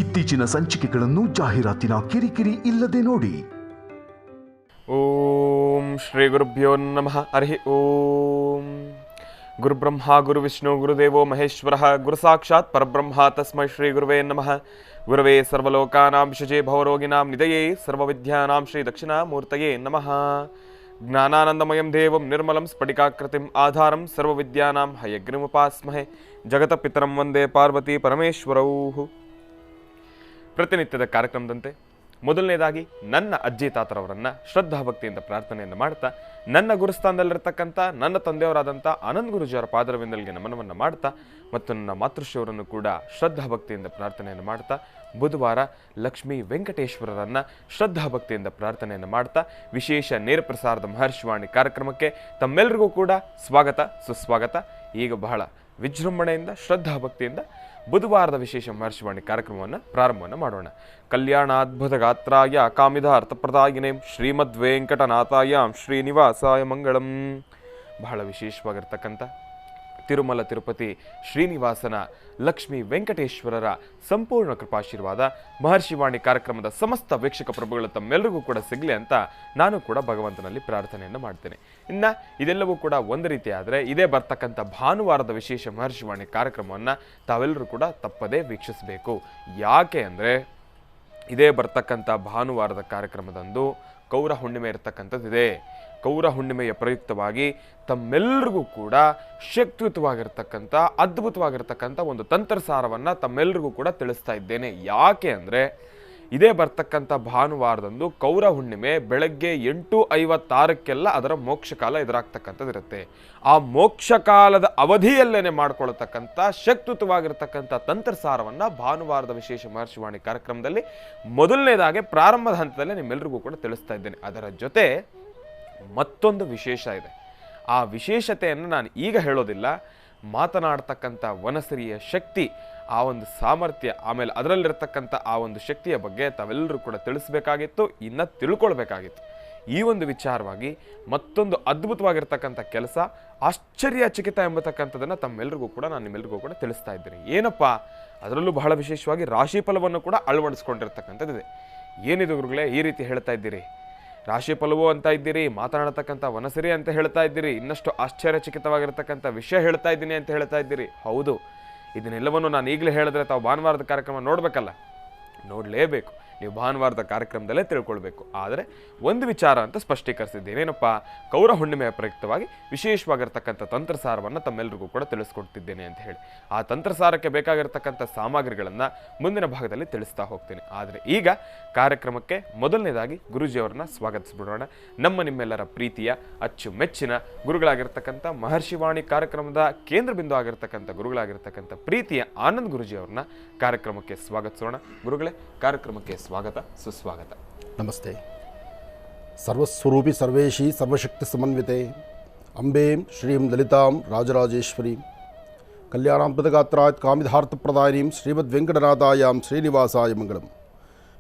ಇತ್ತೀಚಿನ ಸಂಚಿಕೆಗಳನ್ನು ಜಾಹೀರಾತಿನ ಕಿರಿಕಿರಿ ಇಲ್ಲದೆ ನೋಡಿ. ಓಂ ಶ್ರೀ ಗುರುಭ್ಯೋ ನಮಃ. ಹರಿ ಓಂ. ಗುರುಬ್ರಹ್ಮ ಗುರುವಿಷ್ಣು ಗುರುದೇವೋ ಮಹೇಶ್ವರ ಗುರು ಸಾಕ್ಷಾತ್ ಪರಬ್ರಹ್ಮ ತಸ್ಮೈ ಶ್ರೀ ಗುರುವೇ ನಮಃ. ಗುರವೇ ಸರ್ವಲೋಕಾನಾಂ ವಿಷಜೇ ಭವರೋಗಿಣಾಂ ನಿಧಯೇ ಸರ್ವವಿದ್ಯಾನಾಂ ಶ್ರೀ ದಕ್ಷಿಣಾಮೂರ್ತಯೇ ನಮಃ. ಜ್ಞಾನಾನಂದಮಯಂ ದೇವಂ ನಿರ್ಮಲಂ ಸ್ಫಟಿಕಾಕೃತಿಂ ಆಧಾರಂ ಸರ್ವವಿದ್ಯಾನಾಂ ಹಯಗ್ರೀಮುಪಾಸ್ಮಹೆ. ಜಗತಪಿತರಂ ವಂದೇ ಪಾರ್ವತಿ ಪರಮೇಶ್ವರೌ. ಪ್ರತಿನಿತ್ಯದ ಕಾರ್ಯಕ್ರಮದಂತೆ ಮೊದಲನೇದಾಗಿ ನನ್ನ ಅಜ್ಜಿ ತಾತರವರನ್ನು ಶ್ರದ್ಧಾಭಕ್ತಿಯಿಂದ ಪ್ರಾರ್ಥನೆಯನ್ನು ಮಾಡ್ತಾ, ನನ್ನ ಗುರುಸ್ಥಾನದಲ್ಲಿರ್ತಕ್ಕಂಥ ನನ್ನ ತಂದೆಯವರಾದಂಥ ಆನಂದ್ ಗುರುಜಿಯವರ ಪಾದರವಿಂದಲ್ಗೆ ನಮನವನ್ನು ಮಾಡ್ತಾ, ಮತ್ತು ನನ್ನ ಮಾತೃಶ್ರೀಯವರನ್ನು ಕೂಡ ಶ್ರದ್ಧಾಭಕ್ತಿಯಿಂದ ಪ್ರಾರ್ಥನೆಯನ್ನು ಮಾಡ್ತಾ, ಬುಧವಾರ ಲಕ್ಷ್ಮೀ ವೆಂಕಟೇಶ್ವರರನ್ನು ಶ್ರದ್ಧಾಭಕ್ತಿಯಿಂದ ಪ್ರಾರ್ಥನೆಯನ್ನು ಮಾಡ್ತಾ, ವಿಶೇಷ ನೇರ ಪ್ರಸಾರದ ಮಹರ್ಷಿವಾಣಿ ಕಾರ್ಯಕ್ರಮಕ್ಕೆ ತಮ್ಮೆಲ್ಲರಿಗೂ ಕೂಡ ಸ್ವಾಗತ ಸುಸ್ವಾಗತ. ಈಗ ಬಹಳ ವಿಜೃಂಭಣೆಯಿಂದ ಶ್ರದ್ಧಾಭಕ್ತಿಯಿಂದ ಬುಧವಾರದ ವಿಶೇಷ ಮಹರ್ಷಿವಾಣಿ ಕಾರ್ಯಕ್ರಮವನ್ನು ಪ್ರಾರಂಭವನ್ನು ಮಾಡೋಣ. ಕಲ್ಯಾಣಾದ್ಭುತ ಗಾತ್ರಾಯ ಕಾಮಿದ ಅರ್ಥಪ್ರದಾಯಿನೇ ಶ್ರೀಮದ್ ವೆಂಕಟನಾಥಾಯ ಶ್ರೀನಿವಾಸಾಯ ಮಂಗಳಂ. ಬಹಳ ವಿಶೇಷವಾಗಿರ್ತಕ್ಕಂಥ ತಿರುಮಲ ತಿರುಪತಿ ಶ್ರೀನಿವಾಸನ ಲಕ್ಷ್ಮೀ ವೆಂಕಟೇಶ್ವರರ ಸಂಪೂರ್ಣ ಕೃಪಾಶೀರ್ವಾದ ಮಹರ್ಷಿವಾಣಿ ಕಾರ್ಯಕ್ರಮದ ಸಮಸ್ತ ವೀಕ್ಷಕ ಪ್ರಭುಗಳು ತಮ್ಮೆಲ್ಲರಿಗೂ ಕೂಡ ಸಿಗಲಿ ಅಂತ ನಾನು ಕೂಡ ಭಗವಂತನಲ್ಲಿ ಪ್ರಾರ್ಥನೆಯನ್ನು ಮಾಡ್ತೇನೆ. ಇನ್ನು ಇದೆಲ್ಲವೂ ಕೂಡ ಒಂದು ರೀತಿ ಆದರೆ, ಇದೇ ಬರ್ತಕ್ಕಂಥ ಭಾನುವಾರದ ವಿಶೇಷ ಮಹರ್ಷಿವಾಣಿ ಕಾರ್ಯಕ್ರಮವನ್ನು ತಾವೆಲ್ಲರೂ ಕೂಡ ತಪ್ಪದೇ ವೀಕ್ಷಿಸಬೇಕು. ಯಾಕೆ ಅಂದರೆ, ಇದೇ ಬರ್ತಕ್ಕಂಥ ಭಾನುವಾರದ ಕಾರ್ಯಕ್ರಮದಂದು ಕೌರ ಹುಣ್ಣಿಮೆ ಇರತಕ್ಕಂಥದ್ದಿದೆ. ಕೌರ ಹುಣ್ಣಿಮೆಯ ಪ್ರಯುಕ್ತವಾಗಿ ತಮ್ಮೆಲ್ಲರಿಗೂ ಕೂಡ ಶಕ್ತಿಯುತವಾಗಿರ್ತಕ್ಕಂಥ ಅದ್ಭುತವಾಗಿರ್ತಕ್ಕಂಥ ಒಂದು ತಂತ್ರಸಾರವನ್ನು ತಮ್ಮೆಲ್ಲರಿಗೂ ಕೂಡ ತಿಳಿಸ್ತಾ ಇದ್ದೇನೆ. ಯಾಕೆ ಅಂದರೆ, ಇದೇ ಬರ್ತಕ್ಕಂಥ ಭಾನುವಾರದಂದು ಕೌರ ಹುಣ್ಣಿಮೆ ಬೆಳಗ್ಗೆ 8:56 ಅದರ ಮೋಕ್ಷಕಾಲ ಎದುರಾಗ್ತಕ್ಕಂಥದ್ದಿರುತ್ತೆ. ಆ ಮೋಕ್ಷಕಾಲದ ಅವಧಿಯಲ್ಲೇನೆ ಮಾಡ್ಕೊಳ್ತಕ್ಕಂಥ ಶಕ್ತಿಯುತವಾಗಿರ್ತಕ್ಕಂಥ ತಂತ್ರಸಾರವನ್ನು ಭಾನುವಾರದ ವಿಶೇಷ ಮಹರ್ಷಿವಾಣಿ ಕಾರ್ಯಕ್ರಮದಲ್ಲಿ ಮೊದಲನೇದಾಗಿ ಪ್ರಾರಂಭದ ಹಂತದಲ್ಲೇ ನಿಮ್ಮೆಲ್ಲರಿಗೂ ಕೂಡ ತಿಳಿಸ್ತಾ ಇದ್ದೇನೆ. ಅದರ ಜೊತೆ ಮತ್ತೊಂದು ವಿಶೇಷ ಇದೆ. ಆ ವಿಶೇಷತೆಯನ್ನು ನಾನು ಈಗ ಹೇಳೋದಿಲ್ಲ. ಮಾತನಾಡ್ತಕ್ಕಂಥ ವನಸರಿಯ ಶಕ್ತಿ, ಆ ಒಂದು ಸಾಮರ್ಥ್ಯ, ಆಮೇಲೆ ಅದರಲ್ಲಿರ್ತಕ್ಕಂಥ ಆ ಒಂದು ಶಕ್ತಿಯ ಬಗ್ಗೆ ತಾವೆಲ್ಲರೂ ಕೂಡ ತಿಳಿಸ್ಬೇಕಾಗಿತ್ತು, ಇನ್ನು ತಿಳ್ಕೊಳ್ಬೇಕಾಗಿತ್ತು. ಈ ಒಂದು ವಿಚಾರವಾಗಿ ಮತ್ತೊಂದು ಅದ್ಭುತವಾಗಿರ್ತಕ್ಕಂಥ ಕೆಲಸ, ಆಶ್ಚರ್ಯಚಕಿತ ಎಂಬತಕ್ಕಂಥದ್ದನ್ನು ತಮ್ಮೆಲ್ಲರಿಗೂ ಕೂಡ ನಾನು ನಿಮ್ಮೆಲ್ಲರಿಗೂ ಕೂಡ ತಿಳಿಸ್ತಾ ಇದ್ದೀನಿ. ಏನಪ್ಪ, ಅದರಲ್ಲೂ ಬಹಳ ವಿಶೇಷವಾಗಿ ರಾಶಿ ಫಲವನ್ನು ಕೂಡ ಅಳವಡಿಸ್ಕೊಂಡಿರ್ತಕ್ಕಂಥದ್ದಿದೆ. ಏನಿದು ಗುರುಗಳೇ ಈ ರೀತಿ ಹೇಳ್ತಾ ಇದ್ದೀರಿ? ರಾಶಿ ಫಲವು ಅಂತ ಇದ್ದೀರಿ, ಮಾತನಾಡತಕ್ಕಂಥ ವನಸರಿ ಅಂತ ಹೇಳ್ತಾ ಇದ್ದೀರಿ, ಇನ್ನಷ್ಟು ಆಶ್ಚರ್ಯಚಕಿತವಾಗಿರ್ತಕ್ಕಂಥ ವಿಷಯ ಹೇಳ್ತಾ ಇದ್ದೀನಿ ಅಂತ ಹೇಳ್ತಾ ಇದ್ದೀರಿ. ಹೌದು, ಇದನ್ನೆಲ್ಲವನ್ನು ನಾನು ಈಗಲೇ ಹೇಳಿದ್ರೆ ತಾವು ಭಾನುವಾರದ ಕಾರ್ಯಕ್ರಮ ನೋಡಬೇಕಲ್ಲ, ನೋಡಲೇಬೇಕು. ನೀವು ಭಾನುವಾರದ ಕಾರ್ಯಕ್ರಮದಲ್ಲೇ ತಿಳ್ಕೊಳ್ಬೇಕು. ಆದರೆ ಒಂದು ವಿಚಾರ ಅಂತ ಸ್ಪಷ್ಟೀಕರಿಸಿದ್ದೇನೆ. ಏನಪ್ಪ, ಕೌರ ಹುಣ್ಣಿಮೆಯ ಪ್ರಯುಕ್ತವಾಗಿ ವಿಶೇಷವಾಗಿರ್ತಕ್ಕಂಥ ತಂತ್ರಸಾರವನ್ನು ತಮ್ಮೆಲ್ಲರಿಗೂ ಕೂಡ ತಿಳಿಸ್ಕೊಡ್ತಿದ್ದೇನೆ ಅಂತ ಹೇಳಿ, ಆ ತಂತ್ರಸಾರಕ್ಕೆ ಬೇಕಾಗಿರ್ತಕ್ಕಂಥ ಸಾಮಗ್ರಿಗಳನ್ನು ಮುಂದಿನ ಭಾಗದಲ್ಲಿ ತಿಳಿಸ್ತಾ ಹೋಗ್ತೀನಿ. ಆದರೆ ಈಗ ಕಾರ್ಯಕ್ರಮಕ್ಕೆ ಮೊದಲನೇದಾಗಿ ಗುರುಜಿಯವರನ್ನ ಸ್ವಾಗತಿಸ್ಬಿಡೋಣ. ನಮ್ಮ ನಿಮ್ಮೆಲ್ಲರ ಪ್ರೀತಿಯ ಅಚ್ಚುಮೆಚ್ಚಿನ ಗುರುಗಳಾಗಿರ್ತಕ್ಕಂಥ ಮಹರ್ಷಿವಾಣಿ ಕಾರ್ಯಕ್ರಮದ ಕೇಂದ್ರ ಬಿಂದು ಆಗಿರ್ತಕ್ಕಂಥ ಗುರುಗಳಾಗಿರ್ತಕ್ಕಂಥ ಪ್ರೀತಿಯ ಆನಂದ್ ಗುರುಜಿಯವರನ್ನ ಕಾರ್ಯಕ್ರಮಕ್ಕೆ ಸ್ವಾಗತಿಸೋಣ. ಗುರುಗಳೇ, ಕಾರ್ಯಕ್ರಮಕ್ಕೆ ಸ್ವಾಗತ ಸುಸ್ವಾಗತ. ನಮಸ್ತೆ. ಸರ್ವಸ್ವರೂಪಿ ಸರ್ವೇಶಿ ಸರ್ವಶಕ್ತಿ ಸಮನ್ವಿತೆ ಅಂಬೇಂ ಶ್ರೀಂ ಲಲಿತಾಂ ರಾಜರಾಜೇಶ್ವರೀಂ ಕಲ್ಯಾಣಾಂಬುಧಗಾತ್ರಾತ್ ಕಾಮಿಧಾರ್ಥಪ್ರದಾಯಿನೀಂ ಶ್ರೀಮದ್ ವೆಂಕಟನಾಥಾಯಾಂ ಶ್ರೀನಿವಾಸಾಯ ಮಂಗಳಂ.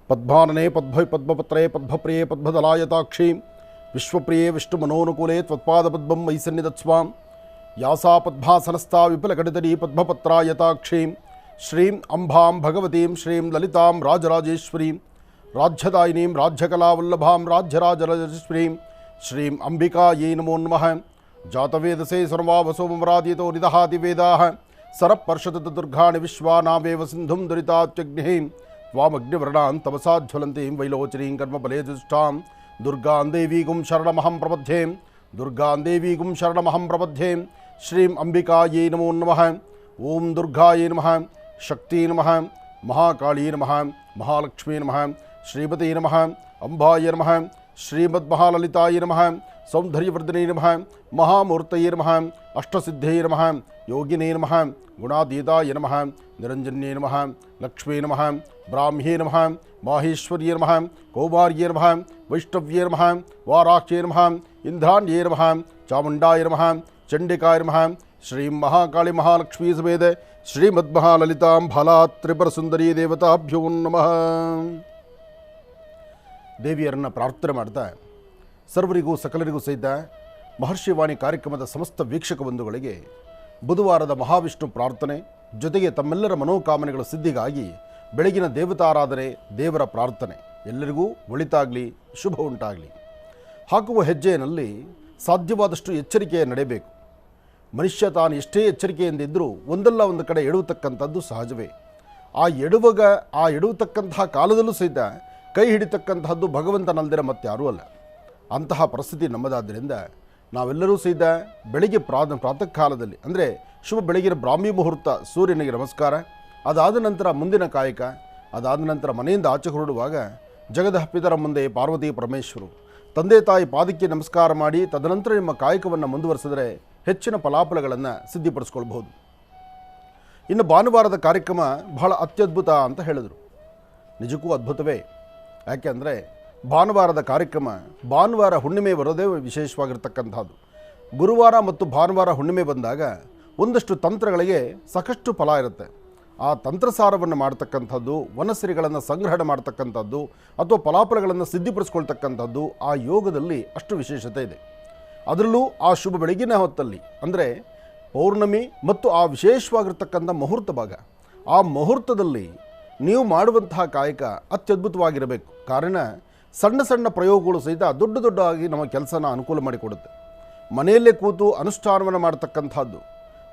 ಪದ್ಮಾನನೆ ಪದ್ಮಪತ್ರೇ ಪದ್ಮಪ್ರಿಯೇ ಪದ್ಮದಲಾಯತಾಕ್ಷೀಂ ವಿಶ್ವಪ್ರಿಯೇ ವಿಷ್ಣುಮನೋನುಕೂಲೇ ತ್ವತ್ಪಾದಪದ್ಮಂ ಮಯಿ ಸನ್ನಿಧತ್ಸ್ವಾಂ ಯಾಸಾ ಪದ್ಮಾಸನಸ್ಥಾ ವಿಪುಲಕಟಿತರೀ ಪದ್ಮಪತ್ರಾಯತಾಕ್ಷೀಂ ಶ್ರೀಂ ಅಂಬಾಂ ಭಗವತೀಂ ಶ್ರೀಂ ಲಲಿತಾಂ ರಾಜರಾಜೇಶ್ವರೀಂ ರಾಜ್ಯದಾಯಿನೀಂ ರಾಜ್ಯಕಲಾವಲ್ಲಭಾಂ ರಾಜ್ಯರಾಜರಾಜೇಶ್ವರೀಂ ಶ್ರೀಂ ಅಂಬಿಕಾಯೈ ನಮೋ ನಮಃ. ಜಾತವೇದಸೇ ಸರ್ವಾವಸೋಮರಾದಿತೋ ನಿದಹಾತಿ ವೇದಾಃ ಸರಪರ್ಷದ ದುರ್ಗಾಣಿ ವಿಶ್ವಾನಾವೇವ ಸಿಂಧುಂ ದುರಿತಾತ್ಯಗ್ನಿಂ ತ್ವಾಮಗ್ನಿವರ್ಣಾಂ ತಮಸಾಜ್ವಲಂತೀಂ ವೈಲೋಚನೀಂ ಕರ್ಮಬಲೇ ದುಷ್ಟಾಂ ದುರ್ಗಾಂ ದೇವೀಗುಂ ಶರಣಮಹಂ ಪ್ರಪದ್ಯೆ ದುರ್ಗಾಂ ದೇವೀಗುಂ ಶರಣಮಹಂ ಪ್ರಪದ್ಯೆ. ಶ್ರೀಂ ಅಂಬಿಕಾಯೈ ನಮೋ ನಮಃ. ಓಂ ದುರ್ಗಾಯೈ ನಮಃ, ಶಕ್ತಿ ನಮಃ, ಮಹಾಕಾಳಿ ನಮಃ, ಮಹಾಲಕ್ಷ್ಮೀ ನಮಃ, ಶ್ರೀಮತಿ ನಮಃ, ಅಂಬಾಯ ನಮಃ, ಶ್ರೀಮದ್ ಮಹಾಲಲಿತಾಯ ನಮಃ, ಸೌಂದರ್ಯವರ್ಧನೇ ನಮಃ, ಮಹಾಮೂರ್ತಯೇ ನಮಃ, ಅಷ್ಟಸಿದ್ಧೇ ನಮಃ, ಯೋಗಿನೇ ನಮಃ, ಗುಣಾತೀತಾಯ ನಮಃ, ನಿರಂಜನ್ಯೇ ನಮಃ, ಲಕ್ಷ್ಮೀ ನಮಃ, ಬ್ರಾಹ್ಮ್ಯೇ ನಮಃ, ಮಾಹೇಶ್ವರ್ಯೇ ನಮಃ, ಕೌಮಾರ್ಯೇ ನಮಃ, ವೈಷ್ಣವ್ಯೇ ನಮಃ, ವಾರಾಕ್ಷ್ಯೇ ನಮಃ, ಇಂದ್ರಾಣ್ಯೇ ನಮಃ, ಚಾಮುಂಡಾಯ ನಮಃ, ಚಂಡಿಕಾಯ ನಮಃ. ಶ್ರೀಂ ಮಹಾಕಾಳಿ ಮಹಾಲಕ್ಷ್ಮೀ ಸಮೇತ ಶ್ರೀಮದ್ ಮಹಾಲಲಿತಾಂ ಫಲಾ ತ್ರಿಪುರ ಸುಂದರಿ ದೇವತಾಭ್ಯೋ ನಮಃ. ದೇವಿಯರನ್ನು ಪ್ರಾರ್ಥನೆ ಮಾಡ್ತಾ, ಸರ್ವರಿಗೂ ಸಕಲರಿಗೂ ಸಹಿತ ಮಹರ್ಷಿವಾಣಿ ಕಾರ್ಯಕ್ರಮದ ಸಮಸ್ತ ವೀಕ್ಷಕ ಬಂಧುಗಳಿಗೆ ಬುಧವಾರದ ಮಹಾವಿಷ್ಣು ಪ್ರಾರ್ಥನೆ ಜೊತೆಗೆ ತಮ್ಮೆಲ್ಲರ ಮನೋಕಾಮನೆಗಳ ಸಿದ್ಧಿಗಾಗಿ ಬೆಳಗಿನ ದೇವತಾರಾಧನೆ, ದೇವರ ಪ್ರಾರ್ಥನೆ ಎಲ್ಲರಿಗೂ ಒಳಿತಾಗಲಿ, ಶುಭ ಉಂಟಾಗಲಿ. ಹಾಕುವ ಹೆಜ್ಜೆಯಲ್ಲಿ ಸಾಧ್ಯವಾದಷ್ಟು ಎಚ್ಚರಿಕೆಯ ನಡೆಯಬೇಕು. ಮನುಷ್ಯ ತಾನು ಎಷ್ಟೇ ಎಚ್ಚರಿಕೆಯಿಂದಿದ್ದರೂ ಒಂದಲ್ಲ ಒಂದು ಕಡೆ ಎಡುವತಕ್ಕಂಥದ್ದು ಸಹಜವೇ. ಆ ಎಡುವತಕ್ಕಂತಹ ಕಾಲದಲ್ಲೂ ಸಹಿತ ಕೈ ಹಿಡಿತಕ್ಕಂತಹದ್ದು ಭಗವಂತನಲ್ದಿರ ಮತ್ತಾರೂ ಅಲ್ಲ. ಅಂತಹ ಪರಿಸ್ಥಿತಿ ನಮ್ಮದಾದ್ದರಿಂದ ನಾವೆಲ್ಲರೂ ಸಹಿತ ಬೆಳಿಗ್ಗೆ ಪ್ರಾತಃ ಕಾಲದಲ್ಲಿ ಅಂದರೆ ಶುಭ ಬೆಳಗಿನ ಬ್ರಾಹ್ಮಿ ಮುಹೂರ್ತ ಸೂರ್ಯನಿಗೆ ನಮಸ್ಕಾರ, ಅದಾದ ನಂತರ ಮುಂದಿನ ಕಾಯಕ, ಅದಾದ ನಂತರ ಮನೆಯಿಂದ ಆಚೆ ಹೊರಡುವಾಗ ಜಗದ ಪಿತರ ಮುಂದೆ ಪಾರ್ವತಿ ಪರಮೇಶ್ವರು ತಂದೆ ತಾಯಿ ಪಾದಕ್ಕೆ ನಮಸ್ಕಾರ ಮಾಡಿ ತದನಂತರ ನಿಮ್ಮ ಕಾಯಕವನ್ನು ಮುಂದುವರೆಸಿದರೆ ಹೆಚ್ಚಿನ ಫಲಾಫಲಗಳನ್ನು ಸಿದ್ಧಿಪಡಿಸ್ಕೊಳ್ಬಹುದು. ಇನ್ನು ಭಾನುವಾರದ ಕಾರ್ಯಕ್ರಮ ಬಹಳ ಅತ್ಯದ್ಭುತ ಅಂತ ಹೇಳಿದರು. ನಿಜಕ್ಕೂ ಅದ್ಭುತವೇ. ಯಾಕೆ ಅಂದರೆ ಭಾನುವಾರದ ಕಾರ್ಯಕ್ರಮ, ಭಾನುವಾರ ಹುಣ್ಣಿಮೆ ಬರೋದೇ ವಿಶೇಷವಾಗಿರ್ತಕ್ಕಂಥದ್ದು. ಗುರುವಾರ ಮತ್ತು ಭಾನುವಾರ ಹುಣ್ಣಿಮೆ ಬಂದಾಗ ಒಂದಷ್ಟು ತಂತ್ರಗಳಿಗೆ ಸಾಕಷ್ಟು ಫಲ ಇರುತ್ತೆ. ಆ ತಂತ್ರಸಾರವನ್ನು ಮಾಡ್ತಕ್ಕಂಥದ್ದು, ವನಸಿರಿಗಳನ್ನು ಸಂಗ್ರಹಣೆ ಮಾಡ್ತಕ್ಕಂಥದ್ದು ಅಥವಾ ಫಲಾಫಲಗಳನ್ನು ಸಿದ್ಧಿಪಡಿಸ್ಕೊಳ್ತಕ್ಕಂಥದ್ದು ಆ ಯೋಗದಲ್ಲಿ ಅಷ್ಟು ವಿಶೇಷತೆ ಇದೆ. ಅದರಲ್ಲೂ ಆ ಶುಭ ಬೆಳಗಿನ ಹೊತ್ತಲ್ಲಿ ಅಂದರೆ ಪೌರ್ಣಮಿ ಮತ್ತು ಆ ವಿಶೇಷವಾಗಿರ್ತಕ್ಕಂಥ ಮುಹೂರ್ತ ಭಾಗ, ಆ ಮುಹೂರ್ತದಲ್ಲಿ ನೀವು ಮಾಡುವಂತಹ ಕಾಯಕ ಅತ್ಯದ್ಭುತವಾಗಿರಬೇಕು. ಕಾರಣ ಸಣ್ಣ ಸಣ್ಣ ಪ್ರಯೋಗಗಳು ಸಹಿತ ದೊಡ್ಡದಾಗಿ ನಮ್ಮ ಕೆಲಸನ ಅನುಕೂಲ ಮಾಡಿಕೊಡುತ್ತೆ. ಮನೆಯಲ್ಲೇ ಕೂತು ಅನುಷ್ಠಾನವನ್ನು ಮಾಡ್ತಕ್ಕಂಥದ್ದು,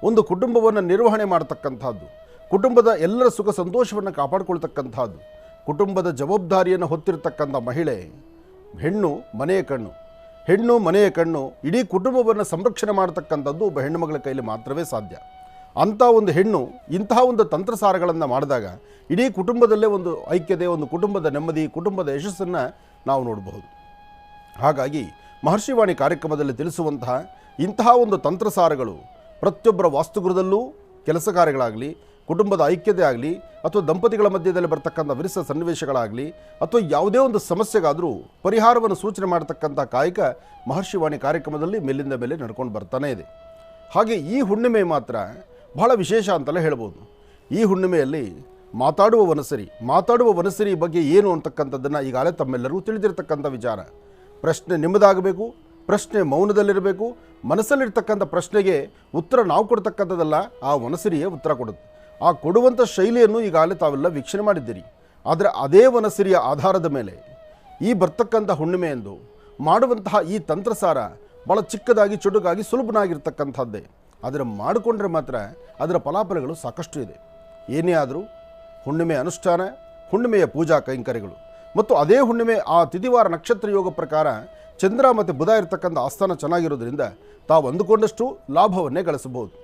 ಒಂದು ಕುಟುಂಬವನ್ನು ನಿರ್ವಹಣೆ ಮಾಡ್ತಕ್ಕಂಥದ್ದು, ಕುಟುಂಬದ ಎಲ್ಲರ ಸುಖ ಸಂತೋಷವನ್ನು ಕಾಪಾಡಿಕೊಳ್ತಕ್ಕಂಥದ್ದು, ಕುಟುಂಬದ ಜವಾಬ್ದಾರಿಯನ್ನು ಹೊತ್ತಿರತಕ್ಕಂಥ ಮಹಿಳೆ, ಹೆಣ್ಣು ಮನೆಯ ಕಣ್ಣು, ಇಡೀ ಕುಟುಂಬವನ್ನು ಸಂರಕ್ಷಣೆ ಮಾಡ್ತಕ್ಕಂಥದ್ದು ಒಬ್ಬ ಹೆಣ್ಣು ಮಗಳ ಕೈಲಿ ಮಾತ್ರವೇ ಸಾಧ್ಯ. ಅಂಥ ಒಂದು ಹೆಣ್ಣು ಇಂತಹ ಒಂದು ತಂತ್ರಸಾರಗಳನ್ನು ಮಾಡಿದಾಗ ಇಡೀ ಕುಟುಂಬದಲ್ಲೇ ಒಂದು ಐಕ್ಯತೆ, ಒಂದು ಕುಟುಂಬದ ನೆಮ್ಮದಿ, ಕುಟುಂಬದ ಯಶಸ್ಸನ್ನು ನಾವು ನೋಡಬಹುದು. ಹಾಗಾಗಿ ಮಹರ್ಷಿವಾಣಿ ಕಾರ್ಯಕ್ರಮದಲ್ಲಿ ತಿಳಿಸುವಂತಹ ಇಂತಹ ಒಂದು ತಂತ್ರಸಾರಗಳು ಪ್ರತಿಯೊಬ್ಬರ ವಾಸ್ತುಗೃಹದಲ್ಲೂ ಕೆಲಸ ಕಾರ್ಯಗಳಾಗಲಿ, ಕುಟುಂಬದ ಐಕ್ಯತೆ ಆಗಲಿ, ಅಥವಾ ದಂಪತಿಗಳ ಮಧ್ಯದಲ್ಲಿ ಬರ್ತಕ್ಕಂಥ ವಿರಸ ಸನ್ನಿವೇಶಗಳಾಗಲಿ, ಅಥವಾ ಯಾವುದೇ ಒಂದು ಸಮಸ್ಯೆಗಾದರೂ ಪರಿಹಾರವನ್ನು ಸೂಚನೆ ಮಾಡತಕ್ಕಂಥ ಕಾಯಕ ಮಹರ್ಷಿವಾಣಿ ಕಾರ್ಯಕ್ರಮದಲ್ಲಿ ಮೇಲಿಂದ ಮೇಲೆ ನಡ್ಕೊಂಡು ಬರ್ತಾನೇ ಇದೆ. ಹಾಗೆ ಈ ಹುಣ್ಣಿಮೆ ಮಾತ್ರ ಬಹಳ ವಿಶೇಷ ಅಂತಲೇ ಹೇಳ್ಬೋದು. ಈ ಹುಣ್ಣಿಮೆಯಲ್ಲಿ ಮಾತಾಡುವ ವನಸಿರಿ ಬಗ್ಗೆ ಏನು ಅಂತಕ್ಕಂಥದ್ದನ್ನು ಈಗಾಗಲೇ ತಮ್ಮೆಲ್ಲರೂ ತಿಳಿದಿರ್ತಕ್ಕಂಥ ವಿಚಾರ. ಪ್ರಶ್ನೆ ನಿಮ್ಮದಾಗಬೇಕು, ಪ್ರಶ್ನೆ ಮೌನದಲ್ಲಿರಬೇಕು. ಮನಸ್ಸಲ್ಲಿರ್ತಕ್ಕಂಥ ಪ್ರಶ್ನೆಗೆ ಉತ್ತರ ನಾವು ಕೊಡ್ತಕ್ಕಂಥದ್ದಲ್ಲ, ಆ ವನಸಿರಿಯೇ ಉತ್ತರ ಕೊಡುತ್ತೆ. ಆ ಕೊಡುವಂಥ ಶೈಲಿಯನ್ನು ಈಗಾಗಲೇ ತಾವೆಲ್ಲ ವೀಕ್ಷಣೆ ಮಾಡಿದ್ದೀರಿ. ಆದರೆ ಅದೇ ವನಸಿರಿಯ ಆಧಾರದ ಮೇಲೆ ಈ ಬರ್ತಕ್ಕಂಥ ಹುಣ್ಣಿಮೆಯೆಂದು ಮಾಡುವಂತಹ ಈ ತಂತ್ರಸಾರ ಭಾಳ ಚಿಕ್ಕದಾಗಿ, ಚುಟುಕಾಗಿ, ಸುಲಭನಾಗಿರ್ತಕ್ಕಂಥದ್ದೇ. ಆದರೆ ಮಾಡಿಕೊಂಡ್ರೆ ಮಾತ್ರ ಅದರ ಫಲಾಫಲಗಳು ಸಾಕಷ್ಟು ಇದೆ. ಏನೇ ಆದರೂ ಹುಣ್ಣಿಮೆಯ ಅನುಷ್ಠಾನ, ಹುಣ್ಣಿಮೆಯ ಪೂಜಾ ಕೈಂಕರ್ಯಗಳು ಮತ್ತು ಅದೇ ಹುಣ್ಣಿಮೆ ಆ ತಿಥಿವಾರ ನಕ್ಷತ್ರ ಯೋಗ ಪ್ರಕಾರ ಚಂದ್ರ ಮತ್ತು ಬುಧ ಇರತಕ್ಕಂಥ ಆಸ್ಥಾನ ಚೆನ್ನಾಗಿರೋದ್ರಿಂದ ತಾವು ಅಂದುಕೊಂಡಷ್ಟು ಲಾಭವನ್ನೇ ಗಳಿಸಬಹುದು.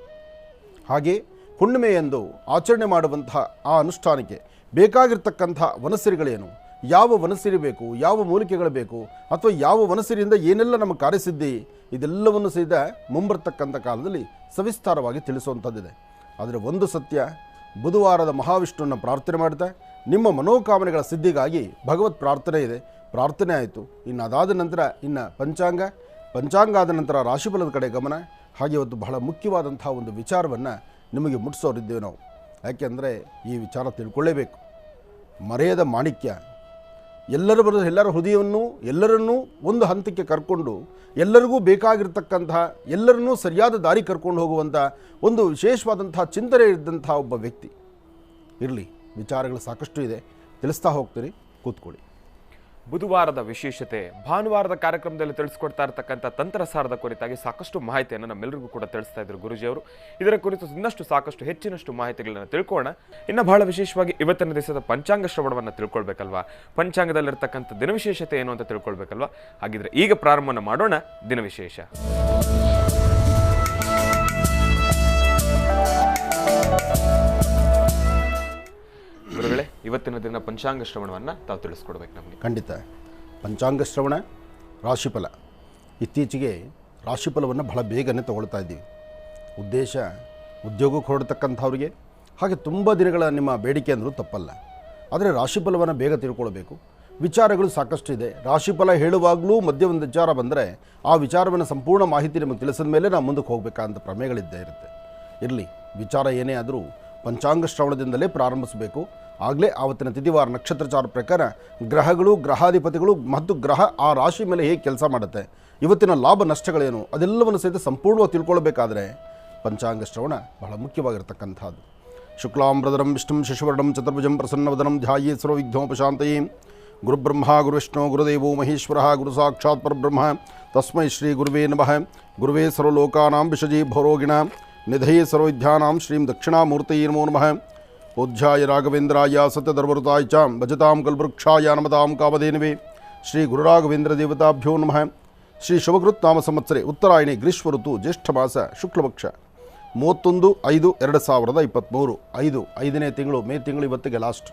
ಹಾಗೆ ಹುಣ್ಣಿಮೆಯೆಂದು ಆಚರಣೆ ಮಾಡುವಂತಹ ಆ ಅನುಷ್ಠಾನಕ್ಕೆ ಬೇಕಾಗಿರ್ತಕ್ಕಂಥ ವನಸಿರಿಗಳೇನು, ಯಾವ ವನಸಿರಿ ಬೇಕು, ಯಾವ ಮೂಲಿಕೆಗಳು ಬೇಕು, ಅಥವಾ ಯಾವ ವನಸಿರಿಯಿಂದ ಏನೆಲ್ಲ ನಮ್ಮ ಕಾರ್ಯಸಿದ್ಧಿ, ಇದೆಲ್ಲವನ್ನು ಸಹಿತ ಮುಂಬರ್ತಕ್ಕಂಥ ಕಾಲದಲ್ಲಿ ಸವಿಸ್ತಾರವಾಗಿ ತಿಳಿಸುವಂಥದ್ದಿದೆ. ಆದರೆ ಒಂದು ಸತ್ಯ, ಬುಧವಾರದ ಮಹಾವಿಷ್ಣುವನ್ನು ಪ್ರಾರ್ಥನೆ ಮಾಡ್ತಾ ನಿಮ್ಮ ಮನೋಕಾಮನೆಗಳ ಸಿದ್ಧಿಗಾಗಿ ಭಗವತ್ ಪ್ರಾರ್ಥನೆ ಇದೆ. ಪ್ರಾರ್ಥನೆ ಆಯಿತು. ಇನ್ನು ಅದಾದ ನಂತರ ಪಂಚಾಂಗ ಆದ ನಂತರ ರಾಶಿಫಲದ ಕಡೆ ಗಮನ. ಹಾಗೆ ಇವತ್ತು ಬಹಳ ಮುಖ್ಯವಾದಂಥ ಒಂದು ವಿಚಾರವನ್ನು ನಿಮಗೆ ಮುಟ್ಟಿಸೋರಿದ್ದೇವೆ ನಾವು. ಯಾಕೆಂದರೆ ಈ ವಿಚಾರ ತಿಳ್ಕೊಳ್ಳೇಬೇಕು. ಮರೆಯದ ಮಾಣಿಕ್ಯ ಎಲ್ಲರ ಹೃದಯವನ್ನು, ಎಲ್ಲರನ್ನೂ ಒಂದು ಹಂತಕ್ಕೆ ಕರ್ಕೊಂಡು ಎಲ್ಲರಿಗೂ ಬೇಕಾಗಿರ್ತಕ್ಕಂತಹ, ಎಲ್ಲರನ್ನೂ ಸರಿಯಾದ ದಾರಿ ಕರ್ಕೊಂಡು ಹೋಗುವಂಥ ಒಂದು ವಿಶೇಷವಾದಂತಹ ಚಿಂತನೆ ಇದ್ದಂಥ ಒಬ್ಬ ವ್ಯಕ್ತಿ. ಇರಲಿ, ವಿಚಾರಗಳು ಸಾಕಷ್ಟು ಇದೆ, ತಿಳಿಸ್ತಾ ಹೋಗ್ತೀರಿ, ಕೂತ್ಕೊಳ್ಳಿ. ಬುಧವಾರದ ವಿಶೇಷತೆ, ಭಾನುವಾರದ ಕಾರ್ಯಕ್ರಮದಲ್ಲಿ ತಿಳಿಸ್ಕೊಡ್ತಾ ಇರತಕ್ಕಂಥ ತಂತ್ರಸಾರದ ಕುರಿತಾಗಿ ಸಾಕಷ್ಟು ಮಾಹಿತಿಯನ್ನು ನಮ್ಮೆಲ್ಲರಿಗೂ ಕೂಡ ತಿಳಿಸ್ತಾ ಇದ್ರು ಗುರುಜಿಯವರು. ಇದರ ಕುರಿತು ಇನ್ನಷ್ಟು ಸಾಕಷ್ಟು ಹೆಚ್ಚಿನಷ್ಟು ಮಾಹಿತಿಗಳನ್ನು ತಿಳ್ಕೊಳ್ಳೋಣ. ಇನ್ನು ಬಹಳ ವಿಶೇಷವಾಗಿ ಇವತ್ತಿನ ದಿವಸದ ಪಂಚಾಂಗ ಶ್ರವಣವನ್ನು ತಿಳ್ಕೊಳ್ಬೇಕಲ್ವಾ, ಪಂಚಾಂಗದಲ್ಲಿರ್ತಕ್ಕಂಥ ದಿನವಿಶೇಷತೆ ಏನು ಅಂತ ತಿಳ್ಕೊಳ್ಬೇಕಲ್ವಾ. ಹಾಗಿದ್ರೆ ಈಗ ಪ್ರಾರಂಭವನ್ನು ಮಾಡೋಣ ದಿನವಿಶೇಷ. ಗುರುಗಳೇ, ಇವತ್ತಿನ ದಿನ ಪಂಚಾಂಗ ಶ್ರವಣವನ್ನು ತಾವು ತಿಳಿಸ್ಕೊಡ್ಬೇಕು ನಮಗೆ. ಖಂಡಿತ. ಪಂಚಾಂಗ ಶ್ರವಣ, ರಾಶಿಫಲ. ಇತ್ತೀಚೆಗೆ ರಾಶಿಫಲವನ್ನು ಬಹಳ ಬೇಗನೆ ತಗೊಳ್ತಾ ಇದ್ದೀವಿ. ಉದ್ದೇಶ ಉದ್ಯೋಗಕ್ಕೆ ಹೊರಡ್ತಕ್ಕಂಥವ್ರಿಗೆ, ಹಾಗೆ ತುಂಬ ದಿನಗಳ ನಿಮ್ಮ ಬೇಡಿಕೆ ಅಂದರೂ ತಪ್ಪಲ್ಲ. ಆದರೆ ರಾಶಿಫಲವನ್ನು ಬೇಗ ತಿಳ್ಕೊಳ್ಬೇಕು. ವಿಚಾರಗಳು ಸಾಕಷ್ಟು ಇದೆ. ರಾಶಿಫಲ ಹೇಳುವಾಗಲೂ ಮಧ್ಯೆ ಒಂದು ವಿಚಾರ ಬಂದರೆ ಆ ವಿಚಾರವನ್ನು ಸಂಪೂರ್ಣ ಮಾಹಿತಿ ನಿಮಗೆ ತಿಳಿಸಿದ ಮೇಲೆ ನಾವು ಮುಂದಕ್ಕೆ ಹೋಗಬೇಕಂತ ಪ್ರಮೇಯಗಳಿದ್ದೇ ಇರುತ್ತೆ. ಇರಲಿ, ವಿಚಾರ ಏನೇ ಆದರೂ ಪಂಚಾಂಗ ಶ್ರವಣದಿಂದಲೇ ಪ್ರಾರಂಭಿಸಬೇಕು. ಆಗಲೇ ಆವತ್ತಿನ ತಿಥಿವಾರ ನಕ್ಷತ್ರಚಾರ ಪ್ರಕಾರ ಗ್ರಹಗಳು, ಗ್ರಹಾಧಿಪತಿಗಳು ಮತ್ತು ಗ್ರಹ ಆ ರಾಶಿ ಮೇಲೆ ಹೇಗೆ ಕೆಲಸ ಮಾಡುತ್ತೆ, ಇವತ್ತಿನ ಲಾಭ ನಷ್ಟಗಳೇನು, ಅದೆಲ್ಲವನ್ನು ಸಹಿತ ಸಂಪೂರ್ಣವಾಗಿ ತಿಳ್ಕೊಳ್ಬೇಕಾದ್ರೆ ಪಂಚಾಂಗ ಶ್ರವಣ ಬಹಳ ಮುಖ್ಯವಾಗಿರ್ತಕ್ಕಂಥದ್ದು. ಶುಕ್ಲಾಂಬರಧರಂ ವಿಷ್ಣುಂ ಶಶಿವರ್ಣಂ ಚತುರ್ಭುಜಂ ಪ್ರಸನ್ನವದನಂ ಧ್ಯಾಯೇ ಸರ್ವವಿಘ್ನೋಪಶಾಂತಯೇ ಗುರುಬ್ರಹ್ಮ ಗುರುವಿಷ್ಣು ಗುರುದೇವೋ ಮಹೇಶ್ವರಃ ಗುರು ಸಾಕ್ಷಾತ್ ಪರಬ್ರಹ್ಮ ತಸ್ಮೈ ಶ್ರೀ ಗುರುವೇ ನಮಃ. ಗುರುವೇ ಸರ್ವಲೋಕಾನಾಂ ವಿಷಜೀ ಭವರೋಗಿಣಾಂ ನಿಧಯೇ ಸರ್ವವಿದ್ಯಾನಾಂ ಶ್ರೀಂ ದಕ್ಷಿಣಾಮೂರ್ತಯೇ ನಮೋ ನಮಃ. ಪೂಜ್ಯಾಯ ರಾಘವೇಂದ್ರಾಯ ಸತ್ಯಧರ್ಮಋತಾಯ ಚ ಭಜತಾಂ ಕಲ್ಪವೃಕ್ಷಾಯ ನಮತಾಂ ಕಾಮಧೇನವೇ ಶ್ರೀ ಗುರುರಾಘವೇಂದ್ರ ದೇವತಾಭ್ಯೋ ನಮಃ. ಶ್ರೀ ಶುಭಕೃತ್ ನಾಮ ಸಂವತ್ಸರೆ ಉತ್ತರಾಯಣಿ ಗ್ರೀಷ್ಮ ಋತು ಜ್ಯೇಷ್ಠ ಮಾಸ ಶುಕ್ಲಪಕ್ಷ 31/5/2023 5ನೇ ತಿಂಗಳು ಮೇ ತಿಂಗಳು ಇವತ್ತಿಗೆ ಲಾಸ್ಟ್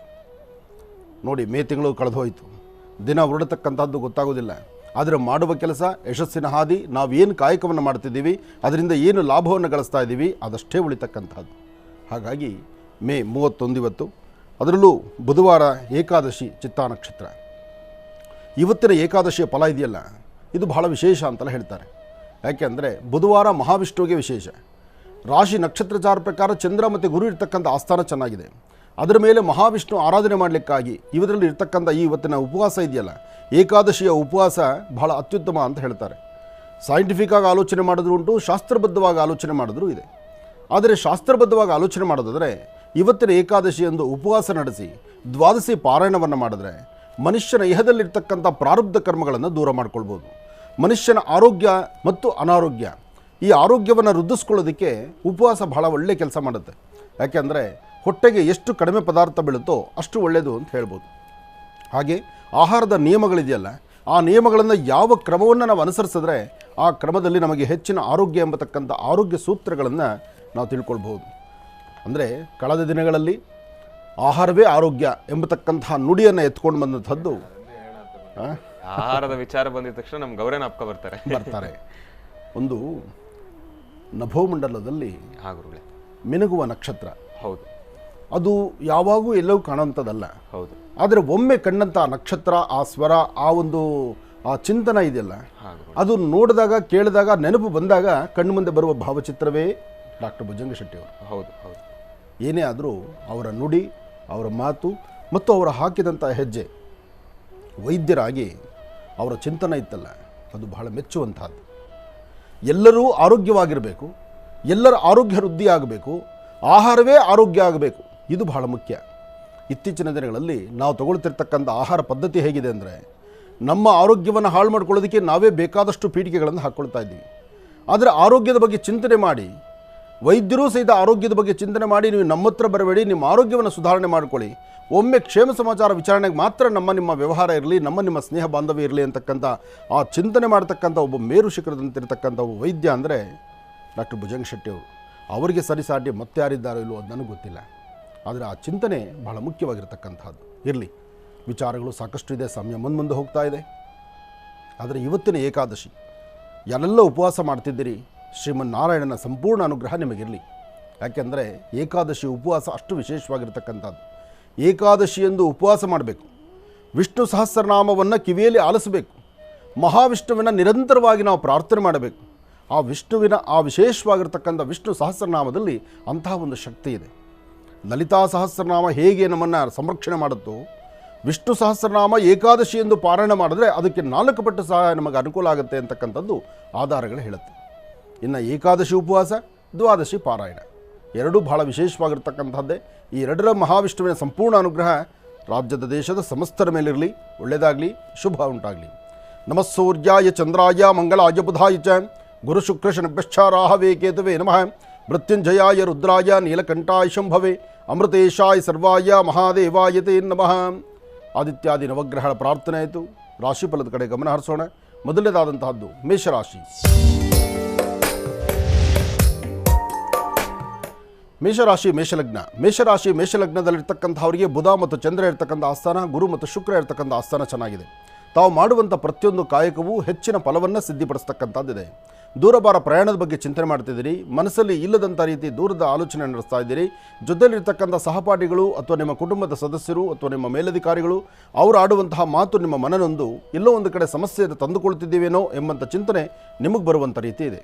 ನೋಡಿ. ಮೇ ತಿಂಗಳು ಕಳೆದು ಹೋಯಿತು. ದಿನ ಹೊರಡತಕ್ಕಂಥದ್ದು ಗೊತ್ತಾಗೋದಿಲ್ಲ. ಆದರೆ ಮಾಡುವ ಕೆಲಸ ಯಶಸ್ಸಿನ ಹಾದಿ. ನಾವೇನು ಕಾಯಕವನ್ನು ಮಾಡ್ತಿದ್ದೀವಿ, ಅದರಿಂದ ಏನು ಲಾಭವನ್ನು ಗಳಿಸ್ತಾ ಇದ್ದೀವಿ, ಅದಷ್ಟೇ ಉಳಿತಕ್ಕಂಥದ್ದು. ಹಾಗಾಗಿ ಮೇ 31 ಇವತ್ತು. ಅದರಲ್ಲೂ ಬುಧವಾರ ಏಕಾದಶಿ ಚಿತ್ತಾ ನಕ್ಷತ್ರ. ಇವತ್ತಿನ ಏಕಾದಶಿಯ ಫಲ ಇದೆಯಲ್ಲ, ಇದು ಬಹಳ ವಿಶೇಷ ಅಂತಲೇ ಹೇಳ್ತಾರೆ. ಯಾಕೆಂದರೆ ಬುಧವಾರ ಮಹಾವಿಷ್ಣುವಿಗೆ ವಿಶೇಷ. ರಾಶಿ ನಕ್ಷತ್ರಚಾರ ಪ್ರಕಾರ ಚಂದ್ರ ಮತ್ತು ಗುರು ಇರ್ತಕ್ಕಂಥ ಆಸ್ಥಾನ ಚೆನ್ನಾಗಿದೆ. ಅದರ ಮೇಲೆ ಮಹಾವಿಷ್ಣು ಆರಾಧನೆ ಮಾಡಲಿಕ್ಕಾಗಿ ಇವರಲ್ಲಿ ಇರ್ತಕ್ಕಂಥ ಈ ಇವತ್ತಿನ ಉಪವಾಸ ಇದೆಯಲ್ಲ, ಏಕಾದಶಿಯ ಉಪವಾಸ ಬಹಳ ಅತ್ಯುತ್ತಮ ಅಂತ ಹೇಳ್ತಾರೆ. ಸೈಂಟಿಫಿಕ್ ಆಗಿ ಆಲೋಚನೆ ಮಾಡಿದ್ರು ಉಂಟು, ಶಾಸ್ತ್ರಬದ್ಧವಾಗಿ ಆಲೋಚನೆ ಮಾಡಿದ್ರೂ ಇದೆ. ಆದರೆ ಶಾಸ್ತ್ರಬದ್ಧವಾಗಿ ಆಲೋಚನೆ ಮಾಡೋದಾದರೆ ಇವತ್ತಿನ ಏಕಾದಶಿಯಂದು ಉಪವಾಸ ನಡೆಸಿ ದ್ವಾದಶಿ ಪಾರಾಯಣವನ್ನು ಮಾಡಿದ್ರೆ ಮನುಷ್ಯನ ಇಹದಲ್ಲಿರ್ತಕ್ಕಂಥ ಪ್ರಾರಬ್ಧ ಕರ್ಮಗಳನ್ನು ದೂರ ಮಾಡ್ಕೊಳ್ಬೋದು. ಮನುಷ್ಯನ ಆರೋಗ್ಯ ಮತ್ತು ಅನಾರೋಗ್ಯ, ಈ ಆರೋಗ್ಯವನ್ನು ವೃದ್ಧಿಸ್ಕೊಳ್ಳೋದಕ್ಕೆ ಉಪವಾಸ ಬಹಳ ಒಳ್ಳೆಯ ಕೆಲಸ ಮಾಡುತ್ತೆ. ಯಾಕೆಂದರೆ ಹೊಟ್ಟೆಗೆ ಎಷ್ಟು ಕಡಿಮೆ ಪದಾರ್ಥ ಬೀಳುತ್ತೋ ಅಷ್ಟು ಒಳ್ಳೆಯದು ಅಂತ ಹೇಳ್ಬೋದು. ಹಾಗೆ ಆಹಾರದ ನಿಯಮಗಳಿದೆಯಲ್ಲ, ಆ ನಿಯಮಗಳನ್ನು ಯಾವ ಕ್ರಮವನ್ನು ನಾವು ಅನುಸರಿಸಿದ್ರೆ ಆ ಕ್ರಮದಲ್ಲಿ ನಮಗೆ ಹೆಚ್ಚಿನ ಆರೋಗ್ಯ ಎಂಬತಕ್ಕಂಥ ಆರೋಗ್ಯ ಸೂತ್ರಗಳನ್ನು ನಾವು ತಿಳ್ಕೊಳ್ಬೋದು. ಅಂದರೆ ಕಳೆದ ದಿನಗಳಲ್ಲಿ ಆಹಾರವೇ ಆರೋಗ್ಯ ಎಂಬತಕ್ಕಂತಹ ನುಡಿಯನ್ನು ಎತ್ಕೊಂಡು ಬಂದಂಥದ್ದು. ಆಹಾರದ ವಿಚಾರ ಬಂದಿದ ತಕ್ಷಣ ನಮ್ಮ ಗೌರವ ನಾಪ್ಕ ಬರ್ತಾರೆ. ಒಂದು ನಭೋಮಂಡಲದಲ್ಲಿ ಮಿನುಗುವ ನಕ್ಷತ್ರ. ಹೌದು, ಅದು ಯಾವಾಗೂ ಎಲ್ಲವೂ ಕಾಣುವಂಥದ್ದಲ್ಲ. ಹೌದು. ಆದರೆ ಒಮ್ಮೆ ಕಂಡಂಥ ನಕ್ಷತ್ರ, ಆ ಸ್ವರ, ಆ ಚಿಂತನ ಇದೆಯಲ್ಲ, ಅದು ನೋಡಿದಾಗ ಕೇಳಿದಾಗ ನೆನಪು ಬಂದಾಗ ಕಣ್ಣು ಮುಂದೆ ಬರುವ ಭಾವಚಿತ್ರವೇ ಡಾಕ್ಟರ್ ಭುಜಂಗ ಶೆಟ್ಟಿಯವರು. ಹೌದು ಹೌದು. ಏನೇ ಆದರೂ ಅವರ ನುಡಿ, ಅವರ ಮಾತು ಮತ್ತು ಅವರು ಹಾಕಿದಂಥ ಹೆಜ್ಜೆ, ವೈದ್ಯರಾಗಿ ಅವರ ಚಿಂತನೆ ಇತ್ತಲ್ಲ, ಅದು ಬಹಳ ಮೆಚ್ಚುವಂಥದ್ದು. ಎಲ್ಲರೂ ಆರೋಗ್ಯವಾಗಿರಬೇಕು, ಎಲ್ಲರ ಆರೋಗ್ಯ ವೃದ್ಧಿ ಆಗಬೇಕು, ಆಹಾರವೇ ಆರೋಗ್ಯ ಆಗಬೇಕು, ಇದು ಬಹಳ ಮುಖ್ಯ. ಇತ್ತೀಚಿನ ದಿನಗಳಲ್ಲಿ ನಾವು ತಗೊಳ್ತಿರ್ತಕ್ಕಂಥ ಆಹಾರ ಪದ್ಧತಿ ಹೇಗಿದೆ ಅಂದರೆ, ನಮ್ಮ ಆರೋಗ್ಯವನ್ನು ಹಾಳು ಮಾಡ್ಕೊಳ್ಳೋದಕ್ಕೆ ನಾವೇ ಬೇಕಾದಷ್ಟು ಪೀಠಿಕೆಗಳನ್ನು ಹಾಕ್ಕೊಳ್ತಾ ಇದ್ದೀವಿ. ಆದರೆ ಆರೋಗ್ಯದ ಬಗ್ಗೆ ಚಿಂತನೆ ಮಾಡಿ, ವೈದ್ಯರೂ ಸಹಿತ ಆರೋಗ್ಯದ ಬಗ್ಗೆ ಚಿಂತನೆ ಮಾಡಿ, ನೀವು ನಮ್ಮ ಹತ್ರ ಬರಬೇಡಿ, ನಿಮ್ಮ ಆರೋಗ್ಯವನ್ನು ಸುಧಾರಣೆ ಮಾಡ್ಕೊಳ್ಳಿ, ಒಮ್ಮೆ ಕ್ಷೇಮ ಸಮಾಚಾರ ವಿಚಾರಣೆಗೆ ಮಾತ್ರ ನಿಮ್ಮ ವ್ಯವಹಾರ ಇರಲಿ, ನಿಮ್ಮ ಸ್ನೇಹ ಬಾಂಧವ್ಯ ಇರಲಿ ಅಂತಕ್ಕಂಥ ಆ ಚಿಂತನೆ ಮಾಡ್ತಕ್ಕಂಥ ಒಬ್ಬ ಮೇರು ಶಿಖರದಂತಿರ್ತಕ್ಕಂಥ ಒಬ್ಬ ವೈದ್ಯ ಅಂದರೆ ಡಾಕ್ಟರ್ ಭುಜಂಗ ಶೆಟ್ಟಿಯವರು. ಅವರಿಗೆ ಸರಿಸಾಟಿ ಮತ್ತೆ ಯಾರಿದ್ದಾರೋ ಇಲ್ಲವೋ ಅದು ನನಗೆ ಗೊತ್ತಿಲ್ಲ. ಆದರೆ ಆ ಚಿಂತನೆ ಬಹಳ ಮುಖ್ಯವಾಗಿರ್ತಕ್ಕಂಥದ್ದು. ಇರಲಿ, ವಿಚಾರಗಳು ಸಾಕಷ್ಟು ಇದೆ, ಸಮಯ ಮುಂದೆ ಹೋಗ್ತಾ ಇದೆ. ಆದರೆ ಇವತ್ತಿನ ಏಕಾದಶಿ ಯಾರೆಲ್ಲ ಉಪವಾಸ ಮಾಡ್ತಿದ್ದೀರಿ, ಶ್ರೀಮನ್ನಾರಾಯಣನ ಸಂಪೂರ್ಣ ಅನುಗ್ರಹ ನಿಮಗಿರಲಿ. ಯಾಕೆಂದರೆ ಏಕಾದಶಿ ಉಪವಾಸ ಅಷ್ಟು ವಿಶೇಷವಾಗಿರ್ತಕ್ಕಂಥದ್ದು. ಏಕಾದಶಿಯಂದು ಉಪವಾಸ ಮಾಡಬೇಕು, ವಿಷ್ಣು ಸಹಸ್ರನಾಮವನ್ನು ಕಿವಿಯಲ್ಲಿ ಆಲಿಸಬೇಕು, ಮಹಾವಿಷ್ಣುವಿನ ನಿರಂತರವಾಗಿ ನಾವು ಪ್ರಾರ್ಥನೆ ಮಾಡಬೇಕು. ಆ ವಿಷ್ಣುವಿನ ಆ ವಿಶೇಷವಾಗಿರ್ತಕ್ಕಂಥ ವಿಷ್ಣು ಸಹಸ್ರನಾಮದಲ್ಲಿ ಅಂತಹ ಒಂದು ಶಕ್ತಿ ಇದೆ. ಲಲಿತಾ ಸಹಸ್ರನಾಮ ಹೇಗೆ ನಮ್ಮನ್ನು ಸಂರಕ್ಷಣೆ ಮಾಡುತ್ತೋ, ವಿಷ್ಣು ಸಹಸ್ರನಾಮ ಏಕಾದಶಿ ಎಂದು ಪಾರಾಯಣ ಮಾಡಿದ್ರೆ ಅದಕ್ಕೆ 4 ಪಟ್ಟು ಸಹ ನಮಗೆ ಅನುಕೂಲ ಆಗುತ್ತೆ ಅಂತಕ್ಕಂಥದ್ದು ಆಧಾರಗಳು ಹೇಳುತ್ತೆ. ಇನ್ನು ಏಕಾದಶಿ ಉಪವಾಸ, ದ್ವಾದಶಿ ಪಾರಾಯಣ ಎರಡೂ ಬಹಳ ವಿಶೇಷವಾಗಿರ್ತಕ್ಕಂಥದ್ದೇ. ಈ ಎರಡರ ಮಹಾವಿಷ್ಣುವಿನ ಸಂಪೂರ್ಣ ಅನುಗ್ರಹ ರಾಜ್ಯದ ದೇಶದ ಸಮಸ್ತರ ಮೇಲಿರಲಿ. ಒಳ್ಳೆಯದಾಗಲಿ, ಶುಭ ಉಂಟಾಗಲಿ. ನಮಃ ಸೂರ್ಯಾಯ ಚಂದ್ರಾಯ ಮಂಗಳಾಯ ಬುಧಾಯ ಚ ಗುರು ಶುಕ್ರ ಶನಿಭ್ಯಶ್ಚ ರಾಹವೇ ಕೇತವೇ ನಮಃ. ಮೃತ್ಯುಂಜಯಾಯ ರುದ್ರಾಯ ನೀಲಕಂಠಾಯ ಶಂಭವೇ ಅಮೃತೇಶಾಯ ಸರ್ವಾಯ ಮಹಾದೇವಾಯ ತೇ ನಮಃ. ಆದಿತ್ಯಾದಿ ನವಗ್ರಹಗಳ ಪ್ರಾರ್ಥನೆ ಆಯಿತು. ರಾಶಿಫಲದ ಕಡೆ ಗಮನ ಹರಿಸೋಣ. ಮೊದಲನೇದಾದಂತಹದ್ದು ಮೇಷರಾಶಿ. ಮೇಷರಾಶಿ ಮೇಷಲಗ್ನದಲ್ಲಿರ್ತಕ್ಕಂಥವರಿಗೆ ಬುಧ ಮತ್ತು ಚಂದ್ರ ಇರ್ತಕ್ಕಂಥ ಆಸ್ಥಾನ, ಗುರು ಮತ್ತು ಶುಕ್ರ ಇರ್ತಕ್ಕಂಥ ಆಸ್ಥಾನ ಚೆನ್ನಾಗಿದೆ. ತಾವು ಮಾಡುವಂಥ ಪ್ರತಿಯೊಂದು ಕಾಯಕವೂ ಹೆಚ್ಚಿನ ಫಲವನ್ನು ಸಿದ್ಧಿಪಡಿಸ್ತಕ್ಕಂಥದ್ದಿದೆ. ದೂರಭಾರ ಪ್ರಯಾಣದ ಬಗ್ಗೆ ಚಿಂತನೆ ಮಾಡ್ತಿದ್ದೀರಿ. ಮನಸ್ಸಲ್ಲಿ ಇಲ್ಲದಂಥ ರೀತಿ ದೂರದ ಆಲೋಚನೆ ನಡೆಸ್ತಾ ಇದ್ದೀರಿ. ಜೊತೆಯಲ್ಲಿರ್ತಕ್ಕಂಥ ಸಹಪಾಠಿಗಳು ಅಥವಾ ನಿಮ್ಮ ಕುಟುಂಬದ ಸದಸ್ಯರು ಅಥವಾ ನಿಮ್ಮ ಮೇಲಧಿಕಾರಿಗಳು ಅವರು ಆಡುವಂತಹ ಮಾತು ನಿಮ್ಮ ಮನನೊಂದು ಎಲ್ಲೋ ಒಂದು ಕಡೆ ಸಮಸ್ಯೆಯನ್ನು ತಂದುಕೊಳ್ತಿದ್ದೀವೇನೋ ಎಂಬಂಥ ಚಿಂತನೆ ನಿಮಗೆ ಬರುವಂಥ ರೀತಿ ಇದೆ.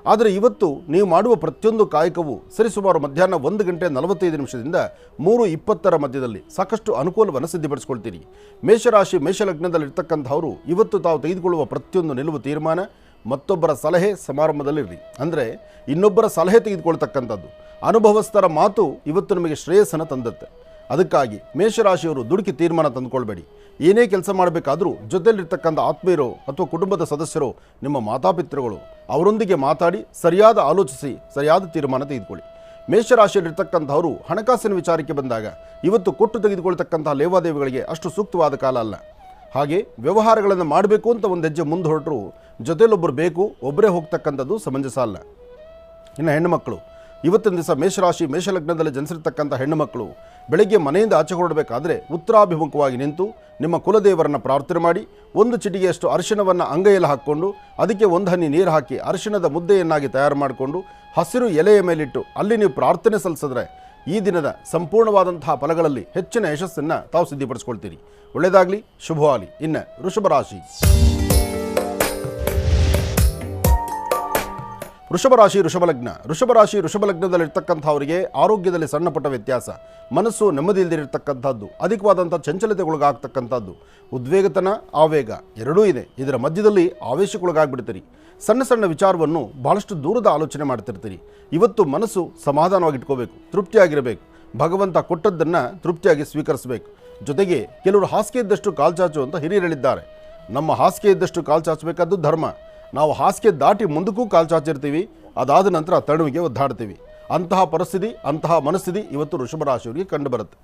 ಆದರೆ ಇವತ್ತು ನೀವು ಮಾಡುವ ಪ್ರತಿಯೊಂದು ಕಾಯಕವು ಸರಿಸುಮಾರು ಮಧ್ಯಾಹ್ನ 1:45 3:20 ಮಧ್ಯದಲ್ಲಿ ಸಾಕಷ್ಟು ಅನುಕೂಲವನ್ನು ಸಿದ್ಧಪಡಿಸ್ಕೊಳ್ತೀರಿ. ಮೇಷರಾಶಿ ಮೇಷಲಗ್ನದಲ್ಲಿರ್ತಕ್ಕಂಥವರು ಇವತ್ತು ತಾವು ತೆಗೆದುಕೊಳ್ಳುವ ಪ್ರತಿಯೊಂದು ನಿಲುವು ತೀರ್ಮಾನ ಮತ್ತೊಬ್ಬರ ಸಲಹೆ ಸಮಾರಂಭದಲ್ಲಿರಲಿ. ಅಂದರೆ ಇನ್ನೊಬ್ಬರ ಸಲಹೆ ತೆಗೆದುಕೊಳ್ತಕ್ಕಂಥದ್ದು, ಅನುಭವಸ್ಥರ ಮಾತು ಇವತ್ತು ನಮಗೆ ಶ್ರೇಯಸ್ಸನ್ನು ತಂದತ್ತೆ. ಅದಕ್ಕಾಗಿ ಮೇಷರಾಶಿಯವರು ದುಡುಕಿ ತೀರ್ಮಾನ ತಂದುಕೊಳ್ಬೇಡಿ. ಏನೇ ಕೆಲಸ ಮಾಡಬೇಕಾದರೂ ಜೊತೆಯಲ್ಲಿರ್ತಕ್ಕಂಥ ಆತ್ಮೀಯರು ಅಥವಾ ಕುಟುಂಬದ ಸದಸ್ಯರು, ನಿಮ್ಮ ಮಾತಾಪಿತೃಗಳು, ಅವರೊಂದಿಗೆ ಮಾತಾಡಿ ಸರಿಯಾದ ಆಲೋಚಿಸಿ ಸರಿಯಾದ ತೀರ್ಮಾನ ತೆಗೆದುಕೊಳ್ಳಿ. ಮೇಷರಾಶಿಯಲ್ಲಿರ್ತಕ್ಕಂಥವರು ಹಣಕಾಸಿನ ವಿಚಾರಕ್ಕೆ ಬಂದಾಗ ಇವತ್ತು ಕೊಟ್ಟು ತೆಗೆದುಕೊಳ್ತಕ್ಕಂತಹ ಲೇವಾದೇವಿಗಳಿಗೆ ಅಷ್ಟು ಸೂಕ್ತವಾದ ಕಾಲ ಅಲ್ಲ. ಹಾಗೆ ವ್ಯವಹಾರಗಳನ್ನು ಮಾಡಬೇಕು ಅಂತ ಒಂದು ಹೆಜ್ಜೆ ಮುಂದೆ ಹೊರಟರು ಜೊತೆಯಲ್ಲೊಬ್ಬರು ಬೇಕು, ಒಬ್ಬರೇ ಹೋಗ್ತಕ್ಕಂಥದ್ದು ಸಮಂಜಸ ಅಲ್ಲ. ಇನ್ನು ಹೆಣ್ಣುಮಕ್ಕಳು, ಇವತ್ತಿನ ದಿವಸ ಮೇಷರಾಶಿ ಮೇಷಲಗ್ನದಲ್ಲಿ ಜನಿಸಿರ್ತಕ್ಕಂಥ ಹೆಣ್ಣುಮಕ್ಕಳು ಬೆಳಗ್ಗೆ ಮನೆಯಿಂದ ಆಚೆ ಹೊರಡಬೇಕಾದ್ರೆ ಉತ್ತರಾಭಿಮುಖವಾಗಿ ನಿಂತು ನಿಮ್ಮ ಕುಲದೇವರನ್ನು ಪ್ರಾರ್ಥನೆ ಮಾಡಿ, ಒಂದು ಚಿಟಿಗೆಯಷ್ಟು ಅರಿಶಿಣವನ್ನು ಅಂಗೈಯಲ್ಲಿ ಹಾಕ್ಕೊಂಡು ಅದಕ್ಕೆ ಒಂದು ಹನಿ ನೀರು ಹಾಕಿ ಅರಿಶಿಣದ ಮುದ್ದೆಯನ್ನಾಗಿ ತಯಾರು ಮಾಡಿಕೊಂಡು ಹಸಿರು ಎಲೆಯ ಮೇಲಿಟ್ಟು ಅಲ್ಲಿ ನೀವು ಪ್ರಾರ್ಥನೆ ಸಲ್ಲಿಸಿದ್ರೆ ಈ ದಿನದ ಸಂಪೂರ್ಣವಾದಂತಹ ಫಲಗಳಲ್ಲಿ ಹೆಚ್ಚಿನ ಯಶಸ್ಸನ್ನು ತಾವು ಸಿದ್ಧಿಪಡಿಸ್ಕೊಳ್ತೀರಿ. ಒಳ್ಳೆಯದಾಗಲಿ, ಶುಭವಾಗಲಿ. ಇನ್ನು ವೃಷಭ ರಾಶಿ. ವೃಷಭ ರಾಶಿ ವೃಷಭ ಲಗ್ನದಲ್ಲಿರ್ತಕ್ಕಂಥವರಿಗೆ ಆರೋಗ್ಯದಲ್ಲಿ ಸಣ್ಣ ಪುಟ್ಟ ವ್ಯತ್ಯಾಸ, ಮನಸ್ಸು ನೆಮ್ಮದಿಯಿಲ್ಲದಿರತಕ್ಕಂಥದ್ದು, ಅಧಿಕವಾದಂಥ ಚಂಚಲತೆಗೊಳಗಾಗ್ತಕ್ಕಂಥದ್ದು, ಉದ್ವೇಗತನ, ಆವೇಗ ಎರಡೂ ಇದೆ. ಇದರ ಮಧ್ಯದಲ್ಲಿ ಆವೇಶಕ್ಕೊಳಗಾಗ್ಬಿಡ್ತೀರಿ. ಸಣ್ಣ ಸಣ್ಣ ವಿಚಾರವನ್ನು ಭಾಳಷ್ಟು ದೂರದ ಆಲೋಚನೆ ಮಾಡ್ತಿರ್ತೀರಿ. ಇವತ್ತು ಮನಸ್ಸು ಸಮಾಧಾನವಾಗಿಟ್ಕೋಬೇಕು, ತೃಪ್ತಿಯಾಗಿರಬೇಕು. ಭಗವಂತ ಕೊಟ್ಟದ್ದನ್ನು ತೃಪ್ತಿಯಾಗಿ ಸ್ವೀಕರಿಸಬೇಕು. ಜೊತೆಗೆ ಕೆಲವರು ಹಾಸಿಗೆ ಇದ್ದಷ್ಟು ಕಾಲ್ಚಾಚು ಅಂತ ಹಿರಿಯರು ಹೇಳಿದ್ದಾರೆ. ನಮ್ಮ ಹಾಸಿಗೆ ಇದ್ದಷ್ಟು ಕಾಲ್ಚಾಚಬೇಕಾದ್ದು ಧರ್ಮ. ನಾವು ಹಾಸಿಗೆ ದಾಟಿ ಮುಂದಕ್ಕೂ ಕಾಲ್ಚಾಚಿರ್ತೀವಿ, ಅದಾದ ನಂತರ ತಣುವಿಗೆ ಒದ್ದಾಡ್ತೀವಿ. ಅಂತಹ ಪರಿಸ್ಥಿತಿ, ಅಂತಹ ಮನಸ್ಥಿತಿ ಇವತ್ತು ವೃಷಭ ರಾಶಿಯವರಿಗೆ ಕಂಡುಬರುತ್ತೆ.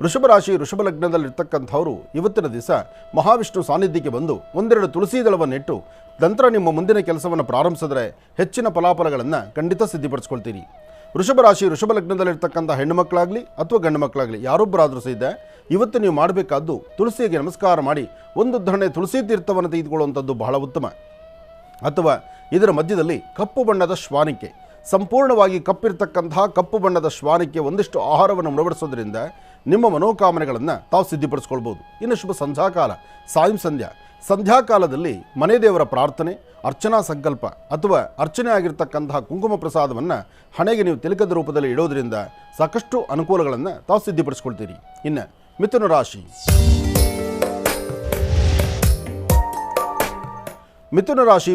ವೃಷಭ ರಾಶಿ ವೃಷಭ ಲಗ್ನದಲ್ಲಿರ್ತಕ್ಕಂಥವರು ಇವತ್ತಿನ ದಿವಸ ಮಹಾವಿಷ್ಣು ಸಾನ್ನಿಧ್ಯಕ್ಕೆ ಬಂದು ಒಂದೆರಡು ತುಳಸಿ ದಳವನ್ನಿಟ್ಟು ನಂತರ ನಿಮ್ಮ ಮುಂದಿನ ಕೆಲಸವನ್ನು ಪ್ರಾರಂಭಿಸಿದ್ರೆ ಹೆಚ್ಚಿನ ಫಲಾಫಲಗಳನ್ನು ಖಂಡಿತ ಸಿದ್ಧಿಪಡಿಸ್ಕೊಳ್ತೀರಿ. ವೃಷಭ ರಾಶಿ ವೃಷಭ ಲಗ್ನದಲ್ಲಿರ್ತಕ್ಕಂಥ ಹೆಣ್ಣು ಮಕ್ಕಳಾಗಲಿ ಅಥವಾ ಗಂಡು ಮಕ್ಕಳಾಗಲಿ ಯಾರೊಬ್ಬರಾದರೂ ಸಹಿತ ಇವತ್ತು ನೀವು ಮಾಡಬೇಕಾದ್ದು ತುಳಸಿಗೆ ನಮಸ್ಕಾರ ಮಾಡಿ ಒಂದು ಧರಣೆ ತುಳಸಿ ತೀರ್ಥವನ್ನು ತೆಗೆದುಕೊಳ್ಳುವಂಥದ್ದು ಬಹಳ ಉತ್ತಮ. ಅಥವಾ ಇದರ ಮಧ್ಯದಲ್ಲಿ ಕಪ್ಪು ಬಣ್ಣದ ಶ್ವಾನಿಕೆ, ಸಂಪೂರ್ಣವಾಗಿ ಕಪ್ಪಿರ್ತಕ್ಕಂತಹ ಕಪ್ಪು ಬಣ್ಣದ ಶ್ವಾನಿಕೆ ಒಂದಿಷ್ಟು ಆಹಾರವನ್ನು ಉಣಬಡಿಸೋದ್ರಿಂದ ನಿಮ್ಮ ಮನೋಕಾಮನೆಗಳನ್ನು ತಾವು ಸಿದ್ಧಿಪಡಿಸ್ಕೊಳ್ಬೋದು. ಇನ್ನು ಶುಭ ಸಂಧ್ಯಾಕಾಲ, ಸಂಧ್ಯಾಕಾಲದಲ್ಲಿ ಮನೆ ದೇವರ ಪ್ರಾರ್ಥನೆ, ಅರ್ಚನಾ ಸಂಕಲ್ಪ ಅಥವಾ ಅರ್ಚನೆ ಆಗಿರ್ತಕ್ಕಂತಹ ಕುಂಕುಮ ಪ್ರಸಾದವನ್ನು ಹಣೆಗೆ ನೀವು ತಿಲಕದ ರೂಪದಲ್ಲಿ ಇಡೋದ್ರಿಂದ ಸಾಕಷ್ಟು ಅನುಕೂಲಗಳನ್ನು ತಾವು ಸಿದ್ಧಿಪಡಿಸ್ಕೊಳ್ತೀರಿ. ಇನ್ನು ಮಿಥುನ ರಾಶಿ. ಮಿಥುನ ರಾಶಿ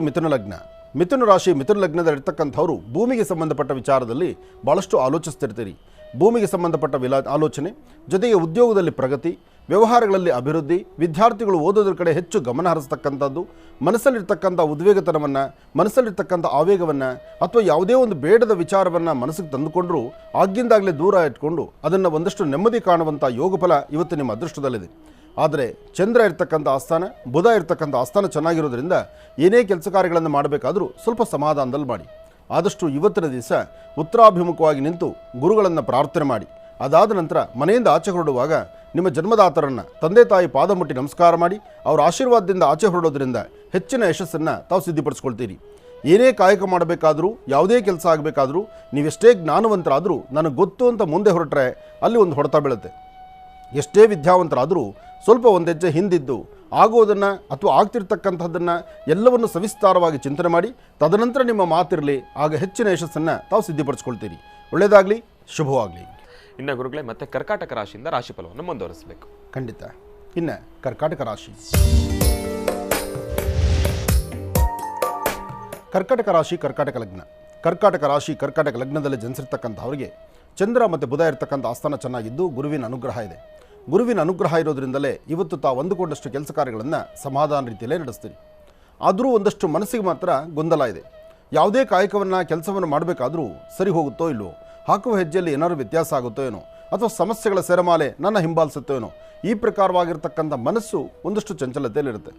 ಮಿಥುನ ಲಗ್ನದಲ್ಲಿರ್ತಕ್ಕಂಥವರು ಭೂಮಿಗೆ ಸಂಬಂಧಪಟ್ಟ ವಿಚಾರದಲ್ಲಿ ಭಾಳಷ್ಟು ಆಲೋಚಿಸ್ತಿರ್ತೀರಿ. ಭೂಮಿಗೆ ಸಂಬಂಧಪಟ್ಟ ಆಲೋಚನೆ, ಜೊತೆಗೆ ಉದ್ಯೋಗದಲ್ಲಿ ಪ್ರಗತಿ, ವ್ಯವಹಾರಗಳಲ್ಲಿ ಅಭಿವೃದ್ಧಿ, ವಿದ್ಯಾರ್ಥಿಗಳು ಓದೋದ್ರ ಕಡೆ ಹೆಚ್ಚು ಗಮನ ಹರಿಸ್ತಕ್ಕಂಥದ್ದು, ಮನಸ್ಸಲ್ಲಿರ್ತಕ್ಕಂಥ ಉದ್ವೇಗತನವನ್ನು, ಮನಸ್ಸಲ್ಲಿರ್ತಕ್ಕಂಥ ಆವೇಗವನ್ನು ಅಥವಾ ಯಾವುದೇ ಒಂದು ಬೇಡದ ವಿಚಾರವನ್ನು ಮನಸ್ಸಿಗೆ ತಂದುಕೊಂಡರೂ ಆಗಿಂದಾಗಲೇ ದೂರ ಇಟ್ಕೊಂಡು ಅದನ್ನು ಒಂದಷ್ಟು ನೆಮ್ಮದಿ ಕಾಣುವಂಥ ಯೋಗಫಲ ಇವತ್ತು ನಿಮ್ಮ ಅದೃಷ್ಟದಲ್ಲಿದೆ. ಆದರೆ ಚಂದ್ರ ಇರ್ತಕ್ಕಂಥ ಆಸ್ಥಾನ, ಬುಧ ಇರ್ತಕ್ಕಂಥ ಆಸ್ಥಾನ ಚೆನ್ನಾಗಿರೋದ್ರಿಂದ ಏನೇ ಕೆಲಸ ಕಾರ್ಯಗಳನ್ನು ಮಾಡಬೇಕಾದರೂ ಸ್ವಲ್ಪ ಸಮಾಧಾನದಲ್ಲಿ ಮಾಡಿ. ಆದಷ್ಟು ಇವತ್ತಿನ ದಿವಸ ಉತ್ತರಾಭಿಮುಖವಾಗಿ ನಿಂತು ಗುರುಗಳನ್ನು ಪ್ರಾರ್ಥನೆ ಮಾಡಿ, ಅದಾದ ನಂತರ ಮನೆಯಿಂದ ಆಚೆ ಹೊರಡುವಾಗ ನಿಮ್ಮ ಜನ್ಮದಾತರನ್ನು ತಂದೆ ತಾಯಿ ಪಾದ ಮುಟ್ಟಿ ನಮಸ್ಕಾರ ಮಾಡಿ ಅವರ ಆಶೀರ್ವಾದದಿಂದ ಆಚೆ ಹೊರಡೋದ್ರಿಂದ ಹೆಚ್ಚಿನ ಯಶಸ್ಸನ್ನು ತಾವು ಸಿದ್ಧಿಪಡಿಸ್ಕೊಳ್ತೀರಿ. ಏನೇ ಕಾಯಕ ಮಾಡಬೇಕಾದರೂ, ಯಾವುದೇ ಕೆಲಸ ಆಗಬೇಕಾದರೂ, ನೀವೆಷ್ಟೇ ಜ್ಞಾನವಂತರಾದರೂ ನನಗೆ ಗೊತ್ತು ಅಂತ ಮುಂದೆ ಹೊರಟ್ರೆ ಅಲ್ಲಿ ಒಂದು ಹೊಡೆತ ಬೀಳುತ್ತೆ. ಎಷ್ಟೇ ವಿದ್ಯಾವಂತರಾದರೂ ಸ್ವಲ್ಪ ಒಂದು ಹೆಜ್ಜೆ ಹಿಂದಿದ್ದು ಆಗೋದನ್ನು ಅಥವಾ ಆಗ್ತಿರ್ತಕ್ಕಂಥದ್ದನ್ನು ಎಲ್ಲವನ್ನು ಸವಿಸ್ತಾರವಾಗಿ ಚಿಂತನೆ ಮಾಡಿ ತದನಂತರ ನಿಮ್ಮ ಮಾತಿರಲಿ, ಆಗ ಹೆಚ್ಚಿನ ಯಶಸ್ಸನ್ನು ತಾವು ಸಿದ್ಧಿಪಡಿಸ್ಕೊಳ್ತೀರಿ. ಒಳ್ಳೆಯದಾಗಲಿ, ಶುಭವಾಗಲಿ. ಇನ್ನು ಗುರುಗಳೇ, ಮತ್ತೆ ಕರ್ಕಾಟಕ ರಾಶಿಯಿಂದ ರಾಶಿಫಲವನ್ನು ಮುಂದುವರಿಸಬೇಕು. ಖಂಡಿತ. ಇನ್ನು ಕರ್ಕಾಟಕ ರಾಶಿ. ಕರ್ಕಾಟಕ ಲಗ್ನದಲ್ಲಿ ಜನಿಸಿರ್ತಕ್ಕಂಥವರಿಗೆ ಚಂದ್ರ ಮತ್ತು ಬುಧ ಇರತಕ್ಕಂಥ ಆಸ್ಥಾನ ಚೆನ್ನಾಗಿದ್ದು ಗುರುವಿನ ಅನುಗ್ರಹ ಇದೆ. ಗುರುವಿನ ಅನುಗ್ರಹ ಇರೋದ್ರಿಂದಲೇ ಇವತ್ತು ತಾವು ಅಂದುಕೊಂಡಷ್ಟು ಕೆಲಸ ಕಾರ್ಯಗಳನ್ನು ಸಮಾಧಾನ ರೀತಿಯಲ್ಲೇ ನಡೆಸ್ತೀರಿ. ಆದರೂ ಒಂದಷ್ಟು ಮನಸ್ಸಿಗೆ ಮಾತ್ರ ಗೊಂದಲ ಇದೆ. ಯಾವುದೇ ಕಾಯಕವನ್ನು ಕೆಲಸವನ್ನು ಮಾಡಬೇಕಾದರೂ ಸರಿ ಹೋಗುತ್ತೋ ಇಲ್ವೋ, ಹಾಕುವ ಹೆಜ್ಜೆಯಲ್ಲಿ ಏನಾದರೂ ವ್ಯತ್ಯಾಸ ಆಗುತ್ತೋ ಏನೋ, ಅಥವಾ ಸಮಸ್ಯೆಗಳ ಸೆರಮಾಲೆ ನನ್ನ ಹಿಂಬಾಲಿಸುತ್ತೋ ಏನೋ, ಈ ಪ್ರಕಾರವಾಗಿರ್ತಕ್ಕಂಥ ಮನಸ್ಸು ಒಂದಷ್ಟು ಚಂಚಲತೆಯಲ್ಲಿರುತ್ತೆ.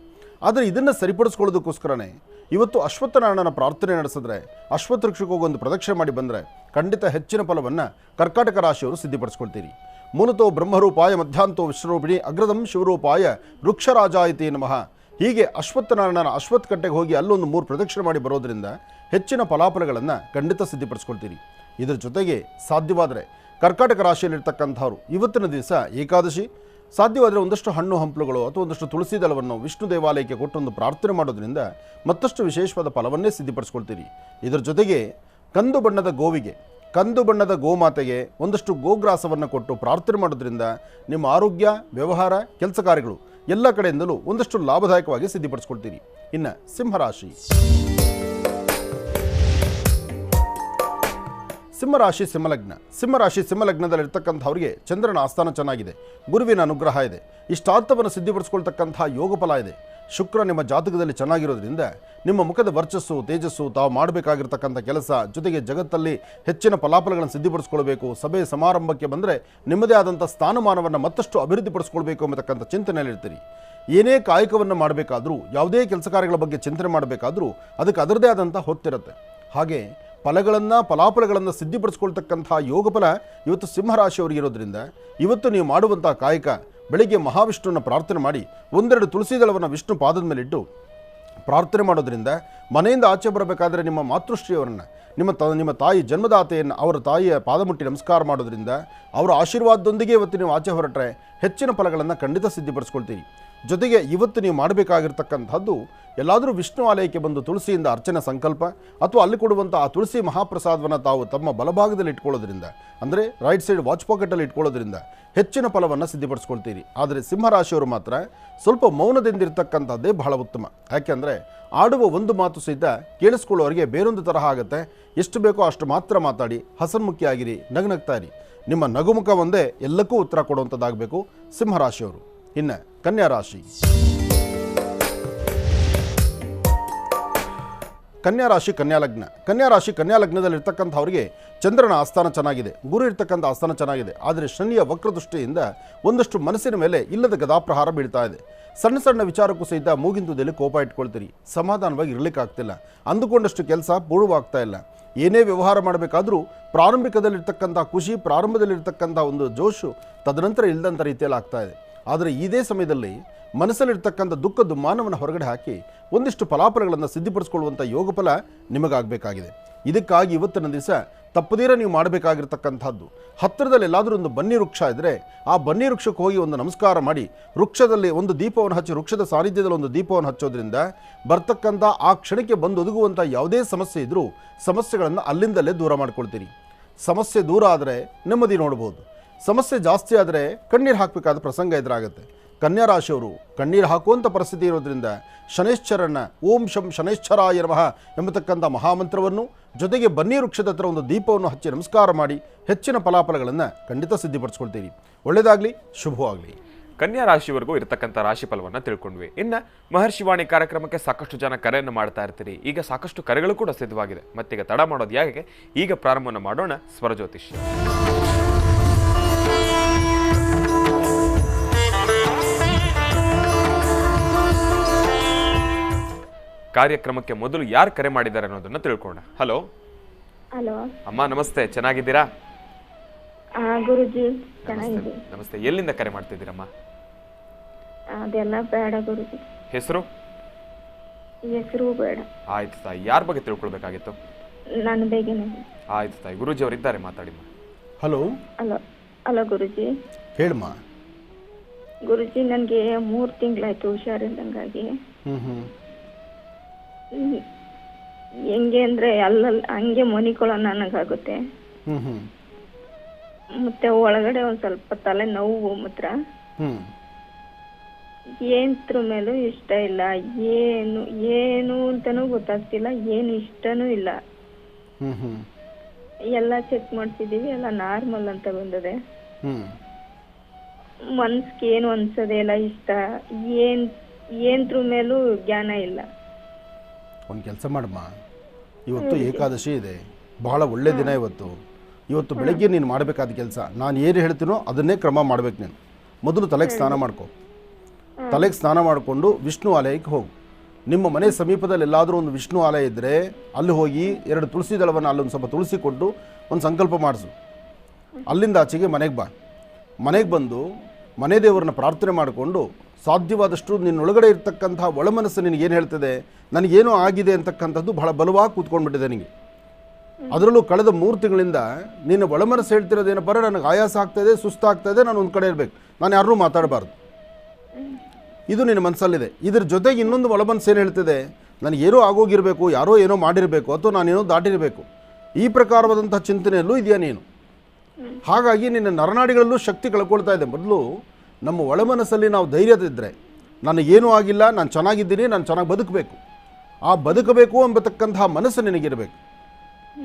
ಆದರೆ ಇದನ್ನು ಸರಿಪಡಿಸ್ಕೊಳ್ಳೋದಕ್ಕೋಸ್ಕರನೇ ಇವತ್ತು ಅಶ್ವತ್ಥನಾರಾಯಣನ ಪ್ರಾರ್ಥನೆ ನಡೆಸಿದ್ರೆ, ಅಶ್ವತ್ಥ ವೃಕ್ಷಕ್ಕೆ ಹೋಗಿ ಒಂದು ಪ್ರದಕ್ಷಿಣೆ ಮಾಡಿ ಬಂದರೆ ಖಂಡಿತ ಹೆಚ್ಚಿನ ಫಲವನ್ನು ಕರ್ಕಾಟಕ ರಾಶಿಯವರು ಸಿದ್ಧಿಪಡಿಸ್ಕೊಳ್ತೀರಿ. ಮೂಲತೋ ಬ್ರಹ್ಮರೂಪಾಯ ಮಧ್ಯಾಂತೋ ವಿಶ್ವರೂಪಿಣಿ ಅಗ್ರದಂ ಶಿವರೂಪಾಯ ವೃಕ್ಷರಾಜಾಯಿತಿ ನಮಃ. ಹೀಗೆ ಅಶ್ವತ್ಥನಾರಾಯಣನ ಅಶ್ವತ್ಥ ಕಟ್ಟೆಗೆ ಹೋಗಿ ಅಲ್ಲೊಂದು 3 ಪ್ರದಕ್ಷಿಣೆ ಮಾಡಿ ಬರೋದ್ರಿಂದ ಹೆಚ್ಚಿನ ಫಲಾಫಲಗಳನ್ನು ಖಂಡಿತ ಸಿದ್ಧಿಪಡಿಸ್ಕೊಳ್ತೀರಿ. ಇದರ ಜೊತೆಗೆ ಸಾಧ್ಯವಾದರೆ ಕರ್ಕಾಟಕ ರಾಶಿಯಲ್ಲಿರ್ತಕ್ಕಂಥವ್ರು ಇವತ್ತಿನ ದಿವಸ ಏಕಾದಶಿ, ಸಾಧ್ಯವಾದರೆ ಒಂದಷ್ಟು ಹಣ್ಣು ಹಂಪಲುಗಳು ಅಥವಾ ಒಂದಷ್ಟು ತುಳಸಿ ದಳವನ್ನು ವಿಷ್ಣು ದೇವಾಲಯಕ್ಕೆ ಕೊಟ್ಟೊಂದು ಪ್ರಾರ್ಥನೆ ಮಾಡೋದ್ರಿಂದ ಮತ್ತಷ್ಟು ವಿಶೇಷವಾದ ಫಲವನ್ನೇ ಸಿದ್ಧಿಪಡಿಸ್ಕೊಳ್ತೀರಿ. ಇದರ ಜೊತೆಗೆ ಕಂದು ಬಣ್ಣದ ಗೋಮಾತೆಗೆ ಒಂದಷ್ಟು ಗೋಗ್ರಾಸವನ್ನು ಕೊಟ್ಟು ಪ್ರಾರ್ಥನೆ ಮಾಡೋದ್ರಿಂದ ನಿಮ್ಮ ಆರೋಗ್ಯ, ವ್ಯವಹಾರ, ಕೆಲಸ ಕಾರ್ಯಗಳು ಎಲ್ಲ ಕಡೆಯಿಂದಲೂ ಒಂದಷ್ಟು ಲಾಭದಾಯಕವಾಗಿ ಸಿದ್ಧಿಪಡಿಸ್ಕೊಳ್ತೀರಿ. ಇನ್ನು ಸಿಂಹರಾಶಿ. ಸಿಂಹರಾಶಿ ಸಿಂಹಲಗ್ನ. ಸಿಂಹಲಗ್ನದಲ್ಲಿರ್ತಕ್ಕಂಥವ್ರಿಗೆ ಚಂದ್ರನ ಆಸ್ಥಾನ ಚೆನ್ನಾಗಿದೆ, ಗುರುವಿನ ಅನುಗ್ರಹ ಇದೆ, ಇಷ್ಟಾರ್ಥವನ್ನು ಸಿದ್ಧಿಪಡಿಸ್ಕೊಳ್ತಕ್ಕಂಥ ಯೋಗ ಫಲ ಇದೆ. ಶುಕ್ರ ನಿಮ್ಮ ಜಾತಕದಲ್ಲಿ ಚೆನ್ನಾಗಿರೋದ್ರಿಂದ ನಿಮ್ಮ ಮುಖದ ವರ್ಚಸ್ಸು, ತೇಜಸ್ಸು, ತಾವು ಮಾಡಬೇಕಾಗಿರ್ತಕ್ಕಂಥ ಕೆಲಸ, ಜೊತೆಗೆ ಜಗತ್ತಲ್ಲಿ ಹೆಚ್ಚಿನ ಫಲಾಫಲಗಳನ್ನು ಸಿದ್ಧಿಪಡಿಸ್ಕೊಳ್ಬೇಕು, ಸಭೆ ಸಮಾರಂಭಕ್ಕೆ ಬಂದರೆ ನಿಮ್ಮದೇ ಆದಂಥ ಸ್ಥಾನಮಾನವನ್ನು ಮತ್ತಷ್ಟು ಅಭಿವೃದ್ಧಿಪಡಿಸ್ಕೊಳ್ಬೇಕು ಎಂಬತಕ್ಕಂಥ ಚಿಂತನೆಯಲ್ಲಿರ್ತೀರಿ. ಏನೇ ಕಾಯಕವನ್ನು ಮಾಡಬೇಕಾದ್ರೂ, ಯಾವುದೇ ಕೆಲಸ ಕಾರ್ಯಗಳ ಬಗ್ಗೆ ಚಿಂತನೆ ಮಾಡಬೇಕಾದ್ರೂ ಅದಕ್ಕೆ ಅದರದೇ ಆದಂಥ ಹೊತ್ತಿರುತ್ತೆ. ಹಾಗೆ ಫಲಾಫಲಗಳನ್ನು ಸಿದ್ಧಿಪಡಿಸ್ಕೊಳ್ತಕ್ಕಂಥ ಯೋಗ ಫಲ ಇವತ್ತು ಸಿಂಹರಾಶಿಯವರಿಗೆ ಇರೋದ್ರಿಂದ ಇವತ್ತು ನೀವು ಮಾಡುವಂಥ ಕಾಯಕ, ಬೆಳಿಗ್ಗೆ ಮಹಾವಿಷ್ಣುವನ್ನು ಪ್ರಾರ್ಥನೆ ಮಾಡಿ ಒಂದೆರಡು ತುಳಸಿ ದಳವನ್ನು ವಿಷ್ಣು ಪಾದದ ಮೇಲಿಟ್ಟು ಪ್ರಾರ್ಥನೆ ಮಾಡೋದ್ರಿಂದ, ಮನೆಯಿಂದ ಆಚೆ ಬರಬೇಕಾದ್ರೆ ನಿಮ್ಮ ಮಾತೃಶ್ರೀಯವರನ್ನು, ನಿಮ್ಮ ತಾಯಿ ಜನ್ಮದಾತೆಯನ್ನು, ಅವರ ತಾಯಿಯ ಪಾದ ಮುಟ್ಟಿ ನಮಸ್ಕಾರ ಮಾಡೋದ್ರಿಂದ, ಅವರ ಆಶೀರ್ವಾದದೊಂದಿಗೆ ಇವತ್ತು ನೀವು ಆಚೆ ಹೊರಟ್ರೆ ಹೆಚ್ಚಿನ ಫಲಗಳನ್ನು ಖಂಡಿತ ಸಿದ್ಧಿಪಡಿಸ್ಕೊಳ್ತೀರಿ. ಜೊತೆಗೆ ಇವತ್ತು ನೀವು ಮಾಡಬೇಕಾಗಿರ್ತಕ್ಕಂಥದ್ದು, ಎಲ್ಲಾದರೂ ವಿಷ್ಣು ಆಲಯಕ್ಕೆ ಬಂದು ತುಳಸಿಯಿಂದ ಅರ್ಚನೆ ಸಂಕಲ್ಪ ಅಥವಾ ಅಲ್ಲಿ ಕೊಡುವಂಥ ಆ ತುಳಸಿ ಮಹಾಪ್ರಸಾದವನ್ನು ತಾವು ತಮ್ಮ ಬಲಭಾಗದಲ್ಲಿ ಇಟ್ಕೊಳ್ಳೋದ್ರಿಂದ, ಅಂದರೆ ರೈಟ್ ಸೈಡ್ ವಾಚ್ ಪಾಕೆಟಲ್ಲಿ ಇಟ್ಕೊಳ್ಳೋದ್ರಿಂದ ಹೆಚ್ಚಿನ ಫಲವನ್ನು ಸಿದ್ಧಿಪಡಿಸ್ಕೊಳ್ತೀರಿ. ಆದರೆ ಸಿಂಹರಾಶಿಯವರು ಮಾತ್ರ ಸ್ವಲ್ಪ ಮೌನದಿಂದಿರ್ತಕ್ಕಂಥದ್ದೇ ಬಹಳ ಉತ್ತಮ. ಯಾಕೆಂದರೆ ಆಡುವ ಒಂದು ಮಾತು ಸಹಿತ ಕೇಳಿಸ್ಕೊಳ್ಳೋರಿಗೆ ಬೇರೊಂದು ತರಹ ಆಗುತ್ತೆ. ಎಷ್ಟು ಬೇಕೋ ಅಷ್ಟು ಮಾತ್ರ ಮಾತಾಡಿ, ಹಸನ್ಮುಖಿಯಾಗಿರಿ, ನಗ್ನಗ್ತಾ ಇರಿ. ನಿಮ್ಮ ನಗುಮುಖ ಒಂದೇ ಎಲ್ಲಕ್ಕೂ ಉತ್ತರ ಕೊಡುವಂಥದ್ದಾಗಬೇಕು ಸಿಂಹರಾಶಿಯವರು. ಇನ್ನು ಕನ್ಯಾ ರಾಶಿ. ಕನ್ಯಾ ರಾಶಿ ಕನ್ಯಾ ಲಗ್ನದಲ್ಲಿರ್ತಕ್ಕಂಥವ್ರಿಗೆ ಚಂದ್ರನ ಆಸ್ಥಾನ ಚೆನ್ನಾಗಿದೆ, ಗುರು ಇರ್ತಕ್ಕಂಥ ಆಸ್ಥಾನ ಚೆನ್ನಾಗಿದೆ. ಆದರೆ ಶನಿಯ ವಕ್ರದೃಷ್ಟಿಯಿಂದ ಒಂದಷ್ಟು ಮನಸ್ಸಿನ ಮೇಲೆ ಇಲ್ಲದ ಗದಾಪ್ರಹಾರ ಬೀಳ್ತಾ ಇದೆ. ಸಣ್ಣ ಸಣ್ಣ ವಿಚಾರಕ್ಕೂ ಸಹಿತ ಮೂಗಿಂತುದಲ್ಲಿ ಕೋಪ ಇಟ್ಕೊಳ್ತೀರಿ, ಸಮಾಧಾನವಾಗಿ ಇರಲಿಕ್ಕಾಗ್ತಿಲ್ಲ, ಅಂದುಕೊಂಡಷ್ಟು ಕೆಲಸ ಪೂರ್ಣವಾಗ್ತಾ ಇಲ್ಲ. ಏನೇ ವ್ಯವಹಾರ ಮಾಡಬೇಕಾದ್ರೂ ಪ್ರಾರಂಭಿಕದಲ್ಲಿರ್ತಕ್ಕಂಥ ಖುಷಿ, ಪ್ರಾರಂಭದಲ್ಲಿರ್ತಕ್ಕಂಥ ಒಂದು ಜೋಶು ತದನಂತರ ಇಲ್ಲದಂಥ ರೀತಿಯಲ್ಲಿ ಆಗ್ತಾ ಇದೆ. ಆದರೆ ಇದೇ ಸಮಯದಲ್ಲಿ ಮನಸ್ಸಲ್ಲಿರ್ತಕ್ಕಂಥ ದುಃಖ ದುಮ್ಮಾನವನ್ನು ಹೊರಗಡೆ ಹಾಕಿ ಒಂದಿಷ್ಟು ಫಲಾಫಲಗಳನ್ನು ಸಿದ್ಧಿಪಡಿಸ್ಕೊಳ್ಳುವಂಥ ಯೋಗ ಫಲ ನಿಮಗಾಗಬೇಕಾಗಿದೆ. ಇದಕ್ಕಾಗಿ ಇವತ್ತಿನ ದಿವಸ ತಪ್ಪದೀರ ನೀವು ಮಾಡಬೇಕಾಗಿರ್ತಕ್ಕಂಥದ್ದು, ಹತ್ತಿರದಲ್ಲಿ ಎಲ್ಲಾದರೂ ಒಂದು ಬನ್ನಿ ವೃಕ್ಷ ಇದ್ದರೆ ಆ ಬನ್ನಿ ವೃಕ್ಷಕ್ಕೆ ಹೋಗಿ ಒಂದು ನಮಸ್ಕಾರ ಮಾಡಿ ವೃಕ್ಷದಲ್ಲಿ ಒಂದು ದೀಪವನ್ನು ಹಚ್ಚಿ, ವೃಕ್ಷದ ಸಾನ್ನಿಧ್ಯದಲ್ಲಿ ಒಂದು ದೀಪವನ್ನು ಹಚ್ಚೋದ್ರಿಂದ ಬರ್ತಕ್ಕಂಥ ಆ ಕ್ಷಣಕ್ಕೆ ಬಂದು ಒದಗುವಂಥ ಯಾವುದೇ ಸಮಸ್ಯೆ ಇದ್ದರೂ ಸಮಸ್ಯೆಗಳನ್ನು ಅಲ್ಲಿಂದಲೇ ದೂರ ಮಾಡ್ಕೊಳ್ತೀರಿ. ಸಮಸ್ಯೆ ದೂರ ಆದರೆ ನೆಮ್ಮದಿ ನೋಡ್ಬೋದು, ಸಮಸ್ಯೆ ಜಾಸ್ತಿ ಆದರೆ ಕಣ್ಣೀರು ಹಾಕಬೇಕಾದ ಪ್ರಸಂಗ ಎದುರಾಗುತ್ತೆ. ಕನ್ಯಾ ರಾಶಿಯವರು ಕಣ್ಣೀರು ಹಾಕುವಂಥ ಪರಿಸ್ಥಿತಿ ಇರೋದ್ರಿಂದ ಶನೈಶ್ಚರನ ಓಂ ಶಂ ಶನೈಶ್ಚರಾಯ ನಮಃ ಎಂಬತಕ್ಕಂಥ ಮಹಾಮಂತ್ರವನ್ನು, ಜೊತೆಗೆ ಬನ್ನಿ ವೃಕ್ಷದ ಹತ್ರ ಒಂದು ದೀಪವನ್ನು ಹಚ್ಚಿ ನಮಸ್ಕಾರ ಮಾಡಿ ಹೆಚ್ಚಿನ ಫಲಾಫಲಗಳನ್ನು ಖಂಡಿತ ಸಿದ್ಧಿಪಡಿಸ್ಕೊಳ್ತೀರಿ. ಒಳ್ಳೆಯದಾಗಲಿ, ಶುಭವಾಗಲಿ. ಕನ್ಯಾ ರಾಶಿವರೆಗೂ ಇರತಕ್ಕಂಥ ರಾಶಿ ಫಲವನ್ನು ತಿಳ್ಕೊಂಡ್ವಿ. ಇನ್ನು ಮಹರ್ಷಿವಾಣಿ ಕಾರ್ಯಕ್ರಮಕ್ಕೆ ಸಾಕಷ್ಟು ಜನ ಕರೆಯನ್ನು ಮಾಡ್ತಾ ಇರ್ತೀರಿ. ಈಗ ಸಾಕಷ್ಟು ಕರೆಗಳು ಕೂಡ ಸಿದ್ಧವಾಗಿದೆ. ಮತ್ತೀಗ ತಡ ಮಾಡೋದು ಯಾಕೆ, ಈಗ ಪ್ರಾರಂಭವನ್ನು ಮಾಡೋಣ ಸ್ವರಜ್ಯೋತಿಷ್ಯ. ಕಾರ್ಯಕ್ರಮಕ್ಕೆ ಮೊದಲು ಯಾರು ಕರೆ ಮಾಡಿದ್ದಾರೆ ಅನ್ನೋದನ್ನ ತಿಳ್ಕೊಳ್ಳೋಣ. ಹಲೋ. ಹಲೋ ಅಮ್ಮ ನಮಸ್ತೆ, ಚೆನ್ನಾಗಿದ್ದೀರಾ? ಗುರುಜಿ ಚೆನ್ನಾಗಿದೆ. ನಮಸ್ತೆ. ಎಲ್ಲಿಂದ ಕರೆ ಮಾಡ್ತಿದ್ದೀರಮ್ಮ? ಅದೆಲ್ಲ ಬೇಡ ಗುರುಜಿ. ಹೆಸರು ಬೇಡ. ಆಯ್ತು ತಾಯಿ, ಯಾರ ಬಗ್ಗೆ ತಿಳ್ಕೊಳ್ಬೇಕಾಗಿತ್ತು? ನಾನು ಬೇಗನೆ. ಆಯ್ತು ತಾಯಿ, ಗುರೂಜಿ ಅವರು ಇದ್ದಾರೆ, ಮಾತಾಡಿಮ್ಮ. ಹಲೋ. ಹಲೋ ಹಲೋ ಗುರುಜಿ. ಹೇಳಮ್ಮ. ಗುರುಜಿ, ನನಗೆ 3 ತಿಂಗಳಾಯ್ತು ಹುಷಾರಿಲ್ದಂಗಾಗಿ. ಹೆಂಗೆ ಅಂದ್ರೆ ಹಂಗೆ ಮನಿಕೊಳ್ಳೋ ನನಗಾಗುತ್ತೆ. ಮತ್ತೆ ಒಳಗಡೆ ಒಂದ್ ಸ್ವಲ್ಪ ತಲೆ ನೋವು ಮಾತ್ರ. ಏನ್ರ ಮೇಲೂ ಇಷ್ಟ ಇಲ್ಲ, ಏನು ಅಂತಾನೂ ಗೊತ್ತಾಗ್ತಿಲ್ಲ, ಏನು ಇಷ್ಟನೂ ಇಲ್ಲ. ಎಲ್ಲ ಚೆಕ್ ಮಾಡ್ತಿದೀವಿ, ಎಲ್ಲ ನಾರ್ಮಲ್ ಅಂತ ಬಂದದೆ. ಮನ್ಸ್ಗೆ ಏನು ಅನ್ಸೋದೇ ಇಲ್ಲ, ಇಷ್ಟ ಏನ್ರ ಮೇಲೂ ಜ್ಞಾನ ಇಲ್ಲ. ಒಂದು ಕೆಲಸ ಮಾಡಮ್ಮ, ಇವತ್ತು ಏಕಾದಶಿ ಇದೆ, ಬಹಳ ಒಳ್ಳೆ ದಿನ. ಇವತ್ತು ಬೆಳಗ್ಗೆ ನೀನು ಮಾಡಬೇಕಾದ ಕೆಲಸ, ನಾನು ಏನು ಹೇಳ್ತೀನೋ ಅದನ್ನೇ ಕ್ರಮ ಮಾಡ್ಬೇಕು. ನೀನು ಮೊದಲು ತಲೆಗೆ ಸ್ನಾನ ಮಾಡ್ಕೊ. ತಲೆಗೆ ಸ್ನಾನ ಮಾಡಿಕೊಂಡು ವಿಷ್ಣು ಆಲಯಕ್ಕೆ ಹೋಗು. ನಿಮ್ಮ ಮನೆ ಸಮೀಪದಲ್ಲಿ ಎಲ್ಲಾದರೂ ಒಂದು ವಿಷ್ಣು ಆಲಯ ಇದ್ದರೆ ಅಲ್ಲಿ ಹೋಗಿ 2 ತುಳಸಿ ದಳವನ್ನು ಅಲ್ಲೊಂದು ಸ್ವಲ್ಪ ತುಳಸಿ ಕೊಟ್ಟು ಒಂದು ಸಂಕಲ್ಪ ಮಾಡಿಸು. ಅಲ್ಲಿಂದ ಆಚೆಗೆ ಮನೆಗೆ ಬಾ. ಮನೆಗೆ ಬಂದು ಮನೆ ದೇವರನ್ನ ಪ್ರಾರ್ಥನೆ ಮಾಡಿಕೊಂಡು ಸಾಧ್ಯವಾದಷ್ಟು ನಿನ್ನೊಳಗಡೆ ಇರ್ತಕ್ಕಂಥ ಒಳಮನಸ್ಸು ನಿನಗೇನು ಹೇಳ್ತದೆ, ನನಗೇನೋ ಆಗಿದೆ ಅಂತಕ್ಕಂಥದ್ದು ಬಹಳ ಬಲವಾಗಿ ಕೂತ್ಕೊಂಡ್ಬಿಟ್ಟಿದೆ ನಿನಗೆ. ಅದರಲ್ಲೂ ಕಳೆದ 3 ತಿಂಗಳಿಂದ ನಿನ್ನ ಒಳಮನಸ್ಸು ಹೇಳ್ತಿರೋದೇನಪ್ಪ, ನನಗೆ ಆಯಾಸ ಆಗ್ತಾಯಿದೆ, ಸುಸ್ತಾಗ್ತಾಯಿದೆ, ನಾನು ಒಂದು ಕಡೆ ಇರಬೇಕು, ನಾನು ಯಾರೂ ಮಾತಾಡಬಾರ್ದು, ಇದು ನಿನ್ನ ಮನಸ್ಸಲ್ಲಿದೆ. ಇದ್ರ ಜೊತೆಗೆ ಇನ್ನೊಂದು ಒಳಮನಸ್ಸು ಏನು ಹೇಳ್ತಿದೆ, ನನಗೇನೋ ಆಗೋಗಿರಬೇಕು, ಯಾರೋ ಏನೋ ಮಾಡಿರಬೇಕು, ಅಥವಾ ನಾನೇನೋ ದಾಟಿರಬೇಕು, ಈ ಪ್ರಕಾರವಾದಂಥ ಚಿಂತನೆಯಲ್ಲೂ ಇದೆಯಾ ನೀನು. ಹಾಗಾಗಿ ನಿನ್ನ ನರನಾಡಿಗಳಲ್ಲೂ ಶಕ್ತಿ ಕಳ್ಕೊಳ್ತಾ ಇದೆ. ಮೊದಲು ನಮ್ಮ ಒಳಮನಸ್ಸಲ್ಲಿ ನಾವು ಧೈರ್ಯದಿದ್ದರೆ, ನನಗೇನೂ ಆಗಿಲ್ಲ, ನಾನು ಚೆನ್ನಾಗಿದ್ದೀನಿ, ನಾನು ಚೆನ್ನಾಗಿ ಬದುಕಬೇಕು. ಆ ಬದುಕಬೇಕು ಎಂಬತಕ್ಕಂತಹ ಮನಸ್ಸು ನಿನಗಿರಬೇಕು.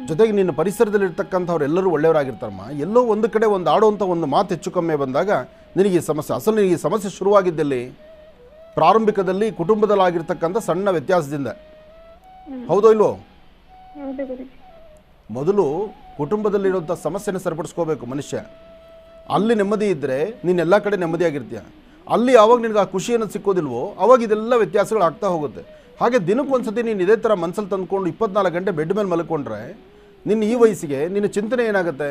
ಜೊತೆಗೆ ನಿನ್ನ ಪರಿಸರದಲ್ಲಿರ್ತಕ್ಕಂಥವ್ರು ಎಲ್ಲರೂ ಒಳ್ಳೆಯವರಾಗಿರ್ತಾರಮ್ಮ. ಎಲ್ಲೋ ಒಂದು ಕಡೆ ಒಂದು ಆಡುವಂಥ ಒಂದು ಮಾತು ಹೆಚ್ಚು ಕಮ್ಮಿ ಬಂದಾಗ ನಿನಗೆ ಈ ಸಮಸ್ಯೆ. ಅಸಲು ನಿನಗೆ ಈ ಸಮಸ್ಯೆ ಶುರುವಾಗಿದ್ದಲ್ಲಿ ಪ್ರಾರಂಭಿಕದಲ್ಲಿ ಕುಟುಂಬದಲ್ಲಾಗಿರ್ತಕ್ಕಂಥ ಸಣ್ಣ ವ್ಯತ್ಯಾಸದಿಂದ. ಹೌದೋ ಇಲ್ವೋ? ಹೌದು ಗುರುಜಿ. ಮೊದಲು ಕುಟುಂಬದಲ್ಲಿರುವಂಥ ಸಮಸ್ಯೆನ ಸರಿಪಡಿಸ್ಕೋಬೇಕು ಮನುಷ್ಯ. ಅಲ್ಲಿ ನೆಮ್ಮದಿ ಇದ್ದರೆ ನೀನು ಎಲ್ಲ ಕಡೆ ನೆಮ್ಮದಿಯಾಗಿರ್ತೀಯ. ಅಲ್ಲಿ ಯಾವಾಗ ನಿನಗೆ ಆ ಖುಷಿಯನ್ನು ಸಿಕ್ಕೋದಿಲ್ವೋ ಅವಾಗ ಇದೆಲ್ಲ ವ್ಯತ್ಯಾಸಗಳು ಆಗ್ತಾ ಹೋಗುತ್ತೆ. ಹಾಗೆ ದಿನಕ್ಕೊಂದ್ಸತಿ ನೀನು ಇದೇ ಥರ ಮನಸ್ಸಲ್ಲಿ ತಂದ್ಕೊಂಡು 24 ಗಂಟೆ ಬೆಡ್ ಮೇಲೆ ಮಲ್ಕೊಂಡ್ರೆ ನಿನ್ನ ಈ ವಯಸ್ಸಿಗೆ ನಿನ್ನ ಚಿಂತನೆ ಏನಾಗುತ್ತೆ?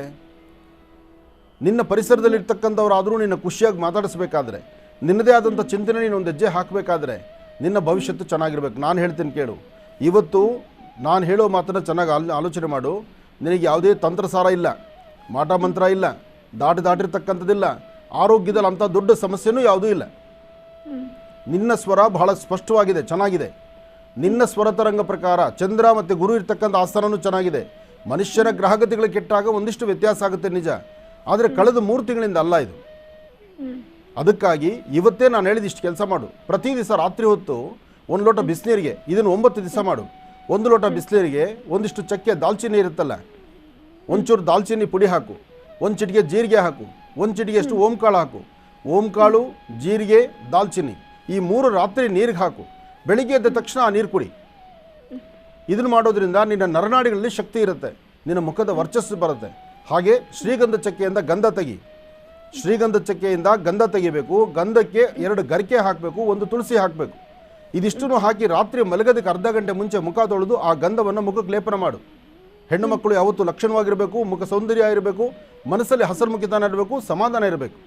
ನಿನ್ನ ಪರಿಸರದಲ್ಲಿರ್ತಕ್ಕಂಥವ್ರಾದರೂ ನಿನ್ನ ಖುಷಿಯಾಗಿ ಮಾತಾಡಿಸ್ಬೇಕಾದ್ರೆ, ನಿನ್ನದೇ ಆದಂಥ ಚಿಂತನೆ ನೀನು ಒಂದು ಹೆಜ್ಜೆ ಹಾಕಬೇಕಾದ್ರೆ ನಿನ್ನ ಭವಿಷ್ಯತ್ತು ಚೆನ್ನಾಗಿರ್ಬೇಕು. ನಾನು ಹೇಳ್ತೀನಿ ಕೇಳು, ಇವತ್ತು ನಾನು ಹೇಳೋ ಮಾತನ್ನು ಚೆನ್ನಾಗಿ ಆಲೋಚನೆ ಮಾಡು. ನಿನಗೆ ಯಾವುದೇ ತಂತ್ರಸಾರ ಇಲ್ಲ, ಮಾಟ ಮಂತ್ರ ಇಲ್ಲ, ದಾಟಿರ್ತಕ್ಕಂಥದ್ದಿಲ್ಲ, ಆರೋಗ್ಯದಲ್ಲಿ ಅಂಥ ದೊಡ್ಡ ಸಮಸ್ಯೆನೂ ಯಾವುದೂ ಇಲ್ಲ. ನಿನ್ನ ಸ್ವರ ಬಹಳ ಸ್ಪಷ್ಟವಾಗಿದೆ, ಚೆನ್ನಾಗಿದೆ. ನಿನ್ನ ಸ್ವರ ತರಂಗ ಪ್ರಕಾರ ಚಂದ್ರ ಮತ್ತು ಗುರು ಇರ್ತಕ್ಕಂಥ ಆಸ್ಥಾನವೂ ಚೆನ್ನಾಗಿದೆ. ಮನುಷ್ಯನ ಗ್ರಹಗತಿಗಳು ಕೆಟ್ಟಾಗ ಒಂದಿಷ್ಟು ವ್ಯತ್ಯಾಸ ಆಗುತ್ತೆ ನಿಜ, ಆದರೆ ಕಳೆದ 3 ತಿಂಗಳಿಂದ ಅಲ್ಲ ಇದು. ಅದಕ್ಕಾಗಿ ಇವತ್ತೇ ನಾನು ಹೇಳಿದಿಷ್ಟು ಕೆಲಸ ಮಾಡು. ಪ್ರತಿ ದಿವಸ ರಾತ್ರಿ ಹೊತ್ತು 1 ಲೋಟ ಬಿಸಿನೀರಿಗೆ, ಇದನ್ನು 9 ದಿವಸ ಮಾಡು. 1 ಲೋಟ ಬಿಸಿನೀರಿಗೆ ಒಂದಿಷ್ಟು ಚಕ್ಕೆ ದಾಲ್ಚಿನ್ನಿ ಇರುತ್ತಲ್ಲ, ಒಂಚೂರು ದಾಲ್ಚಿನ್ನಿ ಪುಡಿ ಹಾಕು, 1 ಚಿಟಿಕೆ ಜೀರಿಗೆ ಹಾಕು, 1 ಚಿಟಿಕೆಯಷ್ಟು ಓಂಕಾಳು ಹಾಕು. ಓಂಕಾಳು, ಜೀರಿಗೆ, ದಾಲ್ಚಿನ್ನಿ ಈ 3 ರಾತ್ರಿ ನೀರಿಗೆ ಹಾಕು. ಬೆಳಿಗ್ಗೆ ಎದ್ದ ತಕ್ಷಣ ಆ ನೀರು ಕುಡಿ. ಇದನ್ನು ಮಾಡೋದ್ರಿಂದ ನಿನ್ನ ನರನಾಡಿಗಳಲ್ಲಿ ಶಕ್ತಿ ಇರುತ್ತೆ, ನಿನ್ನ ಮುಖದ ವರ್ಚಸ್ಸು ಬರುತ್ತೆ. ಹಾಗೆ ಶ್ರೀಗಂಧ ಚಕ್ಕೆಯಿಂದ ಗಂಧ ತೆಗಿ. ಶ್ರೀಗಂಧ ಚಕ್ಕೆಯಿಂದ ಗಂಧ ತೆಗಿಬೇಕು. ಗಂಧಕ್ಕೆ 2 ಗರಿಕೆ ಹಾಕಬೇಕು, 1 ತುಳಸಿ ಹಾಕಬೇಕು. ಇದಿಷ್ಟನ್ನು ಹಾಕಿ ರಾತ್ರಿ ಮಲಗೋದಕ್ಕೆ ಅರ್ಧ ಗಂಟೆ ಮುಂಚೆ ಮುಖ ತೊಳೆದು ಆ ಗಂಧವನ್ನು ಮುಖಕ್ಕೆ ಲೇಪನ ಮಾಡು. ಹೆಣ್ಣು ಮಕ್ಕಳು ಯಾವತ್ತೂ ಲಕ್ಷಣವಾಗಿರಬೇಕು, ಮುಖ ಸೌಂದರ್ಯ ಇರಬೇಕು, ಮನಸ್ಸಲ್ಲಿ ಹಸರುಮುಖಿತನ ಇರಬೇಕು, ಸಮಾಧಾನ ಇರಬೇಕು.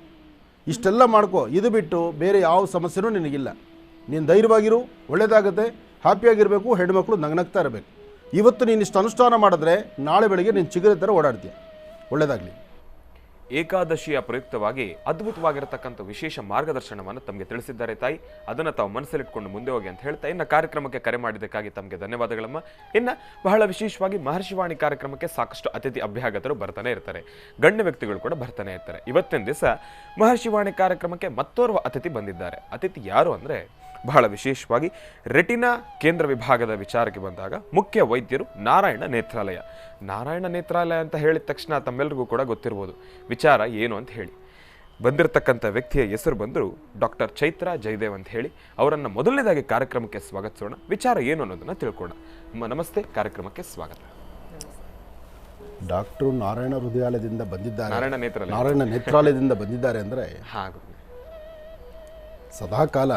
ಇಷ್ಟೆಲ್ಲ ಮಾಡ್ಕೋ. ಇದು ಬಿಟ್ಟು ಬೇರೆ ಯಾವ ಸಮಸ್ಯೆನೂ ನಿನಗಿಲ್ಲ. ನೀನು ಧೈರ್ಯವಾಗಿರು, ಒಳ್ಳೆಯದಾಗುತ್ತೆ, ಹ್ಯಾಪಿಯಾಗಿರಬೇಕು, ಹೆಣ್ಣುಮಕ್ಕಳು ನಗ್ನಗ್ತಾ ಇರಬೇಕು. ಇವತ್ತು ನೀನು ಇಷ್ಟು ಅನುಷ್ಠಾನ ಮಾಡಿದ್ರೆ ನಾಳೆ ಬೆಳಗ್ಗೆ ನೀನು ಚಿಗುರೆ ಥರ ಓಡಾಡ್ತೀಯ. ಒಳ್ಳೆಯದಾಗಲಿ. ಏಕಾದಶಿಯ ಪ್ರಯುಕ್ತವಾಗಿ ಅದ್ಭುತವಾಗಿರತಕ್ಕಂಥ ವಿಶೇಷ ಮಾರ್ಗದರ್ಶನವನ್ನು ತಮಗೆ ತಿಳಿಸಿದ್ದಾರೆ ತಾಯಿ. ಅದನ್ನು ತಾವು ಮನಸ್ಸಲ್ಲಿಟ್ಕೊಂಡು ಮುಂದೆ ಹೋಗಿ ಅಂತ ಹೇಳ್ತಾ ಇನ್ನು ಕಾರ್ಯಕ್ರಮಕ್ಕೆ ಕರೆ ಮಾಡಿದ್ದಕ್ಕಾಗಿ ತಮಗೆ ಧನ್ಯವಾದಗಳಮ್ಮ. ಇನ್ನು ಬಹಳ ವಿಶೇಷವಾಗಿ ಮಹರ್ಷಿವಾಣಿ ಕಾರ್ಯಕ್ರಮಕ್ಕೆ ಸಾಕಷ್ಟು ಅತಿಥಿ ಅಭ್ಯಾಗತರು ಬರ್ತಾನೆ ಇರ್ತಾರೆ, ಗಣ್ಯ ವ್ಯಕ್ತಿಗಳು ಕೂಡ ಬರ್ತಾನೆ ಇರ್ತಾರೆ. ಇವತ್ತಿನ ದಿವಸ ಮಹರ್ಷಿವಾಣಿ ಕಾರ್ಯಕ್ರಮಕ್ಕೆ ಮತ್ತೋರ್ವ ಅತಿಥಿ ಬಂದಿದ್ದಾರೆ. ಅತಿಥಿ ಯಾರು ಅಂದರೆ ಬಹಳ ವಿಶೇಷವಾಗಿ ರೆಟಿನಾ ಕೇಂದ್ರ ವಿಭಾಗದ ವಿಚಾರಕ್ಕೆ ಬಂದಾಗ ಮುಖ್ಯ ವೈದ್ಯರು ನಾರಾಯಣ ನೇತ್ರಾಲಯ. ನಾರಾಯಣ ನೇತ್ರಾಲಯ ಅಂತ ಹೇಳಿದ ತಕ್ಷಣ ತಮ್ಮೆಲ್ಲರಿಗೂ ಕೂಡ ಗೊತ್ತಿರ್ಬೋದು ವಿಚಾರ ಏನು ಅಂತ ಹೇಳಿ. ಬಂದಿರತಕ್ಕಂಥ ವ್ಯಕ್ತಿಯ ಹೆಸರು ಬಂದರು ಡಾಕ್ಟರ್ ಚೈತ್ರಾ ಜಯದೇವ್ ಅಂತ ಹೇಳಿ. ಅವರನ್ನು ಮೊದಲನೇದಾಗಿ ಕಾರ್ಯಕ್ರಮಕ್ಕೆ ಸ್ವಾಗತಿಸೋಣ, ವಿಚಾರ ಏನು ಅನ್ನೋದನ್ನು ತಿಳ್ಕೊಳ್ಳೋಣ. ನಮಸ್ತೆ, ಕಾರ್ಯಕ್ರಮಕ್ಕೆ ಸ್ವಾಗತ. ಡಾಕ್ಟರ್ ನಾರಾಯಣ ಹೃದಯಾಲಯದಿಂದ ಬಂದಿದ್ದಾರೆ, ನಾರಾಯಣ ನೇತ್ರಾಲಯದಿಂದ ಬಂದಿದ್ದಾರೆ ಅಂದರೆ ಸದಾಕಾಲ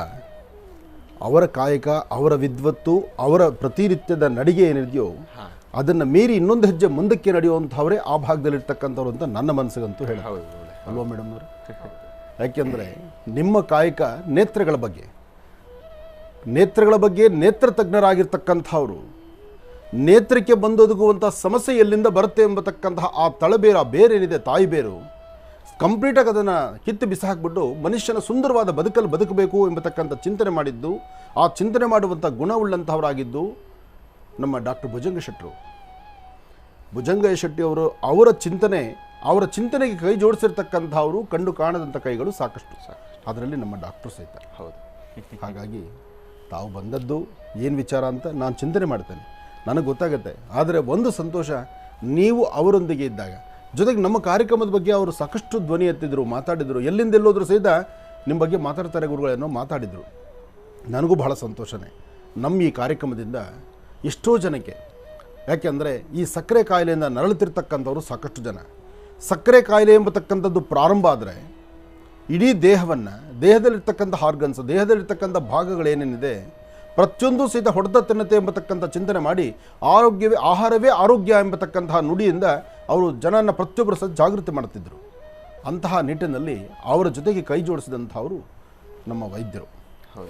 ಅವರ ಕಾಯಕ, ಅವರ ವಿದ್ವತ್ತು, ಅವರ ಪ್ರತಿನಿತ್ಯದ ನಡಿಗೆ ಏನಿದೆಯೋ ಅದನ್ನು ಮೀರಿ ಇನ್ನೊಂದು ಹೆಜ್ಜೆ ಮುಂದಕ್ಕೆ ನಡೆಯುವಂಥವರೇ ಆ ಭಾಗದಲ್ಲಿರ್ತಕ್ಕಂಥವ್ರು ಅಂತ ನನ್ನ ಮನಸ್ಸಿಗಂತೂ ಹೇಳಿ ಅಲ್ವಾ ಮೇಡಮ್ ಅವರು? ಯಾಕೆಂದರೆ ನಿಮ್ಮ ಕಾಯಕ ನೇತ್ರಗಳ ಬಗ್ಗೆ ನೇತ್ರ ತಜ್ಞರಾಗಿರ್ತಕ್ಕಂಥವ್ರು ನೇತ್ರಕ್ಕೆ ಬಂದೊದಗುವಂಥ ಸಮಸ್ಯೆ ಎಲ್ಲಿಂದ ಬರುತ್ತೆ ಎಂಬತಕ್ಕಂತಹ ಆ ತಳಬೇರು, ಆ ಬೇರೇನಿದೆ ತಾಯಿ ಬೇರು, ಕಂಪ್ಲೀಟಾಗಿ ಅದನ್ನು ಕಿತ್ತು ಬಿಸಾಕ್ಬಿಟ್ಟು ಮನುಷ್ಯನ ಸುಂದರವಾದ ಬದುಕಲ್ಲಿ ಬದುಕಬೇಕು ಎಂಬತಕ್ಕಂಥ ಚಿಂತನೆ ಮಾಡಿದ್ದು, ಆ ಚಿಂತನೆ ಮಾಡುವಂಥ ಗುಣವುಳ್ಳಂಥವರಾಗಿದ್ದು ನಮ್ಮ ಡಾಕ್ಟರ್ ಭುಜಂಗ ಶೆಟ್ಟಿಯವರು. ಅವರ ಚಿಂತನೆಗೆ ಕೈ ಜೋಡಿಸಿರ್ತಕ್ಕಂಥವರು ಕಂಡು ಕಾಣದಂಥ ಕೈಗಳು ಸಾಕಷ್ಟು, ಅದರಲ್ಲಿ ನಮ್ಮ ಡಾಕ್ಟರ್ ಸಹಿತ. ಹೌದು. ಹಾಗಾಗಿ ತಾವು ಬಂದದ್ದು ಏನು ವಿಚಾರ ಅಂತ ನಾನು ಚಿಂತನೆ ಮಾಡ್ತೇನೆ, ನನಗೆ ಗೊತ್ತಾಗುತ್ತೆ. ಆದರೆ ಒಂದು ಸಂತೋಷ, ನೀವು ಅವರೊಂದಿಗೆ ಇದ್ದಾಗ, ಜೊತೆಗೆ ನಮ್ಮ ಕಾರ್ಯಕ್ರಮದ ಬಗ್ಗೆ ಅವರು ಸಾಕಷ್ಟು ಧ್ವನಿ ಎತ್ತಿದ್ರು, ಮಾತಾಡಿದರು. ಎಲ್ಲೋದ್ರೂ ಸಹಿತ ನಿಮ್ಮ ಬಗ್ಗೆ ಮಾತಾಡ್ತಾರೆ ಗುರುಗಳೇನೋ ಮಾತಾಡಿದರು. ನನಗೂ ಬಹಳ ಸಂತೋಷನೇ. ನಮ್ಮ ಈ ಕಾರ್ಯಕ್ರಮದಿಂದ ಎಷ್ಟೋ ಜನಕ್ಕೆ, ಯಾಕೆಂದರೆ ಈ ಸಕ್ಕರೆ ಕಾಯಿಲೆಯಿಂದ ನರಳುತ್ತಿರ್ತಕ್ಕಂಥವ್ರು ಸಾಕಷ್ಟು ಜನ. ಸಕ್ಕರೆ ಕಾಯಿಲೆ ಎಂಬತಕ್ಕಂಥದ್ದು ಪ್ರಾರಂಭ ಆದರೆ ಇಡೀ ದೇಹದಲ್ಲಿರ್ತಕ್ಕಂಥ ಆರ್ಗನ್ಸ್, ದೇಹದಲ್ಲಿರ್ತಕ್ಕಂಥ ಭಾಗಗಳೇನೇನಿದೆ ಪ್ರತಿಯೊಂದು ಸಹಿತ ಹೊಡೆದ ತಿನ್ನತೆ ಎಂಬತಕ್ಕಂಥ ಚಿಂತನೆ ಮಾಡಿ ಆಹಾರವೇ ಆರೋಗ್ಯ ಎಂಬತಕ್ಕಂತಹ ನುಡಿಯಿಂದ ಅವರು ಜನನ ಪ್ರತಿಯೊಬ್ಬರು ಸಹ ಜಾಗೃತಿ ಮಾಡ್ತಿದ್ದರು. ಅಂತಹ ನಿಟ್ಟಿನಲ್ಲಿ ಅವರ ಜೊತೆಗೆ ಕೈ ಜೋಡಿಸಿದಂಥವರು ನಮ್ಮ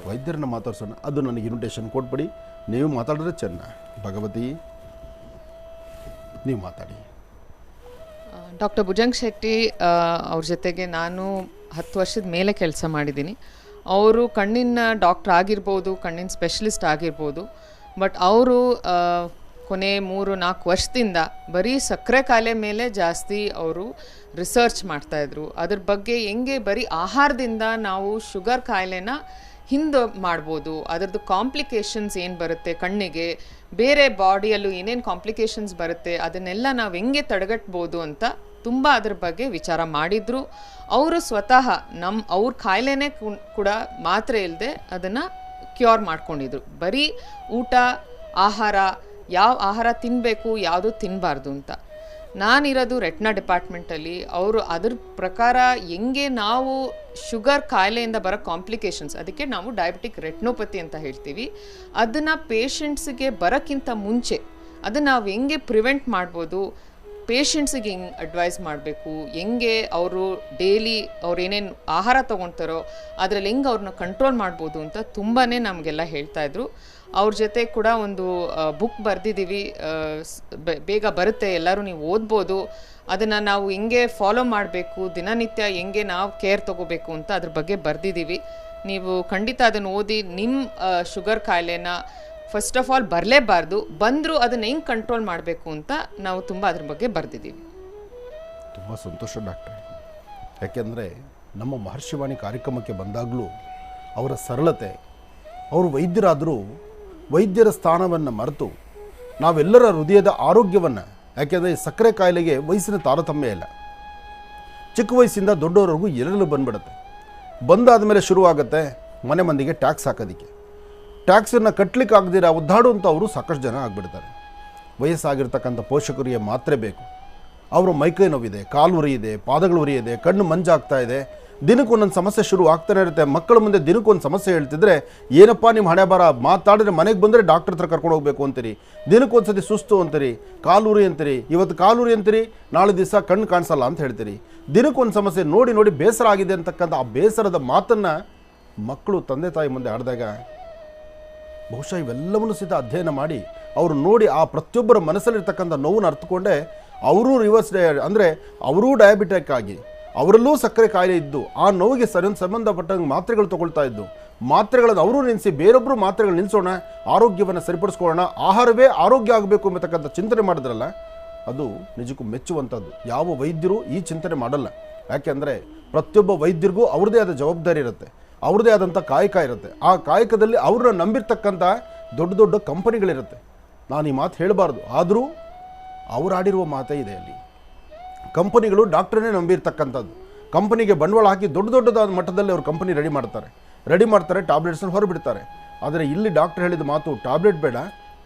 ವೈದ್ಯರನ್ನು ಮಾತಾಡ್ಸೋಣ. ಅದು ನನಗೆ ಇನ್ವಿಟೇಷನ್ ಕೊಟ್ಬಿಡಿ, ನೀವು ಮಾತಾಡಿದ್ರೆ ಚೆನ್ನ. ಭಗವತಿ, ನೀವು ಮಾತಾಡಿ. ಡಾಕ್ಟರ್ ಭುಜಂಗ್ ಶೆಟ್ಟಿ ಅವ್ರ ಜೊತೆಗೆ ನಾನು 10 ವರ್ಷದ ಮೇಲೆ ಕೆಲಸ ಮಾಡಿದ್ದೀನಿ. ಅವರು ಕಣ್ಣಿನ ಡಾಕ್ಟ್ರ್ ಆಗಿರ್ಬೋದು, ಕಣ್ಣಿನ ಸ್ಪೆಷಲಿಸ್ಟ್ ಆಗಿರ್ಬೋದು. ಬಟ್ ಅವರು ಕೊನೆ 3-4 ವರ್ಷದಿಂದ ಬರೀ ಸಕ್ಕರೆ ಕಾಯಿಲೆ ಮೇಲೆ ಜಾಸ್ತಿ ಅವರು ರಿಸರ್ಚ್ ಮಾಡ್ತಾಯಿದ್ರು. ಅದ್ರ ಬಗ್ಗೆ ಹೆಂಗೆ ಬರೀ ಆಹಾರದಿಂದ ನಾವು ಶುಗರ್ ಕಾಯಿಲೆನ ಹಿಂದೆ ಮಾಡ್ಬೋದು, ಅದರದ್ದು ಕಾಂಪ್ಲಿಕೇಶನ್ಸ್ ಏನು ಬರುತ್ತೆ ಕಣ್ಣಿಗೆ, ಬೇರೆ ಬಾಡಿಯಲ್ಲೂ ಏನೇನು ಕಾಂಪ್ಲಿಕೇಶನ್ಸ್ ಬರುತ್ತೆ ಅದನ್ನೆಲ್ಲ ನಾವು ಹೆಂಗೆ ತಡೆಗಟ್ಬೋದು ಅಂತ ತುಂಬ ಅದ್ರ ಬಗ್ಗೆ ವಿಚಾರ ಮಾಡಿದ್ರು. ಅವರು ಸ್ವತಃ ಅವ್ರ ಕಾಯಿಲೆನೇ ಕೂಡ ಮಾತ್ರೆ ಇಲ್ಲದೆ ಅದನ್ನು ಕ್ಯೂರ್ ಮಾಡ್ಕೊಂಡಿದ್ರು. ಬರೀ ಊಟ, ಆಹಾರ, ಯಾವ ಆಹಾರ ತಿನ್ನಬೇಕು ಯಾವುದು ತಿನ್ನಬಾರ್ದು ಅಂತ. ನಾನಿರೋದು ರೆಟ್ನಾ ಡಿಪಾರ್ಟ್ಮೆಂಟಲ್ಲಿ. ಅವರು ಅದ್ರ ಪ್ರಕಾರ ಹೆಂಗೆ ನಾವು ಶುಗರ್ ಕಾಯಿಲೆಯಿಂದ ಬರೋ ಕಾಂಪ್ಲಿಕೇಶನ್ಸ್, ಅದಕ್ಕೆ ನಾವು ಡಯಾಬಿಟಿಕ್ ರೆಟ್ನೋಪತಿ ಅಂತ ಹೇಳ್ತೀವಿ, ಅದನ್ನು ಪೇಷಂಟ್ಸಿಗೆ ಬರೋಕ್ಕಿಂತ ಮುಂಚೆ ಅದನ್ನು ನಾವು ಹೆಂಗೆ ಪ್ರಿವೆಂಟ್ ಮಾಡ್ಬೋದು, ಪೇಷಂಟ್ಸಿಗೆ ಹೆಂಗೆ ಅಡ್ವೈಸ್ ಮಾಡಬೇಕು, ಹೆಂಗೆ ಅವರು ಡೈಲಿ ಅವ್ರು ಏನೇನು ಆಹಾರ ತೊಗೊಳ್ತಾರೋ ಅದರಲ್ಲಿ ಹೆಂಗೆ ಅವ್ರನ್ನ ಕಂಟ್ರೋಲ್ ಮಾಡ್ಬೋದು ಅಂತ ತುಂಬಾ ನಮಗೆಲ್ಲ ಹೇಳ್ತಾಯಿದ್ರು. ಅವ್ರ ಜೊತೆ ಕೂಡ ಒಂದು ಬುಕ್ ಬರೆದಿದ್ದೀವಿ, ಬೇಗ ಬರುತ್ತೆ, ಎಲ್ಲರೂ ನೀವು ಓದ್ಬೋದು. ಅದನ್ನು ನಾವು ಹೆಂಗೆ ಫಾಲೋ ಮಾಡಬೇಕು, ದಿನನಿತ್ಯ ಹೆಂಗೆ ನಾವು ಕೇರ್ ತೊಗೋಬೇಕು ಅಂತ ಅದ್ರ ಬಗ್ಗೆ ಬರೆದಿದ್ದೀವಿ. ನೀವು ಖಂಡಿತ ಅದನ್ನು ಓದಿ ನಿಮ್ಮ ಶುಗರ್ ಕಾಯಿಲೆನ ಫಸ್ಟ್ ಆಫ್ ಆಲ್ ಬರಲೇಬಾರ್ದು, ಬಂದರೂ ಅದನ್ನು ಹೆಂಗೆ ಕಂಟ್ರೋಲ್ ಮಾಡಬೇಕು ಅಂತ ನಾವು ತುಂಬ ಅದ್ರ ಬಗ್ಗೆ ಬರೆದಿದ್ದೀವಿ. ತುಂಬ ಸಂತೋಷ ಡಾಕ್ಟ್ರೆ. ಯಾಕೆಂದರೆ ನಮ್ಮ ಮಹರ್ಷಿವಾಣಿ ಕಾರ್ಯಕ್ರಮಕ್ಕೆ ಬಂದಾಗಲೂ ಅವರ ಸರಳತೆ, ಅವರು ವೈದ್ಯರಾದರೂ ವೈದ್ಯರ ಸ್ಥಾನವನ್ನು ಮರೆತು ನಾವೆಲ್ಲರ ಹೃದಯದ ಆರೋಗ್ಯವನ್ನು, ಯಾಕೆಂದರೆ ಸಕ್ಕರೆ ಕಾಯಿಲೆಗೆ ವಯಸ್ಸಿನ ತಾರತಮ್ಯ ಇಲ್ಲ. ಚಿಕ್ಕ ವಯಸ್ಸಿಂದ ದೊಡ್ಡವರೆಗೂ ಎಲ್ಲೆಲ್ಲೂ ಬಂದ್ಬಿಡುತ್ತೆ. ಬಂದಾದ ಮೇಲೆ ಶುರುವಾಗುತ್ತೆ ಮನೆ ಮಂದಿಗೆ ಟ್ಯಾಕ್ಸ್ ಹಾಕೋದಕ್ಕೆ. ಟ್ಯಾಕ್ಸನ್ನು ಕಟ್ಟಲಿಕ್ಕೆ ಆಗದಿರ ಒದ್ದಾಡುವಂಥವರು ಸಾಕಷ್ಟು ಜನ ಆಗಿಬಿಡ್ತಾರೆ. ವಯಸ್ಸಾಗಿರ್ತಕ್ಕಂಥ ಪೋಷಕರಿಗೆ ಮಾತ್ರೆ ಬೇಕು. ಅವರು ಮೈಕೈ ನೋವಿದೆ, ಕಾಲು ಉರಿ ಇದೆ, ಪಾದಗಳು ಉರಿ ಇದೆ, ಕಣ್ಣು ಮಂಜಾಗ್ತಾ ಇದೆ, ದಿನಕ್ಕೊಂದೊಂದು ಸಮಸ್ಯೆ ಶುರು ಆಗ್ತಾನೆ ಇರುತ್ತೆ. ಮಕ್ಕಳ ಮುಂದೆ ದಿನಕ್ಕೊಂದು ಸಮಸ್ಯೆ ಹೇಳ್ತಿದ್ರೆ, ಏನಪ್ಪ ನಿಮ್ಮ ಹಣೆ ಬರ, ಮಾತಾಡಿದ್ರೆ ಮನೆಗೆ ಬಂದರೆ ಡಾಕ್ಟರ್ ಹತ್ರ ಕರ್ಕೊಂಡು ಹೋಗ್ಬೇಕು ಅಂತೀರಿ, ದಿನಕ್ಕೊಂದು ಸತಿ ಸುಸ್ತು ಅಂತೀರಿ, ಕಾಲುರಿ ಅಂತೀರಿ, ಇವತ್ತು ಕಾಲುರಿ ಅಂತೀರಿ, ನಾಳೆ ದಿವಸ ಕಣ್ಣು ಕಾಣಿಸಲ್ಲ ಅಂತ ಹೇಳ್ತೀರಿ. ದಿನಕ್ಕೊಂದು ಸಮಸ್ಯೆ ನೋಡಿ ನೋಡಿ ಬೇಸರ ಆಗಿದೆ ಅಂತಕ್ಕಂಥ ಆ ಬೇಸರದ ಮಾತನ್ನು ಮಕ್ಕಳು ತಂದೆ ತಾಯಿ ಮುಂದೆ ಆಡಿದಾಗ ಬಹುಶಃ ಇವೆಲ್ಲವನ್ನೂ ಸಹಿತ ಅಧ್ಯಯನ ಮಾಡಿ ಅವರು ನೋಡಿ ಆ ಪ್ರತಿಯೊಬ್ಬರ ಮನಸ್ಸಲ್ಲಿರ್ತಕ್ಕಂಥ ನೋವನ್ನು ಅರ್ಥಕೊಂಡೆ ಅವರೂ ಅಂದರೆ ಅವರೂ ಡಯಾಬಿಟಿಕ್ ಆಗಿ ಅವರಲ್ಲೂ ಸಕ್ಕರೆ ಕಾಯಿಲೆ ಇದ್ದು ಆ ನೋವಿಗೆ ಸಂಬಂಧಪಟ್ಟಂಗೆ ಮಾತ್ರೆಗಳು ತಗೊಳ್ತಾ ಇದ್ದು, ಮಾತ್ರೆಗಳನ್ನು ಅವರು ನಿಲ್ಲಿಸಿ ಬೇರೊಬ್ಬರು ಮಾತ್ರೆಗಳು ನಿಲ್ಲಿಸೋಣ, ಆರೋಗ್ಯವನ್ನು ಸರಿಪಡಿಸ್ಕೊಳ್ಳೋಣ, ಆಹಾರವೇ ಆರೋಗ್ಯ ಆಗಬೇಕು ಎಂಬತಕ್ಕಂಥ ಚಿಂತನೆ ಮಾಡಿದ್ರಲ್ಲ, ಅದು ನಿಜಕ್ಕೂ ಮೆಚ್ಚುವಂಥದ್ದು. ಯಾವ ವೈದ್ಯರು ಈ ಚಿಂತನೆ ಮಾಡಲ್ಲ. ಯಾಕೆಂದರೆ ಪ್ರತಿಯೊಬ್ಬ ವೈದ್ಯರಿಗೂ ಅವ್ರದ್ದೇ ಆದ ಜವಾಬ್ದಾರಿ ಇರುತ್ತೆ, ಅವ್ರದ್ದೇ ಆದಂಥ ಕಾಯಕ ಇರುತ್ತೆ. ಆ ಕಾಯಕದಲ್ಲಿ ಅವ್ರನ್ನ ನಂಬಿರ್ತಕ್ಕಂಥ ದೊಡ್ಡ ದೊಡ್ಡ ಕಂಪನಿಗಳಿರುತ್ತೆ. ನಾನು ಈ ಮಾತು ಹೇಳಬಾರ್ದು, ಆದರೂ ಅವ್ರು ಆಡಿರುವ ಮಾತೇ ಇದೆ. ಅಲ್ಲಿ ಕಂಪನಿಗಳು ಡಾಕ್ಟ್ರನ್ನೇ ನಂಬಿರ್ತಕ್ಕಂಥದ್ದು. ಕಂಪನಿಗೆ ಬಂಡವಾಳ ಹಾಕಿ ದೊಡ್ಡ ದೊಡ್ಡದಾದ ಮಟ್ಟದಲ್ಲಿ ಅವರು ಕಂಪನಿ ರೆಡಿ ಮಾಡ್ತಾರೆ, ಟ್ಯಾಬ್ಲೆಟ್ಸನ್ನು ಹೊರಬಿಡ್ತಾರೆ. ಆದರೆ ಇಲ್ಲಿ ಡಾಕ್ಟರ್ ಹೇಳಿದ ಮಾತು, ಟ್ಯಾಬ್ಲೆಟ್ ಬೇಡ,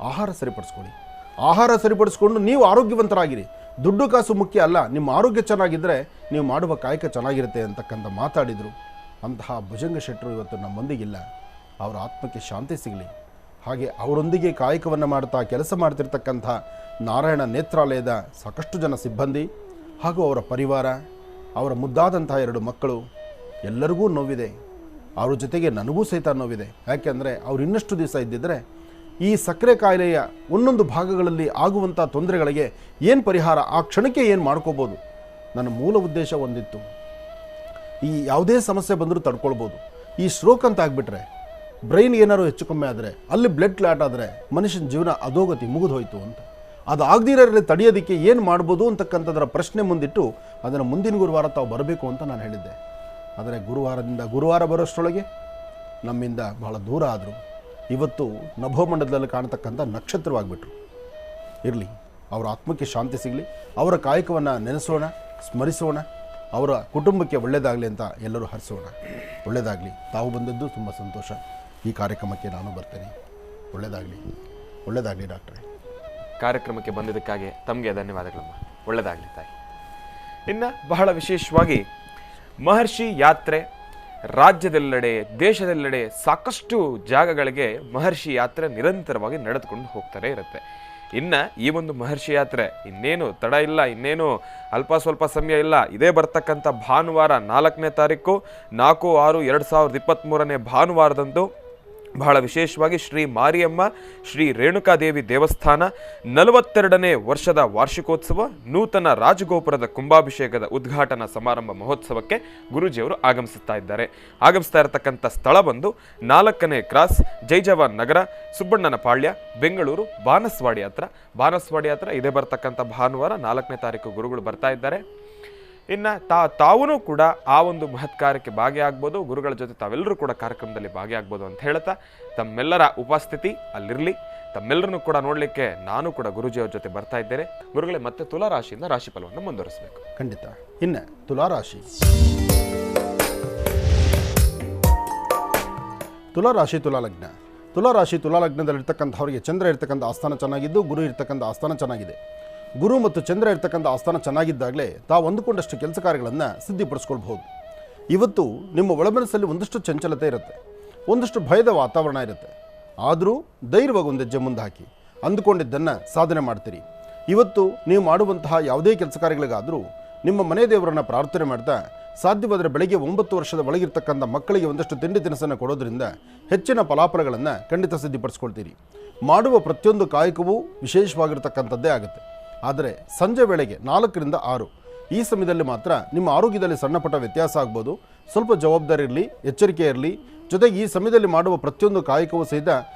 ಆಹಾರ ಸರಿಪಡಿಸ್ಕೊಳ್ಳಿ, ಆಹಾರ ಸರಿಪಡಿಸ್ಕೊಂಡು ನೀವು ಆರೋಗ್ಯವಂತರಾಗಿರಿ. ದುಡ್ಡು ಕಾಸು ಮುಖ್ಯ ಅಲ್ಲ, ನಿಮ್ಮ ಆರೋಗ್ಯ ಚೆನ್ನಾಗಿದ್ದರೆ ನೀವು ಮಾಡುವ ಕಾಯಕ ಚೆನ್ನಾಗಿರುತ್ತೆ ಅಂತಕ್ಕಂಥ ಮಾತಾಡಿದರು. ಅಂತಹ ಭುಜಂಗ ಶೆಟ್ಟರು ಇವತ್ತು ನಮ್ಮೊಂದಿಗಿಲ್ಲ. ಅವರ ಆತ್ಮಕ್ಕೆ ಶಾಂತಿ ಸಿಗಲಿ. ಹಾಗೆ ಅವರೊಂದಿಗೆ ಕಾಯಕವನ್ನು ಮಾಡ್ತಾ ಕೆಲಸ ಮಾಡ್ತಿರ್ತಕ್ಕಂಥ ನಾರಾಯಣ ನೇತ್ರಾಲಯದ ಸಾಕಷ್ಟು ಜನ ಸಿಬ್ಬಂದಿ ಹಾಗೂ ಅವರ ಪರಿವಾರ, ಅವರ ಮುದ್ದಾದಂಥ 2 ಮಕ್ಕಳು, ಎಲ್ಲರಿಗೂ ನೋವಿದೆ. ಅವ್ರ ಜೊತೆಗೆ ನನಗೂ ಸಹಿತ ನೋವಿದೆ. ಯಾಕೆಂದರೆ ಅವ್ರು ಇನ್ನಷ್ಟು ದಿವಸ ಇದ್ದಿದ್ದರೆ ಈ ಸಕ್ಕರೆ ಕಾಯಿಲೆಯ ಒಂದೊಂದು ಭಾಗಗಳಲ್ಲಿ ಆಗುವಂಥ ತೊಂದರೆಗಳಿಗೆ ಏನು ಪರಿಹಾರ, ಆ ಕ್ಷಣಕ್ಕೆ ಏನು ಮಾಡ್ಕೋಬೋದು. ನನ್ನ ಮೂಲ ಉದ್ದೇಶ ಒಂದಿತ್ತು, ಈ ಯಾವುದೇ ಸಮಸ್ಯೆ ಬಂದರೂ ತಡ್ಕೊಳ್ಬೋದು. ಈ ಸ್ಟ್ರೋಕ್ ಅಂತ ಆಗಿಬಿಟ್ರೆ, ಬ್ರೈನ್ ಏನಾದ್ರು ಹೆಚ್ಚು ಕಮ್ಮಿ ಆದರೆ, ಅಲ್ಲಿ ಬ್ಲಡ್ ಕ್ಲಾಟ್ ಆದರೆ ಮನುಷ್ಯನ ಜೀವನ ಅಧೋಗತಿ ಮುಗಿದು ಹೋಯಿತು ಅಂತ. ಅದು ಆಗದಿರೋದ್ರೆ ತಡೆಯೋದಕ್ಕೆ ಏನು ಮಾಡ್ಬೋದು ಅಂತಕ್ಕಂಥದ್ರ ಪ್ರಶ್ನೆ ಮುಂದಿಟ್ಟು ಅದನ್ನು ಮುಂದಿನ ಗುರುವಾರ ತಾವು ಬರಬೇಕು ಅಂತ ನಾನು ಹೇಳಿದ್ದೆ. ಆದರೆ ಗುರುವಾರ ಬರೋಷ್ಟರೊಳಗೆ ನಮ್ಮಿಂದ ಬಹಳ ದೂರ ಆದರು. ಇವತ್ತು ನಭೋಮಂಡಲದಲ್ಲಿ ಕಾಣತಕ್ಕಂಥ ನಕ್ಷತ್ರವಾಗಿಬಿಟ್ರು. ಇರಲಿ, ಅವರ ಆತ್ಮಕ್ಕೆ ಶಾಂತಿ ಸಿಗಲಿ. ಅವರ ಕಾಯಕವನ್ನು ನೆನೆಸೋಣ, ಸ್ಮರಿಸೋಣ. ಅವರ ಕುಟುಂಬಕ್ಕೆ ಒಳ್ಳೆಯದಾಗಲಿ ಅಂತ ಎಲ್ಲರೂ ಹರಿಸೋಣ. ಒಳ್ಳೆಯದಾಗಲಿ. ತಾವು ಬಂದದ್ದು ತುಂಬ ಸಂತೋಷ. ಈ ಕಾರ್ಯಕ್ರಮಕ್ಕೆ ನಾನು ಬರ್ತೇನೆ. ಒಳ್ಳೆಯದಾಗಲಿ ಡಾಕ್ಟ್ರೇ. ಕಾರ್ಯಕ್ರಮಕ್ಕೆ ಬಂದಿದ್ದಕ್ಕಾಗಿ ತಮಗೆ ಧನ್ಯವಾದಗಳಮ್ಮ. ಒಳ್ಳೆಯದಾಗಲಿ ತಾಯಿ. ಇನ್ನು ಬಹಳ ವಿಶೇಷವಾಗಿ ಮಹರ್ಷಿ ಯಾತ್ರೆ ರಾಜ್ಯದೆಲ್ಲೆಡೆ, ದೇಶದೆಲ್ಲೆಡೆ ಸಾಕಷ್ಟು ಜಾಗಗಳಿಗೆ ಮಹರ್ಷಿ ಯಾತ್ರೆ ನಿರಂತರವಾಗಿ ನಡೆದುಕೊಂಡು ಹೋಗ್ತಾನೆ ಇರುತ್ತೆ. ಇನ್ನು ಈ ಒಂದು ಮಹರ್ಷಿ ಯಾತ್ರೆ ಇನ್ನೇನು ತಡ ಇಲ್ಲ, ಇನ್ನೇನು ಅಲ್ಪ ಸ್ವಲ್ಪ ಸಮಯ ಇಲ್ಲ. ಇದೇ ಬರ್ತಕ್ಕಂಥ ಭಾನುವಾರ 4ನೇ ತಾರೀಕು 4/6/2023 ಭಾನುವಾರದಂದು ಬಹಳ ವಿಶೇಷವಾಗಿ ಶ್ರೀ ಮಾರಿಯಮ್ಮ ಶ್ರೀ ರೇಣುಕಾದೇವಿ ದೇವಸ್ಥಾನ 42ನೇ ವರ್ಷದ ವಾರ್ಷಿಕೋತ್ಸವ, ನೂತನ ರಾಜಗೋಪುರದ ಕುಂಭಾಭಿಷೇಕದ ಉದ್ಘಾಟನಾ ಸಮಾರಂಭ ಮಹೋತ್ಸವಕ್ಕೆ ಗುರೂಜಿಯವರು ಆಗಮಿಸ್ತಾ ಇರತಕ್ಕಂಥ ಸ್ಥಳ ಬಂದು 4ನೇ ಕ್ರಾಸ್, ಜೈ ಜವಾನ್ ನಗರ, ಸುಬ್ಬಣ್ಣನ ಪಾಳ್ಯ, ಬೆಂಗಳೂರು, ಬಾನಸವಾಡಿ ಹತ್ರ ಇದೇ ಬರ್ತಕ್ಕಂಥ ಭಾನುವಾರ 4ನೇ ತಾರೀಕು ಗುರುಗಳು ಬರ್ತಾ ಇದ್ದಾರೆ. ಇನ್ನು ತಾವೂ ಕೂಡ ಆ ಒಂದು ಮಹತ್ ಕಾರ್ಯಕ್ಕೆ ಭಾಗಿಯಾಗ್ಬೋದು, ಗುರುಗಳ ಜೊತೆ ತಾವೆಲ್ಲರೂ ಕೂಡ ಕಾರ್ಯಕ್ರಮದಲ್ಲಿ ಭಾಗಿಯಾಗ್ಬೋದು ಅಂತ ಹೇಳ್ತಾ ತಮ್ಮೆಲ್ಲರ ಉಪಸ್ಥಿತಿ ಅಲ್ಲಿರಲಿ. ತಮ್ಮೆಲ್ಲರನ್ನು ಕೂಡ ನೋಡಲಿಕ್ಕೆ ನಾನು ಕೂಡ ಗುರುಜಿಯವ್ರ ಜೊತೆ ಬರ್ತಾ ಇದ್ದೇನೆ. ಗುರುಗಳೇ, ಮತ್ತೆ ತುಲಾ ರಾಶಿಯಿಂದ ರಾಶಿ ಫಲವನ್ನು ಮುಂದುವರಿಸಬೇಕು. ಖಂಡಿತ. ಇನ್ನು ತುಲಾರಾಶಿ. ತುಲಾರಾಶಿ ತುಲಾಲಗ್ನ. ತುಲಾರಾಶಿ ತುಲಾಲಗ್ನದಲ್ಲಿರ್ತಕ್ಕಂಥವ್ರಿಗೆ ಚಂದ್ರ ಇರ್ತಕ್ಕಂಥ ಆಸ್ಥಾನ ಚೆನ್ನಾಗಿದ್ದು, ಗುರು ಇರ್ತಕ್ಕಂಥ ಆಸ್ಥಾನ ಚೆನ್ನಾಗಿದೆ. ಗುರು ಮತ್ತು ಚಂದ್ರ ಇರ್ತಕ್ಕಂಥ ಆಸ್ಥಾನ ಚೆನ್ನಾಗಿದ್ದಾಗಲೇ ತಾವು ಅಂದುಕೊಂಡಷ್ಟು ಕೆಲಸ ಕಾರ್ಯಗಳನ್ನು ಸಿದ್ಧಿಪಡಿಸ್ಕೊಳ್ಬಹುದು. ಇವತ್ತು ನಿಮ್ಮ ಒಳಮನಸ್ಸಲ್ಲಿ ಒಂದಷ್ಟು ಚಂಚಲತೆ ಇರುತ್ತೆ, ಒಂದಷ್ಟು ಭಯದ ವಾತಾವರಣ ಇರುತ್ತೆ. ಆದರೂ ಧೈರ್ಯವಾಗಿ ಒಂದು ಹೆಜ್ಜೆ ಮುಂದೆ ಹಾಕಿ ಅಂದುಕೊಂಡಿದ್ದನ್ನು ಸಾಧನೆ ಮಾಡ್ತೀರಿ. ಇವತ್ತು ನೀವು ಮಾಡುವಂತಹ ಯಾವುದೇ ಕೆಲಸ ಕಾರ್ಯಗಳಿಗಾದರೂ ನಿಮ್ಮ ಮನೆ ದೇವರನ್ನು ಪ್ರಾರ್ಥನೆ ಮಾಡ್ತಾ ಸಾಧ್ಯವಾದರೆ ಬೆಳಗ್ಗೆ 9 ವರ್ಷದ ಒಳಗಿರ್ತಕ್ಕಂಥ ಮಕ್ಕಳಿಗೆ ಒಂದಷ್ಟು ತಿಂಡಿ ತಿನಿಸನ್ನು ಕೊಡೋದ್ರಿಂದ ಹೆಚ್ಚಿನ ಫಲಾಫಲಗಳನ್ನು ಖಂಡಿತ ಸಿದ್ಧಿಪಡಿಸ್ಕೊಳ್ತೀರಿ. ಮಾಡುವ ಪ್ರತಿಯೊಂದು ಕಾಯಕವೂ ವಿಶೇಷವಾಗಿರ್ತಕ್ಕಂಥದ್ದೇ ಆಗುತ್ತೆ. ಆದರೆ ಸಂಜೆ ವೇಳೆಗೆ 4 ರಿಂದ 6 ಈ ಸಮಯದಲ್ಲಿ ಮಾತ್ರ ನಿಮ್ಮ ಆರೋಗ್ಯದಲ್ಲಿ ಸಣ್ಣ ಪುಟ್ಟ ವ್ಯತ್ಯಾಸ ಆಗ್ಬೋದು. ಸ್ವಲ್ಪ ಜವಾಬ್ದಾರಿ ಇರಲಿ, ಎಚ್ಚರಿಕೆ ಇರಲಿ. ಜೊತೆಗೆ ಈ ಸಮಯದಲ್ಲಿ ಮಾಡುವ ಪ್ರತಿಯೊಂದು ಕಾಯಕವೂ ಸಹಿತ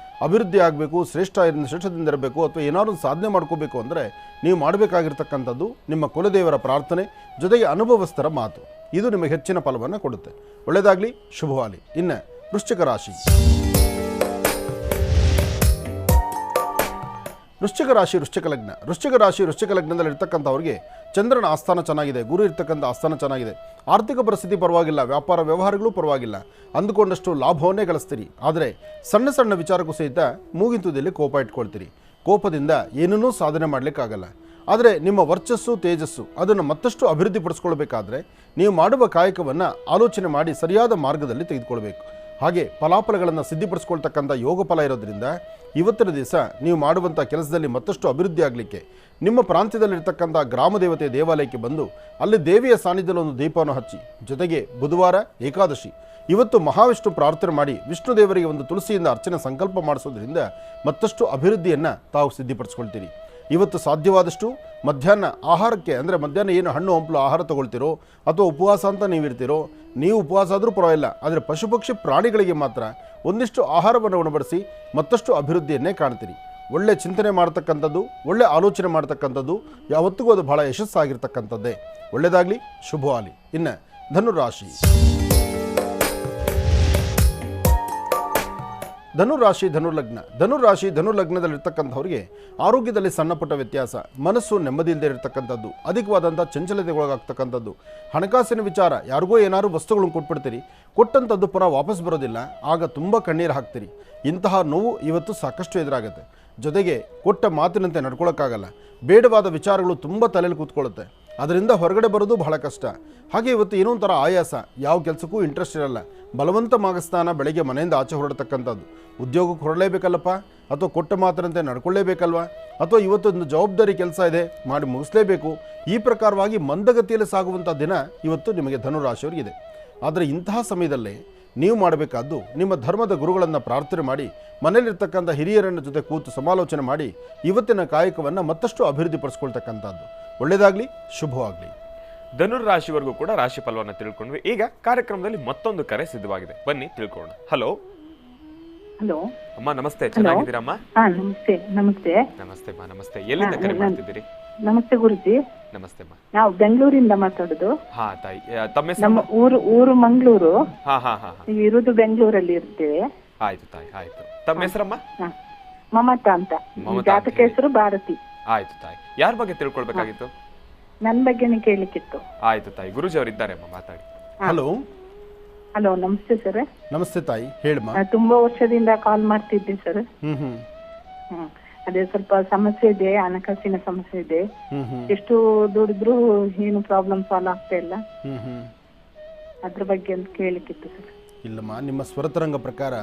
ಅಭಿವೃದ್ಧಿ ಆಗಬೇಕು, ಶ್ರೇಷ್ಠದಿಂದ ಇರಬೇಕು, ಅಥವಾ ಏನಾದರೂ ಸಾಧನೆ ಮಾಡ್ಕೋಬೇಕು ಅಂದರೆ ನೀವು ಮಾಡಬೇಕಾಗಿರ್ತಕ್ಕಂಥದ್ದು ನಿಮ್ಮ ಕುಲದೇವರ ಪ್ರಾರ್ಥನೆ ಜೊತೆಗೆ ಅನುಭವಸ್ಥರ ಮಾತು. ಇದು ನಿಮಗೆ ಹೆಚ್ಚಿನ ಫಲವನ್ನು ಕೊಡುತ್ತೆ. ಒಳ್ಳೆಯದಾಗಲಿ, ಶುಭವಾಗಲಿ. ಇನ್ನು ವೃಶ್ಚಿಕ ರಾಶಿ. ವೃಶ್ಚಿಕ ರಾಶಿ ಲಗ್ನದಲ್ಲಿರ್ತಕ್ಕಂಥವ್ರಿಗೆ ಚಂದ್ರನ ಆಸ್ಥಾನ ಚೆನ್ನಾಗಿದೆ, ಗುರು ಇರ್ತಕ್ಕಂಥ ಆಸ್ಥಾನ ಚೆನ್ನಾಗಿದೆ. ಆರ್ಥಿಕ ಪರಿಸ್ಥಿತಿ ಪರವಾಗಿಲ್ಲ, ವ್ಯಾಪಾರ ವ್ಯವಹಾರಗಳು ಪರವಾಗಿಲ್ಲ, ಅಂದುಕೊಂಡಷ್ಟು ಲಾಭವನ್ನೇ ಗಳಿಸ್ತೀರಿ. ಆದರೆ ಸಣ್ಣ ಸಣ್ಣ ವಿಚಾರಕ್ಕೂ ಸಹಿತ ಮೂಗಿಂತುದಲ್ಲಿ ಕೋಪ ಇಟ್ಕೊಳ್ತೀರಿ. ಕೋಪದಿಂದ ಏನನ್ನೂ ಸಾಧನೆ ಮಾಡಲಿಕ್ಕಾಗಲ್ಲ. ಆದರೆ ನಿಮ್ಮ ವರ್ಚಸ್ಸು ತೇಜಸ್ಸು ಅದನ್ನು ಮತ್ತಷ್ಟು ಅಭಿವೃದ್ಧಿಪಡಿಸ್ಕೊಳ್ಬೇಕಾದ್ರೆ ನೀವು ಮಾಡುವ ಕಾಯಕವನ್ನು ಆಲೋಚನೆ ಮಾಡಿ ಸರಿಯಾದ ಮಾರ್ಗದಲ್ಲಿ ತೆಗೆದುಕೊಳ್ಬೇಕು. ಹಾಗೆ ಫಲಾಫಲಗಳನ್ನು ಸಿದ್ಧಿಪಡಿಸ್ಕೊಳ್ತಕ್ಕಂಥ ಯೋಗ ಫಲ ಇರೋದ್ರಿಂದ ಇವತ್ತಿನ ದಿವಸ ನೀವು ಮಾಡುವಂಥ ಕೆಲಸದಲ್ಲಿ ಮತ್ತಷ್ಟು ಅಭಿವೃದ್ಧಿ ಆಗಲಿಕ್ಕೆ ನಿಮ್ಮ ಪ್ರಾಂತ್ಯದಲ್ಲಿರ್ತಕ್ಕಂಥ ಗ್ರಾಮ ದೇವತೆ ದೇವಾಲಯಕ್ಕೆ ಬಂದು ಅಲ್ಲಿ ದೇವಿಯ ಸಾನ್ನಿಧ್ಯದಲ್ಲಿ ಒಂದು ದೀಪವನ್ನು ಹಚ್ಚಿ, ಜೊತೆಗೆ ಬುಧವಾರ ಏಕಾದಶಿ ಇವತ್ತು ಮಹಾವಿಷ್ಣು ಪ್ರಾರ್ಥನೆ ಮಾಡಿ ವಿಷ್ಣು ದೇವರಿಗೆ ಒಂದು ತುಳಸಿಯಿಂದ ಅರ್ಚನೆ ಸಂಕಲ್ಪ ಮಾಡಿಸೋದ್ರಿಂದ ಮತ್ತಷ್ಟು ಅಭಿವೃದ್ಧಿಯನ್ನು ತಾವು ಸಿದ್ಧಿಪಡಿಸ್ಕೊಳ್ತೀರಿ. ಇವತ್ತು ಸಾಧ್ಯವಾದಷ್ಟು ಮಧ್ಯಾಹ್ನ ಆಹಾರಕ್ಕೆ, ಅಂದರೆ ಮಧ್ಯಾಹ್ನ ಏನು ಹಣ್ಣು ಹಂಪಲು ಆಹಾರ ತೊಗೊಳ್ತಿರೋ ಅಥವಾ ಉಪವಾಸ ಅಂತ ನೀವಿರ್ತೀರೋ, ನೀವು ಉಪವಾಸ ಆದರೂ ಪರವಾಗಿಲ್ಲ, ಆದರೆ ಪಶು ಪಕ್ಷಿ ಪ್ರಾಣಿಗಳಿಗೆ ಮಾತ್ರ ಒಂದಿಷ್ಟು ಆಹಾರವನ್ನು ಉಣಬಡಿಸಿ ಮತ್ತಷ್ಟು ಅಭಿವೃದ್ಧಿಯನ್ನೇ ಕಾಣ್ತೀರಿ. ಒಳ್ಳೆ ಚಿಂತನೆ ಮಾಡ್ತಕ್ಕಂಥದ್ದು, ಒಳ್ಳೆ ಆಲೋಚನೆ ಮಾಡ್ತಕ್ಕಂಥದ್ದು ಯಾವತ್ತಿಗೂ ಅದು ಬಹಳ ಯಶಸ್ಸಾಗಿರ್ತಕ್ಕಂಥದ್ದೇ. ಒಳ್ಳೆಯದಾಗಲಿ, ಶುಭವಾಗಲಿ. ಇನ್ನು ಧನುರಾಶಿ. ಧನುರ್ಲಗ್ನದಲ್ಲಿರ್ತಕ್ಕಂಥವ್ರಿಗೆ ಆರೋಗ್ಯದಲ್ಲಿ ಸಣ್ಣ ಪುಟ್ಟ ವ್ಯತ್ಯಾಸ, ಮನಸ್ಸು ನೆಮ್ಮದಿಯಿಲ್ಲದೆ ಇರತಕ್ಕಂಥದ್ದು, ಅಧಿಕವಾದಂಥ ಚಂಚಲತೆಗೊಳಗಾಗ್ತಕ್ಕಂಥದ್ದು, ಹಣಕಾಸಿನ ವಿಚಾರ ಯಾರಿಗೋ ಏನಾದ್ರು ವಸ್ತುಗಳನ್ನು ಕೊಟ್ಬಿಡ್ತೀರಿ, ಕೊಟ್ಟಂಥದ್ದು ಪುನಃ ವಾಪಸ್ ಬರೋದಿಲ್ಲ, ಆಗ ತುಂಬ ಕಣ್ಣೀರು ಹಾಕ್ತೀರಿ. ಇಂತಹ ನೋವು ಇವತ್ತು ಸಾಕಷ್ಟು ಎದುರಾಗುತ್ತೆ. ಜೊತೆಗೆ ಕೊಟ್ಟ ಮಾತಿನಂತೆ ನಡ್ಕೊಳ್ಳೋಕ್ಕಾಗಲ್ಲ, ಬೇಡವಾದ ವಿಚಾರಗಳು ತುಂಬ ತಲೆಯಲ್ಲಿ ಕೂತ್ಕೊಳ್ಳುತ್ತೆ, ಅದರಿಂದ ಹೊರಗಡೆ ಬರೋದು ಬಹಳ ಕಷ್ಟ. ಹಾಗೆ ಇವತ್ತು ಏನೋ ಒಂಥರ ಆಯಾಸ, ಯಾವ ಕೆಲಸಕ್ಕೂ ಇಂಟ್ರೆಸ್ಟ್ ಇರಲ್ಲ, ಬಲವಂತ ಮಾಗಸ್ನಾನ, ಬೆಳಗ್ಗೆ ಮನೆಯಿಂದ ಆಚೆ ಹೊರಡ್ತಕ್ಕಂಥದ್ದು, ಉದ್ಯೋಗಕ್ಕೆ ಹೊರಡಲೇಬೇಕಲ್ಲಪ್ಪ, ಅಥವಾ ಕೊಟ್ಟ ಮಾತಿನಂತೆ ನಡ್ಕೊಳ್ಳೇಬೇಕಲ್ವ, ಅಥವಾ ಇವತ್ತೊಂದು ಜವಾಬ್ದಾರಿ ಕೆಲಸ ಇದೆ ಮಾಡಿ ಮುಗಿಸ್ಲೇಬೇಕು. ಈ ಪ್ರಕಾರವಾಗಿ ಮಂದಗತಿಯಲ್ಲಿ ಸಾಗುವಂಥ ದಿನ ಇವತ್ತು ನಿಮಗೆ ಧನುರಾಶಿಯವರಿಗಿದೆ. ಆದರೆ ಇಂತಹ ಸಮಯದಲ್ಲೇ ನೀವು ಮಾಡಬೇಕಾದ್ದು ನಿಮ್ಮ ಧರ್ಮದ ಗುರುಗಳನ್ನು ಪ್ರಾರ್ಥನೆ ಮಾಡಿ ಮನೆಯಲ್ಲಿರ್ತಕ್ಕಂಥ ಹಿರಿಯರನ್ನ ಜೊತೆ ಕೂತು ಸಮಾಲೋಚನೆ ಮಾಡಿ ಇವತ್ತಿನ ಕಾಯಕವನ್ನು ಮತ್ತಷ್ಟು ಅಭಿವೃದ್ಧಿಪಡಿಸ್ಕೊಳ್ತಕ್ಕಂಥದ್ದು. ಒಳ್ಳೆಯದಾಗಲಿ, ಶುಭವಾಗಲಿ. ಧನುರಾಶಿವರೆಗೂ ಕೂಡ ರಾಶಿ ಫಲವನ್ನು ತಿಳ್ಕೊಂಡ್ವಿ. ಈಗ ಕಾರ್ಯಕ್ರಮದಲ್ಲಿ ಮತ್ತೊಂದು ಕರೆ ಸಿದ್ಧವಾಗಿದೆ, ಬನ್ನಿ ತಿಳ್ಕೊಳ್ಳೋಣ. ಹಲೋ ಹಲೋ ಅಮ್ಮ, ನಮಸ್ತೆ. ಚೆನ್ನಾಗಿದ್ದೀರಮ್ಮ? ನಮಸ್ತೆ. ನಮಸ್ತೆ ನಮಸ್ತೆ ಅಮ್ಮ, ನಮಸ್ತೆ. ಎಲ್ಲಿಂದ ಕರೆ ಮಾಡ್ತಿದ್ದೀರಿ? ನಮಸ್ತೆ ಗುರುಜಿ. ನಮಸ್ತೆ ಅಮ್ಮ. ನಾವು ಬೆಂಗಳೂರಿಂದ ಮಾತಾಡೋದು. ಹಾ ತಾಯಿ, ತಮ್ಮ ಹೆಸರು? ನಮ್ಮ ಊರು ಮಂಗಳೂರು. ಹಾ ಹಾ ಹಾ. ನೀವು ಇರುವುದು ಬೆಂಗಳೂರಲ್ಲಿ ಇರ್ತೇವೆ. ಆಯ್ತು ತಾಯಿ, ಆಯ್ತು. ತಮ್ಮ ಹೆಸರಮ್ಮ? ಮಮತಾ ಅಂತ. ಜಾತಕ ಹೆಸರು ಭಾರತಿ. ಆಯ್ತು ತಾಯಿ. ಯಾರ ಬಗ್ಗೆ ತಿಳ್ಕೊಳ್ಬೇಕಾಗಿತ್ತು? ನನ್ನ ಬಗ್ಗೆನೇ ಕೇಳಲಿಕ್ಕಿತ್ತು. ಆಯ್ತು ತಾಯಿ, ಗುರುಜಿ ಅವರು ಇದ್ದಾರೆ ಅಮ್ಮ, ಮಾತಾಡಿ. ಹಲೋ. ಹಲೋ, ನಮಸ್ತೆ ಸರ್. ನಮಸ್ತೆ ತಾಯಿ, ಹೇಳಮ್ಮ. ತುಂಬಾ ವರ್ಷದಿಂದ ಕಾಲ್ ಮಾಡ್ತಿದ್ದೆ ಸರ್. ಅದೇ ಸ್ವಲ್ಪ ಸಮಸ್ಯೆ ಇದೆ, ಹಣಕಾಸಿನ ಸಮಸ್ಯೆ ಇದೆ. ಎಷ್ಟು ದುಡಿದ್ರು ಏನು ಪ್ರಾಬ್ಲಮ್ ಸಾಲ್ವ್ ಆಗ್ತಾ ಇಲ್ಲ. ಅದ್ರ ಬಗ್ಗೆ ಅಂತ ಕೇಳಲಿಕ್ಕಿತ್ತು ಸರ್. ಇಲ್ಲಮ್ಮ, ನಿಮ್ಮ ಸ್ವರತರಂಗ ಪ್ರಕಾರ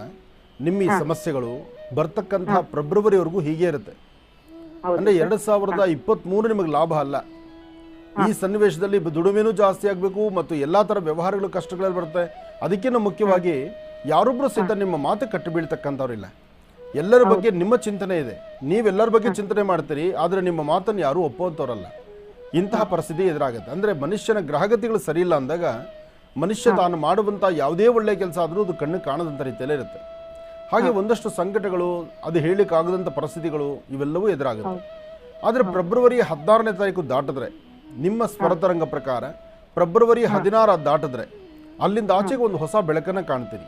ನಿಮ್ಮ ಈ ಸಮಸ್ಯೆಗಳು ಬರ್ತಕ್ಕಂಥ ಫೆಬ್ರವರಿವರೆಗೂ ಹೀಗೆ ಇರುತ್ತೆ. ಅಂದ್ರೆ 2023 ನಿಮಗೆ ಲಾಭ ಅಲ್ಲ. ಈ ಸನ್ನಿವೇಶದಲ್ಲಿ ದುಡಿಮೆನೂ ಜಾಸ್ತಿ ಆಗಬೇಕು ಮತ್ತು ಎಲ್ಲಾ ತರ ವ್ಯವಹಾರಗಳು ಕಷ್ಟಗಳಲ್ಲಿ ಬರುತ್ತೆ. ಅದಕ್ಕಿಂತ ಮುಖ್ಯವಾಗಿ ಯಾರೊಬ್ರು ಸಹಿತ ನಿಮ್ಮ ಮಾತು ಕಟ್ಟಿ ಬೀಳ್ತಕ್ಕಂಥವ್ರಿಲ್ಲ. ಎಲ್ಲರ ಬಗ್ಗೆ ನಿಮ್ಮ ಚಿಂತನೆ ಇದೆ, ನೀವೆಲ್ಲರ ಬಗ್ಗೆ ಚಿಂತನೆ ಮಾಡ್ತೀರಿ, ಆದರೆ ನಿಮ್ಮ ಮಾತನ್ನು ಯಾರೂ ಒಪ್ಪುವಂಥವ್ರಲ್ಲ. ಇಂತಹ ಪರಿಸ್ಥಿತಿ ಎದುರಾಗುತ್ತೆ. ಅಂದರೆ ಮನುಷ್ಯನ ಗ್ರಹಗತಿಗಳು ಸರಿ ಇಲ್ಲ ಅಂದಾಗ ಮನುಷ್ಯ ತಾನು ಮಾಡುವಂಥ ಯಾವುದೇ ಒಳ್ಳೆಯ ಕೆಲಸ ಆದರೂ ಅದು ಕಣ್ಣು ಕಾಣದಂಥ ರೀತಿಯಲ್ಲೇ ಇರುತ್ತೆ. ಹಾಗೆ ಒಂದಷ್ಟು ಸಂಕಟಗಳು, ಅದು ಹೇಳಲಿಕ್ಕಾಗದಂಥ ಪರಿಸ್ಥಿತಿಗಳು ಇವೆಲ್ಲವೂ ಎದುರಾಗುತ್ತೆ. ಆದರೆ ಫೆಬ್ರವರಿ 16ನೇ ತಾರೀಕು ದಾಟಿದ್ರೆ ನಿಮ್ಮ ಸ್ವರತರಂಗ ಪ್ರಕಾರ ಫೆಬ್ರವರಿ 16 ದಾಟಿದ್ರೆ ಅಲ್ಲಿಂದ ಆಚೆಗೆ ಒಂದು ಹೊಸ ಬೆಳಕನ್ನು ಕಾಣ್ತೀರಿ.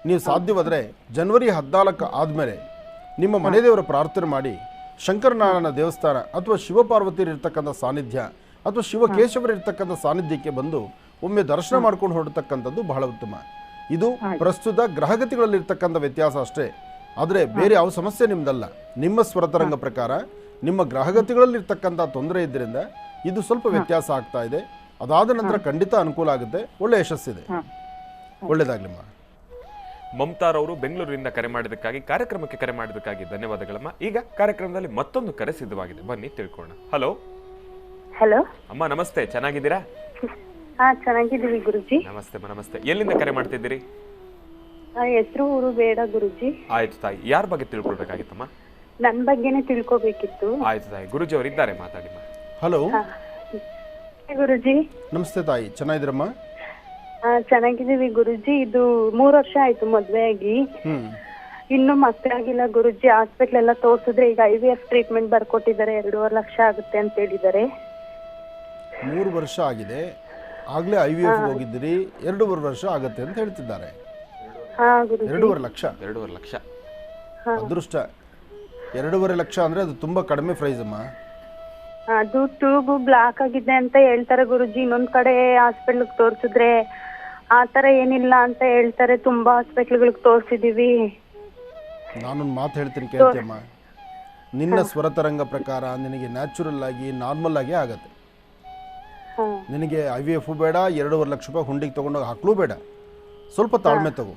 ನೀವು ಸಾಧ್ಯವಾದರೆ ಜನವರಿ 14 ಆದಮೇಲೆ ನಿಮ್ಮ ಮನೆ ದೇವರ ಪ್ರಾರ್ಥನೆ ಮಾಡಿ ಶಂಕರನಾರಾಯಣ ದೇವಸ್ಥಾನ ಅಥವಾ ಶಿವಪಾರ್ವತಿಯರಿರ್ತಕ್ಕಂಥ ಸಾನ್ನಿಧ್ಯ ಅಥವಾ ಶಿವಕೇಶವರಿರ್ತಕ್ಕಂಥ ಸಾನ್ನಿಧ್ಯಕ್ಕೆ ಬಂದು ಒಮ್ಮೆ ದರ್ಶನ ಮಾಡ್ಕೊಂಡು ಹೊರಡ್ತಕ್ಕಂಥದ್ದು ಬಹಳ ಉತ್ತಮ. ಇದು ಪ್ರಸ್ತುತ ಗ್ರಹಗತಿಗಳಲ್ಲಿರ್ತಕ್ಕಂಥ ವ್ಯತ್ಯಾಸ ಅಷ್ಟೇ, ಆದರೆ ಬೇರೆ ಯಾವ ಸಮಸ್ಯೆ ನಿಮ್ದಲ್ಲ. ನಿಮ್ಮ ಸ್ವರತರಂಗ ಪ್ರಕಾರ ನಿಮ್ಮ ಗ್ರಹಗತಿಗಳಲ್ಲಿರ್ತಕ್ಕಂಥ ತೊಂದರೆ ಇದ್ದರಿಂದ ಇದು ಸ್ವಲ್ಪ ವ್ಯತ್ಯಾಸ ಆಗ್ತಾ ಇದೆ. ಅದಾದ ನಂತರ ಖಂಡಿತ ಅನುಕೂಲ ಆಗುತ್ತೆ, ಒಳ್ಳೆ ಯಶಸ್ಸಿದೆ. ಒಳ್ಳೇದಾಗ್ಲಿಮ್ಮ. ಮಮತಾರವರು ಬೆಂಗಳೂರಿನಿಂದ ಕರೆ ಮಾಡಿದ್ದಕ್ಕಾಗಿ, ಕಾರ್ಯಕ್ರಮಕ್ಕೆ ಕರೆ ಮಾಡಿದ್ದಕ್ಕಾಗಿ ಧನ್ಯವಾದಗಳಮ್ಮ. ಈಗ ಕಾರ್ಯಕ್ರಮದಲ್ಲಿ ಮತ್ತೊಂದು ಕರೆ ಸಿದ್ಧವಾಗಿದೆ, ಬನ್ನಿ ತಿಳ್ಕೊಳ್ಳೋಣ. ಹಲೋ ಹಲೋ ಅಮ್ಮ, ನಮಸ್ತೆ. ಚೆನ್ನಾಗಿದ್ದೀರಾ? ಹಾ, ಚೆನ್ನಾಗಿದ್ದೀವಿ ಗುರುಜಿ. ನಮಸ್ತೆ ನಮಸ್ತೆ. ಎಲ್ಲಿಂದ ಕರೆ ಮಾಡ್ತಿದ್ದೀರಿ? ಹೆಸರು ಊರು ಬೇಡ ಗುರುಜಿ. ಆಯ್ತು ತಾಯಿ, ಯಾರ ಬಗ್ಗೆ ತಿಳ್ಕೊಳ್ಬೇಕಾಗಿತ್ತಮ್ಮ? ನನ್ ಬಗ್ಗೆನೇ ತಿಳ್ಕೊಬೇಕಿತ್ತು. ಆಯ್ತು ತಾಯಿ, ಗುರುಜಿ ಅವರು ಇದ್ದಾರೆ, ಮಾತಾಡಿಮ್ಮ. ಹಲೋ ಗುರುಜಿ. ನಮಸ್ತೆ ತಾಯಿ, ಚೆನ್ನಾಗಿದ್ದೀರಮ್ಮ? ಚೆನ್ನಾಗಿದ್ದೀವಿ ಗುರುಜಿ. ಇದು 3 ವರ್ಷ ಆಯ್ತು ಮದ್ವೆ ಆಗಿ, ಇನ್ನು ಮಕ್ಕಳಾಗಿಲ್ಲ ಗುರುಜಿ. ಹಾಸ್ಪಿಟ್ಲ್ ಎಲ್ಲ ತೋರ್ಸಿದ್ರೆ ಈಗ IVF ಟ್ರೀಟ್ಮೆಂಟ್ ಬರ್ಕೊಟ್ಟಿದ್ದಾರೆ, 2.5 ಲಕ್ಷ ಆಗುತ್ತೆ ಅಂತ ಹೇಳಿದ್ದಾರೆ. 3 ವರ್ಷ ಆಗಿದೆ, ಆಗ್ಲೇ IVF ಹೋಗಿದ್ದೀರಿ, 2.5 ವರ್ಷ ಆಗುತ್ತೆ ಅಂತ ಹೇಳ್ತಿದ್ದಾರೆ. ಹಾ ಗುರುಜಿ. 2.5 ಲಕ್ಷ? 2.5 ಲಕ್ಷ ಅದೃಷ್ಟ. 2.5 ಲಕ್ಷ ಅಂದ್ರೆ ಅದು ತುಂಬಾ ಕಡಿಮೆ ಪ್ರೈಸ್ ಅಮ್ಮ. ಅದು ಟ್ಯೂಬ್ ಬ್ಲಾಕ್ ಆಗಿದೆ ಅಂತ ಹೇಳ್ತಾರೆ ಗುರುಜಿ. ಇನ್ನೊಂದ್ ಕಡೆ ಹಾಸ್ಪಿಟ್ಲ್ಗೆ ತೋರ್ಸಿದ್ರೆ ಆತರ ಏನಿಲ್ಲ ಅಂತ ಹೇಳ್ತಾರೆ. ತುಂಬಾ ಹಾಸ್ಪಿಟ್ಲ್ಗಳಿಗೆ ತೋರ್ಸಿದೀವಿ. ನಾನೊಂದು ಮಾತು ಹೇಳ್ತೀನಿ ಕೇಳ್ತೀಯಮ್ಮ. ನಿನ್ನ ಸ್ವರತರಂಗ ಪ್ರಕಾರ ನಿನಗೆ ನ್ಯಾಚುರಲ್ ಆಗಿ ನಾರ್ಮಲ್ ಆಗಿ ಆಗತ್ತೆ. ನಿನಗೆ IVF ಬೇಡ, 2.5 ಲಕ್ಷ ರೂಪಾಯಿ ಹುಂಡಿಗೆ ತಗೊಂಡೋಗಿ ಹಾಕ್ಲೂ ಬೇಡ. ಸ್ವಲ್ಪ ತಾಳ್ಮೆ ತಗೋ.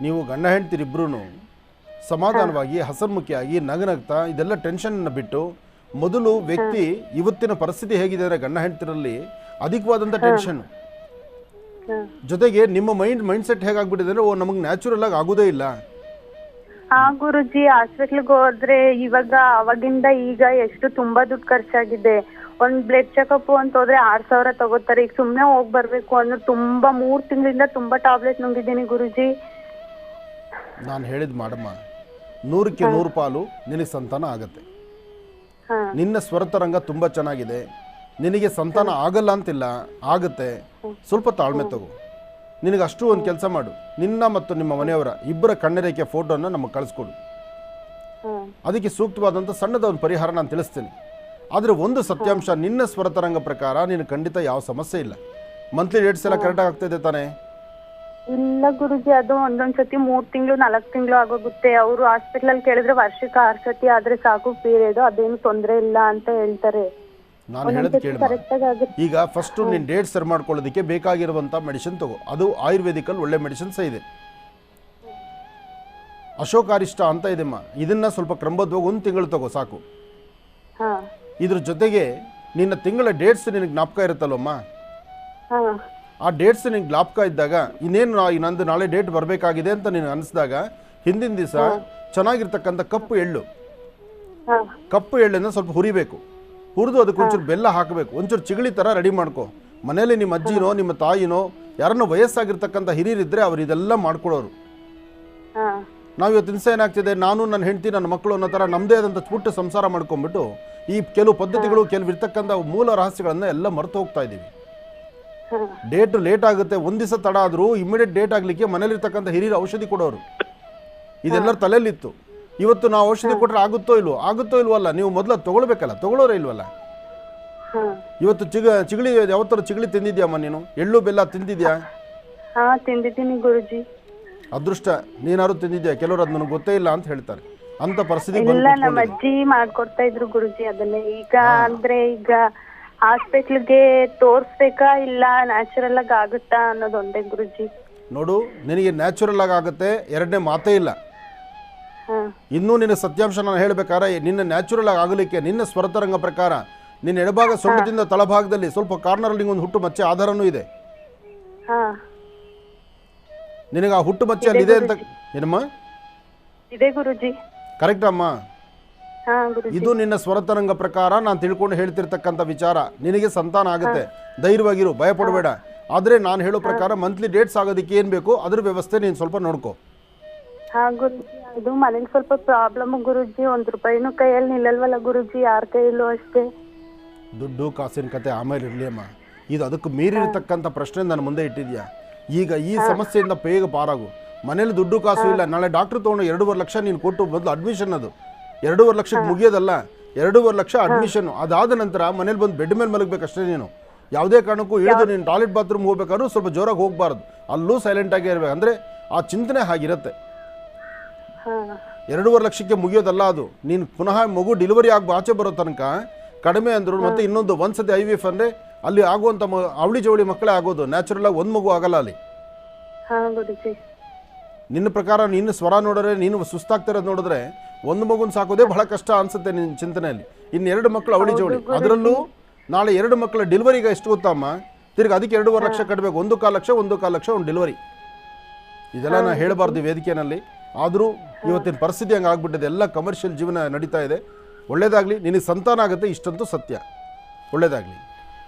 ನೀವು ಗಂಡ ಹೆಂಡ್ತಿರಿ ಇಬ್ರು ಸಮಾಧಾನವಾಗಿ ಹಸನ್ಮುಖಿಯಾಗಿ ನಗನಗ್ತಾ ಇದೆಲ್ಲ ಟೆನ್ಷನ್ನ ಬಿಟ್ಟು, ಮೊದಲು ವ್ಯಕ್ತಿ ಇವತ್ತಿನ ಪರಿಸ್ಥಿತಿ ಹೇಗಿದೆ ಅಂದರೆ ಗಂಡ ಹೆಂಡ್ತಿರಲ್ಲಿ ಅಧಿಕವಾದಂಥ ಟೆನ್ಷನ್ ಜೊತೆಗೆ ನಿಮ್ಮ ಮೈಂಡ್ ಸೆಟ್ ಹೇಗಾಗ್ಬಿಟ್ಟಿದೆ ಅಂದರೆ, ಓ ನಮಗೆ ನ್ಯಾಚುರಲ್ ಆಗಿ ಆಗೋದೇ ಇಲ್ಲ. ಹಾ ಗುರುಜಿ, ಹಾಸ್ಪಿಟ್ಲ್ಗೆ ಹೋದ್ರೆ ಇವಾಗ ಅವಾಗಿಂದ ಈಗ ಎಷ್ಟು ತುಂಬಾ ದುಡ್ಡು ಖರ್ಚಾಗಿದೆ. ಒಂದ್ ಬ್ಲಡ್ ಚೆಕಪ್ ಅಂತ ಹೋದ್ರೆ 6,000 ತಗೋತಾರೆ. ಈಗ ಸುಮ್ನೆ ಹೋಗ್ ಬರ್ಬೇಕು ಅಂದ್ರೆ ತುಂಬಾ 3 ತಿಂಗಳಿಂದ ತುಂಬಾ ಟ್ಯಾಬ್ಲೆಟ್ ನುಂಗಿದ್ದೀನಿ ಗುರುಜಿ. ನಾನು ಹೇಳಿದ್ ಮಾಡಮ್ಮ, 100ಕ್ಕೆ 100 ಪಾಲು ನಿನಗೆ ಸಂತಾನ ಆಗತ್ತೆ. ನಿನ್ನ ಸ್ವರತರಂಗ ತುಂಬಾ ಚೆನ್ನಾಗಿದೆ, ನಿನಗೆ ಸಂತಾನ ಆಗಲ್ಲ ಅಂತಿಲ್ಲ, ಆಗತ್ತೆ. ಸ್ವಲ್ಪ ತಾಳ್ಮೆ ತಗೋ. ನಿನಗೆ ಅಷ್ಟು ಒಂದು ಕೆಲಸ ಮಾಡು, ನಿನ್ನ ಮತ್ತು ನಿಮ್ಮ ಮನೆಯವರ ಇಬ್ಬರ ಕಣ್ಣರೇಖೆ ಫೋಟೋನ ನಮಗೆ ಕಳಿಸ್ಕೊಡು. ಅದಕ್ಕೆ ಸೂಕ್ತವಾದಂಥ ಸಣ್ಣದ ಒಂದು ಪರಿಹಾರ ನಾನು ತಿಳಿಸ್ತೀನಿ. ಆದರೆ ಒಂದು ಸತ್ಯಾಂಶ, ನಿನ್ನ ಸ್ವರತರಂಗ ಪ್ರಕಾರ ನೀನು ಖಂಡಿತ ಯಾವ ಸಮಸ್ಯೆ ಇಲ್ಲ. ಮಂತ್ಲಿ ಡೇಟ್ಸ್ ಎಲ್ಲ ಕರೆಕ್ಟಾಗಿ ಆಗ್ತಾಯಿದೆ ತಾನೇ? ಇಲ್ಲ ಗುರುಜಿ, ಅದು ಒಂದೊಂದ್ಸತಿ 3 ತಿಂಗಳು 4 ತಿಂಗಳು ಆಗೋಗುತ್ತೆ. ಅವರು ಹಾಸ್ಪಿಟಲ್ ಕೇಳಿದ್ರೆ ವರ್ಷಕ್ಕೆ 6 ಸತಿ ಆದ್ರೆ ಸಾಕು ಪೀರಿಯಡ್, ಅದೇನು ತೊಂದರೆ ಇಲ್ಲ ಅಂತ ಹೇಳ್ತಾರೆ. ನಾನು ಹೇಳೋದು ಕೇಳಿ, ಈಗ ಫಸ್ಟ್ ನೀನು ಡೇಟ್ ಸರಿ ಮಾಡ್ಕೊಳ್ಳೋದಕ್ಕೆ ಬೇಕಾಗಿರುವಂಥ ಮೆಡಿಸಿನ್ ತಗೋ. ಅದು ಆಯುರ್ವೇದಿಕಲ್ಲಿ ಒಳ್ಳೆ ಮೆಡಿಸಿನ್ಸ್ ಇದೆ. ಅಶೋಕಾರಿಷ್ಟ ಅಂತ ಇದೆಮ್ಮ, ಇದನ್ನ ಸ್ವಲ್ಪ ಕ್ರಮಬದ್ಧವಾಗಿ 1 ತಿಂಗಳು ತಗೋ ಸಾಕು. ಇದ್ರ ಜೊತೆಗೆ ನಿನ್ನ ತಿಂಗಳ ಡೇಟ್ಸ್ ನಿನಗೆ ಜ್ಞಾಪಕ ಇರುತ್ತಲ್ಲಮ್ಮ, ಆ ಡೇಟ್ಸ್ ನಿನಗೆ ಜ್ಞಾಪಕ ಇದ್ದಾಗ, ಇನ್ನೇನು ನಂದು ನಾಳೆ ಡೇಟ್ ಬರಬೇಕಾಗಿದೆ ಅಂತ ನೀನು ಅನಿಸಿದಾಗ, ಹಿಂದಿನ ದಿವಸ ಚೆನ್ನಾಗಿರ್ತಕ್ಕಂಥ ಕಪ್ಪು ಎಳ್ಳನ್ನು ಸ್ವಲ್ಪ ಹುರಿಬೇಕು. ಹುರಿದು ಅದಕ್ಕೆ ಒಂಚೂರು ಬೆಲ್ಲ ಹಾಕಬೇಕು, ಒಂಚೂರು ಚಿಗಳಿ ಥರ ರೆಡಿ ಮಾಡ್ಕೊ. ಮನೇಲಿ ನಿಮ್ಮ ಅಜ್ಜಿನೋ ನಿಮ್ಮ ತಾಯಿನೋ ಯಾರನ್ನೋ ವಯಸ್ಸಾಗಿರ್ತಕ್ಕಂಥ ಹಿರಿಯರಿದ್ದರೆ ಅವ್ರು ಇದೆಲ್ಲ ಮಾಡ್ಕೊಡೋರು. ನಾವು ಇವತ್ತು ದಿವಸ ಏನಾಗ್ತಿದೆ, ನಾನು ನನ್ನ ಹೆಂಡತಿ ನನ್ನ ಮಕ್ಕಳು ಅನ್ನೋ ಥರ ನಮ್ಮದೇ ಆದಂಥ ಪುಟ್ಟ ಸಂಸಾರ ಮಾಡ್ಕೊಂಡ್ಬಿಟ್ಟು ಈ ಕೆಲವು ಪದ್ಧತಿಗಳು, ಕೆಲವು ಇರ್ತಕ್ಕಂಥ ಮೂಲ ರಹಸ್ಯಗಳನ್ನ ಎಲ್ಲ ಮರೆತು ಹೋಗ್ತಾ ಇದ್ದೀವಿ. ಡೇಟ್ ಲೇಟ್ ಆಗುತ್ತೆ, ಒಂದು ದಿವಸ ತಡ ಆದರೂ ಇಮಿಡಿಯೇಟ್ ಡೇಟ್ ಆಗಲಿಕ್ಕೆ ಮನೇಲಿರ್ತಕ್ಕಂಥ ಹಿರಿಯರು ಔಷಧಿ ಕೊಡೋರು. ಇದೆಲ್ಲರ ತಲೆಯಲ್ಲಿತ್ತು. ಇವತ್ತು ನಾವು ಔಷಧಿ ಕೊಟ್ಟರೆ ಆಗುತ್ತೋ ಇಲ್ವಲ್ಲ, ನೀವು ಮೊದಲು ತಗೊಳ್ಬೇಕಲ್ಲ, ತಗೊಳ್ಳೋರೇ ಇಲ್ವಲ್ಲ. ಇವತ್ತು ಚಿಗಳಿ ಯಾವತ್ತರ ಚಿಗಳಿ ತಿಂದಿದ್ಯಾಮ್ಮ ನೀನು? ಎಳ್ಳು ಬೆಲ್ಲ ತಿಂದಿದ್ಯಾ? ತಿಂದಿದ್ದೀನಿ ಗುರುಜಿ. ಅದೃಷ್ಟ, ನೀನಾರು ತಿಂದಿದ್ಯಾ? ಕೆಲವರು ಅದು ನನಗೆ ಗೊತ್ತೇ ಇಲ್ಲ ಅಂತ ಹೇಳ್ತಾರೆ. ಅಂತ ಪರಿಸ್ಥಿತಿ ಇಲ್ಲ, ನಮ್ಮ ಅಜ್ಜಿ ಮಾಡ್ಕೊಡ್ತಾ ಇದ್ರು ಗುರುಜಿ ಅದನ್ನೇ. ಈಗ ಅಂದ್ರೆ ಈಗ ಹಾಸ್ಪಿಟ್ಲ್ಗೆ ತೋರ್ಸ್ಬೇಕಾ ಇಲ್ಲ ನ್ಯಾಚುರಲ್ ಆಗಿ ಆಗುತ್ತಾ ಅನ್ನೋದು ಒಂದೇ ಗುರುಜಿ. ನೋಡು, ನಿನಗೆ ನ್ಯಾಚುರಲ್ ಆಗಿ ಆಗುತ್ತೆ, ಎರಡನೇ ಮಾತೇ ಇಲ್ಲ. ಇನ್ನೂ ನಿನ್ನ ಸತ್ಯಾಂಶ ನಾನು ಹೇಳ್ಬೇಕಾದ್ರೆ, ನಿನ್ನ ನ್ಯಾಚುರಲ್ ಆಗಿ ಆಗಲಿಕ್ಕೆ ನಿನ್ನ ಸ್ವರತರಂಗ ಪ್ರಕಾರ ನಿನ್ನ ಎಡಭಾಗ ಸೊಂಟದಿಂದ ತಳಭಾಗದಲ್ಲಿ ಸ್ವಲ್ಪ ಕಾರ್ನರಲ್ಲಿ ಒಂದು ಹುಟ್ಟು ಮಚ್ಚೆ ಆಧಾರನೂ ಇದೆ. ನಿನಗೆ ಆ ಹುಟ್ಟು ಮಚ್ಚೆ ಅಲ್ಲಿ ಇದೆ ಅಂತ ಏನಮ್ಮ? ಇದೆ ಗುರುಜಿ. ಕರೆಕ್ಟ್ ಅಮ್ಮ. ಇದು ನಿನ್ನ ಸ್ವರತರಂಗ ಪ್ರಕಾರ ನಾನು ತಿಳ್ಕೊಂಡು ಹೇಳ್ತಿರ್ತಕ್ಕಂಥ ವಿಚಾರ. ನಿನಗೆ ಸಂತಾನ ಆಗುತ್ತೆ, ಧೈರ್ಯವಾಗಿರು, ಭಯ ಪಡಬೇಡ. ಆದರೆ ನಾನು ಹೇಳೋ ಪ್ರಕಾರ ಮಂತ್ಲಿ ಡೇಟ್ಸ್ ಆಗೋದಕ್ಕೆ ಏನು ಬೇಕು ಅದ್ರ ವ್ಯವಸ್ಥೆ ನೀನು ಸ್ವಲ್ಪ ನೋಡ್ಕೋ. ಗುರುಜಿ, ಅದು ಮನೇಲಿ ಸ್ವಲ್ಪ ಪ್ರಾಬ್ಲಮ್ ಗುರುಜಿ. 1 ರೂಪಾಯಿನೂ ಕೈಯಲ್ಲಿ ನಿಲ್ಲಲ್ವಲ್ಲ ಗುರುಜಿ, ಯಾರ ಕೈಯಲ್ಲೂ ಅಷ್ಟೇ. ದುಡ್ಡು ಕಾಸಿನ ಕತೆ ಆಮೇಲೆ ಇರಲಿ ಅಮ್ಮ. ಇದು ಅದಕ್ಕೆ ಮೀರಿರ್ತಕ್ಕಂಥ ಪ್ರಶ್ನೆ ನನ್ನ ಮುಂದೆ ಇಟ್ಟಿದ್ಯಾ. ಈಗ ಈ ಸಮಸ್ಯೆಯಿಂದ ಬೇಗ ಪಾರಾಗು. ಮನೇಲಿ ದುಡ್ಡು ಕಾಸು ಇಲ್ಲ, ನಾಳೆ ಡಾಕ್ಟ್ರ್ ತೊಗೊಂಡು 2.5 ಲಕ್ಷ ನೀನು ಕೊಟ್ಟು ಮೊದಲು ಅಡ್ಮಿಷನ್, ಅದು 2.5 ಲಕ್ಷಕ್ಕೆ ಮುಗಿಯೋದಲ್ಲ, 2.5 ಲಕ್ಷ ಅಡ್ಮಿಷನ್. ಅದಾದ ನಂತರ ಮನೇಲಿ ಬಂದು ಬೆಡ್ ಮೇಲೆ ಮಲಗಬೇಕಷ್ಟೇ. ನೀನು ಯಾವುದೇ ಕಾರಣಕ್ಕೂ ಇಳಿದು ನೀನು ಟಾಯ್ಲೆಟ್ ಬಾತ್ರೂಮ್ ಹೋಗ್ಬೇಕಾದ್ರೂ ಸ್ವಲ್ಪ ಜೋರಾಗಿ ಹೋಗಬಾರ್ದು, ಅಲ್ಲೂ ಸೈಲೆಂಟಾಗೇ ಇರಬೇಕು. ಅಂದರೆ ಆ ಚಿಂತನೆ ಹಾಗಿರುತ್ತೆ. 2.5 ಲಕ್ಷಕ್ಕೆ ಮುಗಿಯೋದಲ್ಲ ಅದು. ನೀನು ಪುನಃ ಮಗು ಡೆಲಿವರಿ ಆಗಿ ಆಚೆ ಬರೋ ತನಕ ಕಡಿಮೆ ಅಂದರು. ಮತ್ತು ಇನ್ನೊಂದು ಒಂದ್ಸತಿ IVF ಅಂದರೆ ಅಲ್ಲಿ ಆಗುವಂಥ ಅವಳಿ ಜವಳಿ ಮಕ್ಕಳೇ ಆಗೋದು. ನ್ಯಾಚುರಲ್ ಆಗಿ ಒಂದು ಮಗು ಆಗಲ್ಲ ಅಲ್ಲಿ. ನಿನ್ನ ಪ್ರಕಾರ ನಿನ್ನ ಸ್ವರ ನೋಡಿದ್ರೆ, ನೀನು ಸುಸ್ತಾಗ್ತಿರೋದು ನೋಡಿದ್ರೆ ಒಂದು ಮಗುನ ಸಾಕೋದೇ ಬಹಳ ಕಷ್ಟ ಅನ್ಸುತ್ತೆ ನಿನ್ನ ಚಿಂತನೆಯಲ್ಲಿ. ಇನ್ನು 2 ಮಕ್ಕಳು ಅವಳಿ ಜವಳಿ, ಅದರಲ್ಲೂ ನಾಳೆ 2 ಮಕ್ಕಳ ಡೆಲಿವರಿಗೆ ಎಷ್ಟು ಗೊತ್ತಮ್ಮ? ತಿರ್ಗಿ ಅದಕ್ಕೆ 2.5 ಲಕ್ಷ ಕಟ್ಟಬೇಕು. 1.25 ಲಕ್ಷ 1.25 ಲಕ್ಷ ಒಂದು ಡೆಲಿವರಿ. ಇದೆಲ್ಲ ನಾನು ಹೇಳಬಾರ್ದು ವೇದಿಕೆಯಲ್ಲಿ, ಆದರೂ ಇವತ್ತಿನ ಪರಿಸ್ಥಿತಿ ಹಂಗೆ ಆಗ್ಬಿಟ್ಟಿದೆ. ಎಲ್ಲ ಕಮರ್ಷಿಯಲ್ ಜೀವನ ನಡೀತಾ ಇದೆ. ಒಳ್ಳೇದಾಗಲಿ, ನಿನಗೆ ಸಂತಾನ ಆಗುತ್ತೆ, ಇಷ್ಟಂತೂ ಸತ್ಯ. ಒಳ್ಳೇದಾಗಲಿ.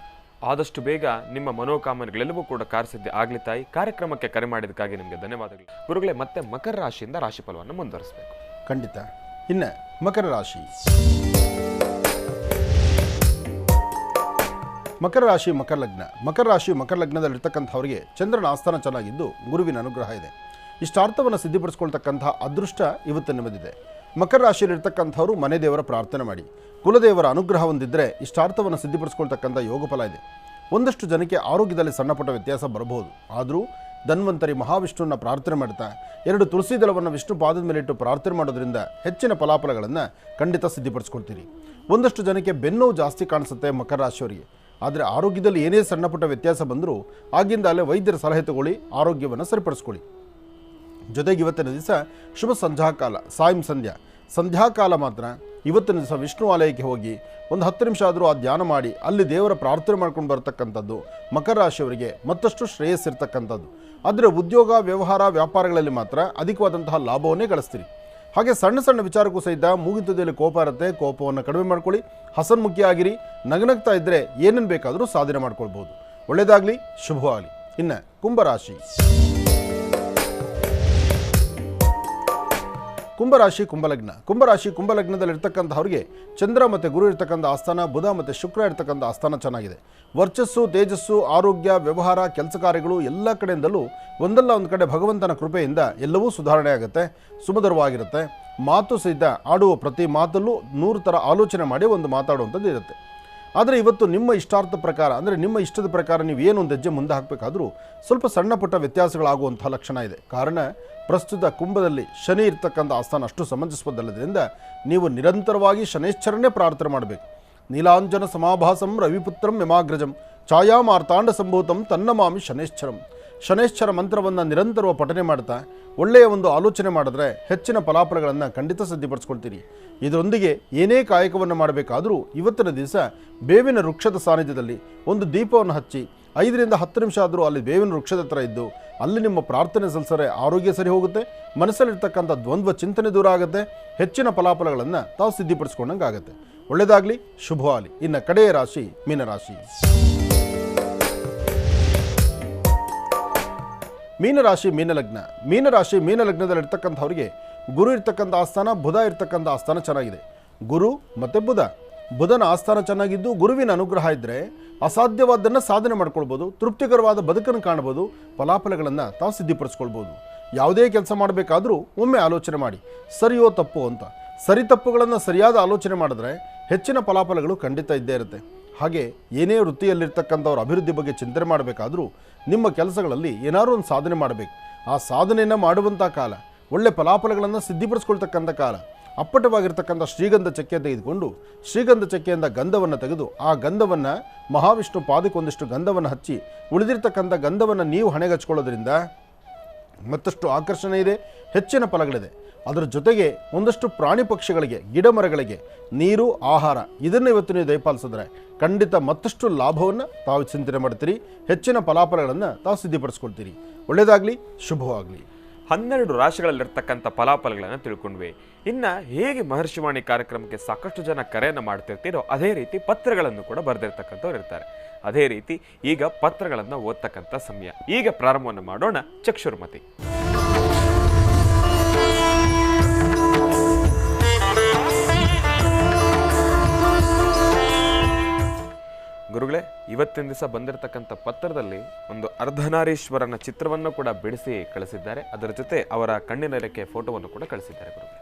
ಆದಷ್ಟು ಬೇಗ ನಿಮ್ಮ ಮನೋಕಾಮನೆಗಳೆಲ್ಲವೂ ಕೂಡ ಕಾರ್ಯಸಿದ್ಧಿ ಆಗಲಿ ತಾಯಿ. ಕಾರ್ಯಕ್ರಮಕ್ಕೆ ಕರೆ ಮಾಡಿದ್ದಕ್ಕಾಗಿ ನಿಮಗೆ ಧನ್ಯವಾದಗಳು ಗುರುಗಳೇ. ಮತ್ತೆ ಮಕರ ರಾಶಿಯಿಂದ ರಾಶಿಫಲವನ್ನು ಮುಂದುವರಿಸಬೇಕು. ಖಂಡಿತ. ಇನ್ನು ಮಕರ ರಾಶಿ, ಮಕರ ರಾಶಿ ಮಕರ ಲಗ್ನ. ಮಕರ ರಾಶಿ ಮಕರ ಲಗ್ನದಲ್ಲಿರ್ತಕ್ಕಂಥವ್ರಿಗೆ ಚಂದ್ರನ ಆಸ್ಥಾನ ಚೆನ್ನಾಗಿದ್ದು ಗುರುವಿನ ಅನುಗ್ರಹ ಇದೆ. ಇಷ್ಟಾರ್ಥವನ್ನು ಸಿದ್ಧಿಪಡಿಸ್ಕೊಳ್ತಕ್ಕಂಥ ಅದೃಷ್ಟ ಇವತ್ತು ನಿಮ್ಮದಿದೆ. ಮಕರ ರಾಶಿಯಲ್ಲಿರ್ತಕ್ಕಂಥವ್ರು ಮನೆ ದೇವರ ಪ್ರಾರ್ಥನೆ ಮಾಡಿ, ಕುಲದೇವರ ಅನುಗ್ರಹ ಹೊಂದಿದ್ದರೆ ಇಷ್ಟಾರ್ಥವನ್ನು ಸಿದ್ಧಿಪಡಿಸ್ಕೊಳ್ತಕ್ಕಂಥ ಯೋಗ ಫಲ ಇದೆ. ಒಂದಷ್ಟು ಜನಕ್ಕೆ ಆರೋಗ್ಯದಲ್ಲಿ ಸಣ್ಣ ಪುಟ್ಟ ವ್ಯತ್ಯಾಸ ಬರಬಹುದು. ಆದರೂ ಧನ್ವಂತರಿ ಮಹಾವಿಷ್ಣುವನ್ನ ಪ್ರಾರ್ಥನೆ ಮಾಡ್ತಾ 2 ತುಳಸಿ ದಳವನ್ನು ವಿಷ್ಣು ಪಾದದ ಮೇಲಿಟ್ಟು ಪ್ರಾರ್ಥನೆ ಮಾಡೋದ್ರಿಂದ ಹೆಚ್ಚಿನ ಫಲಾಫಲಗಳನ್ನು ಖಂಡಿತ ಸಿದ್ಧಿಪಡಿಸ್ಕೊಳ್ತೀರಿ. ಒಂದಷ್ಟು ಜನಕ್ಕೆ ಬೆನ್ನೋವು ಜಾಸ್ತಿ ಕಾಣಿಸುತ್ತೆ ಮಕರ ರಾಶಿಯವರಿಗೆ. ಆದರೆ ಆರೋಗ್ಯದಲ್ಲಿ ಏನೇ ಸಣ್ಣ ಪುಟ್ಟ ವ್ಯತ್ಯಾಸ ಬಂದರೂ ಆಗಿಂದ ಅಲ್ಲೇ ವೈದ್ಯರ ಸಲಹೆ ತಗೊಳ್ಳಿ, ಆರೋಗ್ಯವನ್ನು ಸರಿಪಡಿಸ್ಕೊಳ್ಳಿ. ಜೊತೆಗೆ ಇವತ್ತಿನ ದಿವಸ ಶುಭ ಸಂಧ್ಯಾಕಾಲ, ಸಂಧ್ಯಾಕಾಲ ಮಾತ್ರ ಇವತ್ತಿನ ದಿವಸ ವಿಷ್ಣು ಆಲಯಕ್ಕೆ ಹೋಗಿ ಒಂದು 10 ನಿಮಿಷ ಆದರೂ ಆ ಧ್ಯಾನ ಮಾಡಿ ಅಲ್ಲಿ ದೇವರ ಪ್ರಾರ್ಥನೆ ಮಾಡ್ಕೊಂಡು ಬರ್ತಕ್ಕಂಥದ್ದು ಮಕರ ರಾಶಿಯವರಿಗೆ ಮತ್ತಷ್ಟು ಶ್ರೇಯಸ್ಸಿರ್ತಕ್ಕಂಥದ್ದು. ಆದರೆ ಉದ್ಯೋಗ, ವ್ಯವಹಾರ, ವ್ಯಾಪಾರಗಳಲ್ಲಿ ಮಾತ್ರ ಅಧಿಕವಾದಂತಹ ಲಾಭವನ್ನೇ ಗಳಿಸ್ತೀರಿ. ಹಾಗೆ ಸಣ್ಣ ಸಣ್ಣ ವಿಚಾರಕ್ಕೂ ಸಹಿತ ಮೂಗಿತದಲ್ಲಿ ಕೋಪ ಇರುತ್ತೆ. ಕೋಪವನ್ನು ಕಡಿಮೆ ಮಾಡ್ಕೊಳ್ಳಿ, ಹಸನ್ಮುಖಿಯಾಗಿರಿ. ನಗನಗ್ತಾ ಇದ್ದರೆ ಏನನ್ನು ಬೇಕಾದರೂ ಸಾಧನೆ ಮಾಡ್ಕೊಳ್ಬೋದು. ಒಳ್ಳೆಯದಾಗಲಿ, ಶುಭವಾಗಲಿ. ಇನ್ನು ಕುಂಭರಾಶಿ, ಕುಂಭರಾಶಿ ಕುಂಭಲಗ್ನ. ಕುಂಭರಾಶಿ ಕುಂಭಲಗ್ನದಲ್ಲಿರ್ತಕ್ಕಂಥವ್ರಿಗೆ ಚಂದ್ರ ಮತ್ತು ಗುರು ಇರ್ತಕ್ಕಂಥ ಆಸ್ಥಾನ, ಬುಧ ಮತ್ತು ಶುಕ್ರ ಇರ್ತಕ್ಕಂಥ ಆಸ್ಥಾನ ಚೆನ್ನಾಗಿದೆ. ವರ್ಚಸ್ಸು, ತೇಜಸ್ಸು, ಆರೋಗ್ಯ, ವ್ಯವಹಾರ, ಕೆಲಸ ಕಾರ್ಯಗಳು ಎಲ್ಲ ಕಡೆಯಿಂದಲೂ ಒಂದಲ್ಲ ಒಂದು ಕಡೆ ಭಗವಂತನ ಕೃಪೆಯಿಂದ ಎಲ್ಲವೂ ಸುಧಾರಣೆ ಆಗುತ್ತೆ, ಸುಮಧುರವಾಗಿರುತ್ತೆ. ಮಾತು ಸಹಿತ ಆಡುವ ಪ್ರತಿ ಮಾತಲ್ಲೂ 100 ಥರ ಆಲೋಚನೆ ಮಾಡಿ ಒಂದು ಮಾತಾಡುವಂಥದ್ದು ಇರುತ್ತೆ. ಆದರೆ ಇವತ್ತು ನಿಮ್ಮ ಇಷ್ಟಾರ್ಥ ಪ್ರಕಾರ, ಅಂದರೆ ನಿಮ್ಮ ಇಷ್ಟದ ಪ್ರಕಾರ ನೀವು ಏನೊಂದು ಹೆಜ್ಜೆ ಮುಂದೆ ಹಾಕಬೇಕಾದ್ರೂ ಸ್ವಲ್ಪ ಸಣ್ಣ ಪುಟ್ಟ ವ್ಯತ್ಯಾಸಗಳಾಗುವಂಥ ಲಕ್ಷಣ ಇದೆ. ಕಾರಣ ಪ್ರಸ್ತುತ ಕುಂಭದಲ್ಲಿ ಶನಿ ಇರ್ತಕ್ಕಂಥ ಆಸ್ಥಾನ ಅಷ್ಟು ಸಮಂಜಸವಲ್ಲದ್ರಿಂದ ನೀವು ನಿರಂತರವಾಗಿ ಶನೇಶ್ವರನ್ನೇ ಪ್ರಾರ್ಥನೆ ಮಾಡಬೇಕು. ನೀಲಾಂಜನ ಸಮಾಭಾಸಂ ರವಿಪುತ್ರಂ ಯಮಾಗ್ರಜಂ ಛಾಯಾ ಮಾರ್ತಾಂಡ ಸಂಭೂತಂ ತನ್ನಮಾಮಿ ಶನೇಶ್ವರಂ. ಶನೇಶ್ವರ ಮಂತ್ರವನ್ನು ನಿರಂತರವಾಗಿ ಪಠನೆ ಮಾಡ್ತಾ ಒಳ್ಳೆಯ ಒಂದು ಆಲೋಚನೆ ಮಾಡಿದ್ರೆ ಹೆಚ್ಚಿನ ಫಲಾಫಲಗಳನ್ನು ಖಂಡಿತ ಸಿದ್ಧಿಪಡಿಸ್ಕೊಳ್ತೀರಿ. ಇದರೊಂದಿಗೆ ಏನೇ ಕಾಯಕವನ್ನು ಮಾಡಬೇಕಾದರೂ ಇವತ್ತಿನ ದಿವಸ ಬೇವಿನ ವೃಕ್ಷದ ಸಾನ್ನಿಧ್ಯದಲ್ಲಿ ಒಂದು ದೀಪವನ್ನು ಹಚ್ಚಿ 5 ರಿಂದ 10 ನಿಮಿಷ ಆದರೂ ಅಲ್ಲಿ ಬೇವಿನ ವೃಕ್ಷದ ಹತ್ರ ಇದ್ದು ಅಲ್ಲಿ ನಿಮ್ಮ ಪ್ರಾರ್ಥನೆ ಸಲ್ಲಿಸರೆ ಆರೋಗ್ಯ ಸರಿ ಹೋಗುತ್ತೆ, ಮನಸ್ಸಲ್ಲಿರ್ತಕ್ಕಂಥ ದ್ವಂದ್ವ ಚಿಂತನೆ ದೂರ ಆಗುತ್ತೆ, ಹೆಚ್ಚಿನ ಫಲಾಫಲಗಳನ್ನು ತಾವು ಸಿದ್ಧಿಪಡಿಸ್ಕೊಂಡಂಗೆ ಆಗುತ್ತೆ. ಒಳ್ಳೆಯದಾಗಲಿ, ಶುಭವಾಗಲಿ. ಇನ್ನು ಕಡೆಯ ರಾಶಿ ಮೀನರಾಶಿ. ಮೀನರಾಶಿ ಮೀನಲಗ್ನ. ಮೀನರಾಶಿ ಮೀನಲಗ್ನದಲ್ಲಿರ್ತಕ್ಕಂಥವ್ರಿಗೆ ಗುರು ಇರ್ತಕ್ಕಂಥ ಆಸ್ಥಾನ, ಬುಧ ಇರ್ತಕ್ಕಂಥ ಆಸ್ಥಾನ ಚೆನ್ನಾಗಿದೆ. ಗುರು ಮತ್ತು ಬುಧನ ಆಸ್ಥಾನ ಚೆನ್ನಾಗಿದ್ದು ಗುರುವಿನ ಅನುಗ್ರಹ ಇದ್ದರೆ ಅಸಾಧ್ಯವಾದ್ದನ್ನು ಸಾಧನೆ ಮಾಡ್ಕೊಳ್ಬೋದು, ತೃಪ್ತಿಕರವಾದ ಬದುಕನ್ನು ಕಾಣ್ಬೋದು, ಫಲಾಫಲಗಳನ್ನು ತಾವು ಸಿದ್ಧಿಪಡಿಸ್ಕೊಳ್ಬೋದು. ಯಾವುದೇ ಕೆಲಸ ಮಾಡಬೇಕಾದ್ರೂ ಒಮ್ಮೆ ಆಲೋಚನೆ ಮಾಡಿ ಸರಿಯೋ ತಪ್ಪು ಅಂತ. ಸರಿ ತಪ್ಪುಗಳನ್ನು ಸರಿಯಾದ ಆಲೋಚನೆ ಮಾಡಿದ್ರೆ ಹೆಚ್ಚಿನ ಫಲಾಫಲಗಳು ಖಂಡಿತ ಇದ್ದೇ ಇರುತ್ತೆ. ಹಾಗೆ ಏನೇ ವೃತ್ತಿಯಲ್ಲಿರ್ತಕ್ಕಂಥವ್ರ ಅಭಿವೃದ್ಧಿ ಬಗ್ಗೆ ಚಿಂತನೆ ಮಾಡಬೇಕಾದ್ರೂ ನಿಮ್ಮ ಕೆಲಸಗಳಲ್ಲಿ ಏನಾದರೂ ಒಂದು ಸಾಧನೆ ಮಾಡಬೇಕು. ಆ ಸಾಧನೆಯನ್ನು ಮಾಡುವಂಥ ಕಾಲ, ಒಳ್ಳೆ ಫಲಾಫಲಗಳನ್ನು ಸಿದ್ಧಿಪಡಿಸ್ಕೊಳ್ತಕ್ಕಂಥ ಕಾಲ. ಅಪ್ಪಟವಾಗಿರ್ತಕ್ಕಂಥ ಶ್ರೀಗಂಧ ಚಕ್ಕೆ ತೆಗೆದುಕೊಂಡು ಶ್ರೀಗಂಧ ಚಕ್ಕೆಯಿಂದ ಗಂಧವನ್ನು ತೆಗೆದು ಆ ಗಂಧವನ್ನು ಮಹಾವಿಷ್ಣು ಪಾದಕ್ಕೊಂದಿಷ್ಟು ಗಂಧವನ್ನು ಹಚ್ಚಿ ಉಳಿದಿರ್ತಕ್ಕಂಥ ಗಂಧವನ್ನು ನೀವು ಹಣೆಗೆ ಹಚ್ಕೊಳ್ಳೋದ್ರಿಂದ ಮತ್ತಷ್ಟು ಆಕರ್ಷಣೆ ಇದೆ, ಹೆಚ್ಚಿನ ಫಲಗಳಿದೆ. ಅದರ ಜೊತೆಗೆ ಒಂದಷ್ಟು ಪ್ರಾಣಿ ಪಕ್ಷಿಗಳಿಗೆ, ಗಿಡ ಮರಗಳಿಗೆ ನೀರು, ಆಹಾರ ಇದನ್ನು ಇವತ್ತು ನೀವು ದಯಪಾಲಿಸಿದ್ರೆ ಖಂಡಿತ ಮತ್ತಷ್ಟು ಲಾಭವನ್ನು ತಾವು ಚಿಂತನೆ ಮಾಡ್ತೀರಿ, ಹೆಚ್ಚಿನ ಫಲಾಫಲಗಳನ್ನು ತಾವು ಸಿದ್ಧಿಪಡಿಸ್ಕೊಳ್ತೀರಿ. ಒಳ್ಳೆಯದಾಗಲಿ, ಶುಭವಾಗಲಿ. 12 ರಾಶಿಗಳಲ್ಲಿರ್ತಕ್ಕಂಥ ಫಲಾಫಲಗಳನ್ನು ತಿಳ್ಕೊಂಡ್ವಿ. ಇನ್ನು ಹೇಗೆ ಮಹರ್ಷಿವಾಣಿ ಕಾರ್ಯಕ್ರಮಕ್ಕೆ ಸಾಕಷ್ಟು ಜನ ಕರೆಯನ್ನು ಮಾಡ್ತಿರ್ತೀರೋ ಅದೇ ರೀತಿ ಪತ್ರಗಳನ್ನು ಕೂಡ ಬರೆದಿರ್ತಕ್ಕಂಥವ್ರು ಇರ್ತಾರೆ. ಅದೇ ರೀತಿ ಈಗ ಪತ್ರಗಳನ್ನು ಓದ್ತಕ್ಕಂಥ ಸಮಯ. ಈಗ ಪ್ರಾರಂಭವನ್ನು ಮಾಡೋಣ. ಚಕ್ಷುರ್ಮತಿ. ಗುರುಗಳೇ, ಇವತ್ತು ಇವತ್ತಿನ ದಿವಸ ಬಂದಿರತಕ್ಕಂಥ ಪತ್ರದಲ್ಲಿ ಒಂದು ಅರ್ಧನಾರೀಶ್ವರನ ಚಿತ್ರವನ್ನು ಕೂಡ ಬಿಡಿಸಿ ಕಳಿಸಿದ್ದಾರೆ. ಅದರ ಜೊತೆ ಅವರ ಕಣ್ಣಿನ ರೆಕ್ಕೆ ಫೋಟೋವನ್ನು ಕೂಡ ಕಳಿಸಿದ್ದಾರೆ ಗುರುಗಳೇ.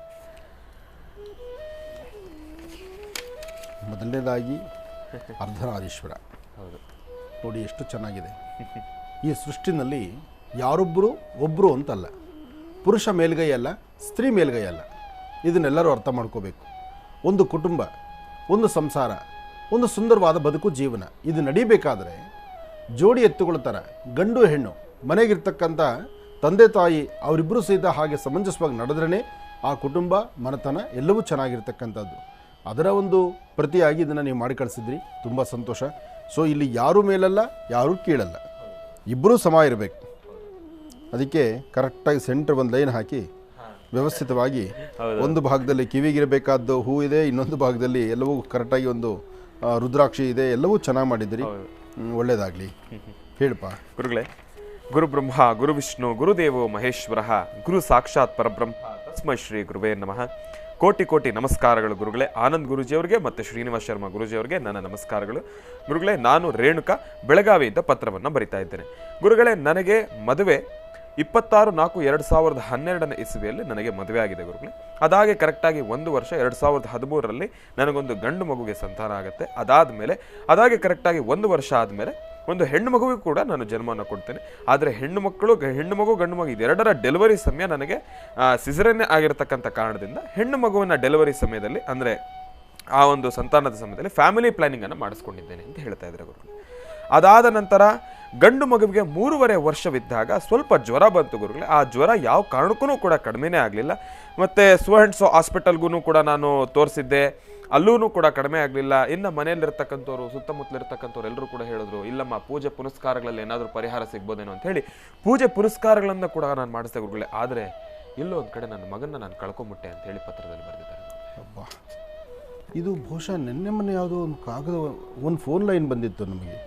ಮೊದಲನೇದಾಗಿ ಅರ್ಧನಾರೀಶ್ವರ ಹೌದು ನೋಡಿ ಎಷ್ಟು ಚೆನ್ನಾಗಿದೆ. ಈ ಸೃಷ್ಟಿನಲ್ಲಿ ಯಾರೊಬ್ಬರು ಒಬ್ಬರು ಅಂತಲ್ಲ, ಪುರುಷ ಮೇಲ್ಗೈ ಅಲ್ಲ, ಸ್ತ್ರೀ ಮೇಲ್ಗೈ ಅಲ್ಲ. ಇದನ್ನೆಲ್ಲರೂ ಅರ್ಥ ಮಾಡ್ಕೋಬೇಕು. ಒಂದು ಕುಟುಂಬ, ಒಂದು ಸಂಸಾರ, ಒಂದು ಸುಂದರವಾದ ಬದುಕು, ಜೀವನ ಇದು ನಡಿಬೇಕಾದ್ರೆ ಜೋಡಿ ಎತ್ತುಗಳ ಥರ ಗಂಡು ಹೆಣ್ಣು ಮನೆಗಿರ್ತಕ್ಕಂಥ ತಂದೆ ತಾಯಿ ಅವರಿಬ್ಬರು ಸಹಿತ ಹಾಗೆ ಸಮಂಜಸವಾಗಿ ನಡೆದ್ರೇ ಆ ಕುಟುಂಬ ಮನೆತನ ಎಲ್ಲವೂ ಚೆನ್ನಾಗಿರ್ತಕ್ಕಂಥದ್ದು. ಅದರ ಒಂದು ಪ್ರತಿಯಾಗಿ ಇದನ್ನು ನೀವು ಮಾಡಿ ಕಳಿಸಿದ್ರಿ, ತುಂಬ ಸಂತೋಷ. ಸೊ ಇಲ್ಲಿ ಯಾರೂ ಮೇಲಲ್ಲ, ಯಾರೂ ಕೀಳಲ್ಲ, ಇಬ್ಬರೂ ಸಮ ಇರಬೇಕು. ಅದಕ್ಕೆ ಕರೆಕ್ಟಾಗಿ ಸೆಂಟ್ರ್ ಒಂದು ಲೈನ್ ಹಾಕಿ ವ್ಯವಸ್ಥಿತವಾಗಿ ಒಂದು ಭಾಗದಲ್ಲಿ ಕಿವಿಗಿರಬೇಕಾದ್ದು ಹೂ ಇದೆ, ಇನ್ನೊಂದು ಭಾಗದಲ್ಲಿ ಎಲ್ಲವೂ ಕರೆಕ್ಟಾಗಿ ಒಂದು ರುದ್ರಾಕ್ಷಿ ಇದೆ, ಎಲ್ಲವೂ ಚೆನ್ನಾಗಿ ಮಾಡಿದ್ದೀರಿ. ಒಳ್ಳೆಯದಾಗಲಿ. ಹೇಳಪ್ಪ ಗುರುಗಳೇ. ಗುರು ಬ್ರಹ್ಮ ಗುರು ವಿಷ್ಣು ಗುರುದೇವೋ ಮಹೇಶ್ವರ ಗುರು ಸಾಕ್ಷಾತ್ ಪರಬ್ರಹ್ಮ ತಸ್ಮೈ ಶ್ರೀ ಗುರುವೇ ನಮಃ. ಕೋಟಿ ಕೋಟಿ ನಮಸ್ಕಾರಗಳು ಗುರುಗಳೇ. ಆನಂದ್ ಗುರುಜಿಯವರಿಗೆ ಮತ್ತು ಶ್ರೀನಿವಾಸ್ ಶರ್ಮಾ ಗುರುಜಿಯವರಿಗೆ ನನ್ನ ನಮಸ್ಕಾರಗಳು. ಗುರುಗಳೇ, ನಾನು ರೇಣುಕಾ ಬೆಳಗಾವಿಯಿಂದ ಪತ್ರವನ್ನು ಬರಿತಾ ಇದ್ದೇನೆ. ಗುರುಗಳೇ, ನನಗೆ ಮದುವೆ 26/4/2012 ಇಸವಿಯಲ್ಲಿ ನನಗೆ ಮದುವೆ ಆಗಿದೆ ಗುರುಗಳೇ. ಅದಾಗೆ ಕರೆಕ್ಟಾಗಿ 1 ವರ್ಷ 2013ರಲ್ಲಿ ನನಗೊಂದು ಗಂಡು ಮಗುವಿಗೆ ಸಂತಾನ ಆಗುತ್ತೆ. ಅದಾಗೆ ಕರೆಕ್ಟಾಗಿ 1 ವರ್ಷ ಆದಮೇಲೆ ಒಂದು ಹೆಣ್ಣು ಮಗುವಿಗೂ ಕೂಡ ನಾನು ಜನ್ಮವನ್ನು ಕೊಡ್ತೇನೆ. ಆದರೆ ಹೆಣ್ಣು ಮಗು ಗಂಡು ಮಗು ಇದೆರಡರ ಡೆಲಿವರಿ ಸಮಯ ನನಗೆ ಸಿಸರನ್ನೇ ಆಗಿರತಕ್ಕಂಥ ಕಾರಣದಿಂದ ಹೆಣ್ಣು ಮಗುವಿನ ಡೆಲಿವರಿ ಸಮಯದಲ್ಲಿ, ಅಂದರೆ ಆ ಒಂದು ಸಂತಾನದ ಸಮಯದಲ್ಲಿ ಫ್ಯಾಮಿಲಿ ಪ್ಲಾನಿಂಗನ್ನು ಮಾಡಿಸ್ಕೊಂಡಿದ್ದೇನೆ ಅಂತ ಹೇಳ್ತಾ ಇದ್ದಾರೆ ಗುರುಗಳು. ಅದಾದ ನಂತರ ಗಂಡು ಮಗುವಿಗೆ 3.5 ವರ್ಷವಿದ್ದಾಗ ಸ್ವಲ್ಪ ಜ್ವರ ಬಂತು ಗುರುಗಳೇ. ಆ ಜ್ವರ ಯಾವ ಕಾರಣಕ್ಕೂ ಕೂಡ ಕಡಿಮೆನೇ ಆಗಲಿಲ್ಲ. ಮತ್ತು ಸೋ ಹಾಸ್ಪಿಟಲ್ಗೂ ಕೂಡ ನಾನು ತೋರಿಸಿದ್ದೆ, ಅಲ್ಲೂ ಕೂಡ ಕಡಿಮೆ ಆಗಲಿಲ್ಲ. ಇನ್ನು ಮನೆಯಲ್ಲಿರ್ತಕ್ಕಂಥವ್ರು, ಸುತ್ತಮುತ್ತಲಿರ್ತಕ್ಕಂಥವ್ರು ಎಲ್ಲರೂ ಕೂಡ ಹೇಳಿದ್ರು, ಇಲ್ಲಮ್ಮ ಪೂಜೆ ಪುನಸ್ಕಾರಗಳಲ್ಲಿ ಏನಾದರೂ ಪರಿಹಾರ ಸಿಗ್ಬೋದೇನೋ ಅಂತ ಹೇಳಿ ಪೂಜೆ ಪುನಸ್ಕಾರಗಳನ್ನು ಕೂಡ ನಾನು ಮಾಡಿಸಿದೆ ಗುರುಗಳೇ. ಆದರೆ ಎಲ್ಲೋ ಒಂದು ಕಡೆ ನನ್ನ ಮಗನ್ನ ನಾನು ಕಳ್ಕೊಂಬಿಟ್ಟೆ ಅಂತ ಹೇಳಿ ಪತ್ರದಲ್ಲಿ ಬರೆದಿದ್ದಾರೆ. ಅಬ್ಬಾ, ಇದು ಬಹುಶಃ ನಿನ್ನೆ ಮೊನ್ನೆ ಯಾವುದೋ ಒಂದು ಕಾಗದ, ಒಂದು ಫೋನ್ ಲೈನ್ ಬಂದಿತ್ತು ನಮಗೆ.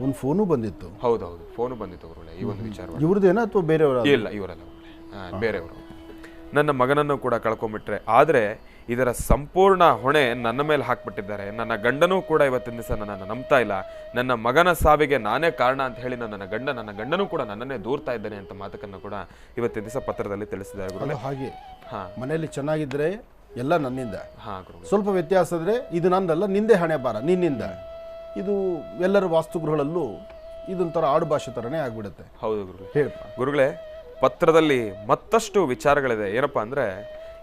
ಒಂದು ಫೋನು ಬಂದಿತ್ತು. ಹೌದೌದು, ಫೋನು ಬಂದಿತ್ತು ಗುರುಗಳೇ. ಈ ಒಂದು ವಿಚಾರ ಇವ್ರದ್ದೇನೋ ಅಥವಾ ಬೇರೆಯವರ? ಇಲ್ಲ, ಇವರಲ್ಲ ಬೇರೆಯವರು. ನನ್ನ ಮಗನನ್ನು ಕೂಡ ಕಳ್ಕೊಂಡ್ಬಿಟ್ರೆ, ಆದರೆ ಇದರ ಸಂಪೂರ್ಣ ಹೊಣೆ ನನ್ನ ಮೇಲೆ ಹಾಕ್ಬಿಟ್ಟಿದ್ದಾರೆ. ನನ್ನ ಗಂಡನೂ ಕೂಡ ಇವತ್ತಿನ ದಿವಸ ನನ್ನನ್ನು ನಂಬ್ತಾ ಇಲ್ಲ. ನನ್ನ ಮಗನ ಸಾವಿಗೆ ನಾನೇ ಕಾರಣ ಅಂತ ಹೇಳಿ ನನ್ನ ಗಂಡನೂ ಕೂಡ ನನ್ನನ್ನೇ ದೂರ್ತಾ ಇದ್ದಾನೆ ಅಂತ ಮಾತುಕನ್ನು ಕೂಡ ಇವತ್ತಿನ ದಿವಸ ಪತ್ರದಲ್ಲಿ ತಿಳಿಸಿದ್ದಾರೆ ಗುರುಗಳೇ. ಹಾಗೆ ಮನೆಯಲ್ಲಿ ಚೆನ್ನಾಗಿದ್ರೆ ಎಲ್ಲ ನನ್ನಿಂದ, ಗುರು ಸ್ವಲ್ಪ ವ್ಯತ್ಯಾಸ ಆದರೆ ಇದು ನಂದಲ್ಲ, ನಿಂದೆ ಹಣೆ ಬಾರ, ನಿನ್ನಿಂದ. ಇದು ಎಲ್ಲರ ವಾಸ್ತುಗೃಹಗಳಲ್ಲೂ ಇದೊಂಥರ ಆಡು ಭಾಷೆ ಥರನೇ ಆಗ್ಬಿಡುತ್ತೆ. ಹೌದು ಗುರುಗಳೇ. ಹೇಳಪ್ಪ. ಗುರುಗಳೇ, ಪತ್ರದಲ್ಲಿ ಮತ್ತಷ್ಟು ವಿಚಾರಗಳಿದೆ. ಏನಪ್ಪ ಅಂದರೆ,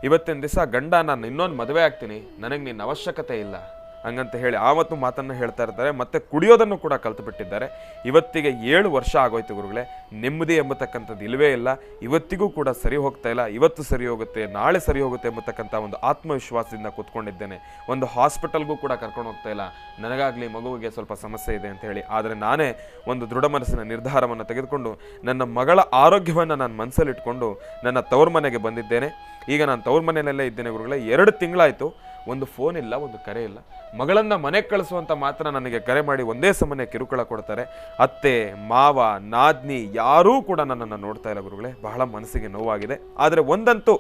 ಇವತ್ತಿನ ದಿವಸ ಗಂಡ ನಾನು ಇನ್ನೊಂದು ಮದುವೆ ಆಗ್ತೀನಿ, ನನಗೆ ನಿನ್ನ ಅವಶ್ಯಕತೆ ಇಲ್ಲ ಹಂಗಂತ ಹೇಳಿ ಆವತ್ತು ಮಾತನ್ನು ಹೇಳ್ತಾ ಇರ್ತಾರೆ. ಮತ್ತೆ ಕುಡಿಯೋದನ್ನು ಕೂಡ ಕಲ್ತು ಬಿಟ್ಟಿದ್ದಾರೆ. ಇವತ್ತಿಗೆ 7 ವರ್ಷ ಆಗೋಯ್ತು ಗುರುಗಳೇ. ನೆಮ್ಮದಿ ಎಂಬತಕ್ಕಂಥದ್ದು ಇಲ್ಲವೇ ಇಲ್ಲ. ಇವತ್ತಿಗೂ ಕೂಡ ಸರಿ ಹೋಗ್ತಾ ಇಲ್ಲ. ಇವತ್ತು ಸರಿ ಹೋಗುತ್ತೆ, ನಾಳೆ ಸರಿ ಹೋಗುತ್ತೆ ಎಂಬತಕ್ಕಂಥ ಒಂದು ಆತ್ಮವಿಶ್ವಾಸದಿಂದ ಕೂತ್ಕೊಂಡಿದ್ದೇನೆ. ಒಂದು ಹಾಸ್ಪಿಟಲ್ಗೂ ಕೂಡ ಕರ್ಕೊಂಡು ಹೋಗ್ತಾ ಇಲ್ಲ. ನನಗಾಗಲಿ ಮಗುವಿಗೆ ಸ್ವಲ್ಪ ಸಮಸ್ಯೆ ಇದೆ ಅಂತ ಹೇಳಿ. ಆದರೆ ನಾನೇ ಒಂದು ದೃಢ ಮನಸ್ಸಿನ ನಿರ್ಧಾರವನ್ನು ತೆಗೆದುಕೊಂಡು ನನ್ನ ಮಗಳ ಆರೋಗ್ಯವನ್ನು ನಾನು ಮನಸ್ಸಲ್ಲಿಟ್ಕೊಂಡು ನನ್ನ ತವ್ರ ಮನೆಗೆ ಬಂದಿದ್ದೇನೆ. ಈಗ ನಾನು ತವ್ರ ಮನೆಯಲ್ಲೇ ಇದ್ದೇನೆ ಗುರುಗಳೇ. 2 ತಿಂಗಳಾಯಿತು. ಒಂದು ಫೋನ್ ಇಲ್ಲ, ಒಂದು ಕರೆ ಇಲ್ಲ. ಮಗಳನ್ನು ಮನೆಗೆ ಕಳಿಸುವಂತ ಮಾತ್ರ ನನಗೆ ಕರೆ ಮಾಡಿ ಒಂದೇ ಸಮನೆ ಕಿರುಕುಳ ಕೊಡ್ತಾರೆ. ಅತ್ತೆ, ಮಾವ, ನಾದ್ನಿ ಯಾರೂ ಕೂಡ ನನ್ನನ್ನು ನೋಡ್ತಾ ಇಲ್ಲ ಗುರುಗಳೇ. ಬಹಳ ಮನಸ್ಸಿಗೆ ನೋವಾಗಿದೆ. ಆದರೆ ಒಂದಂತೂ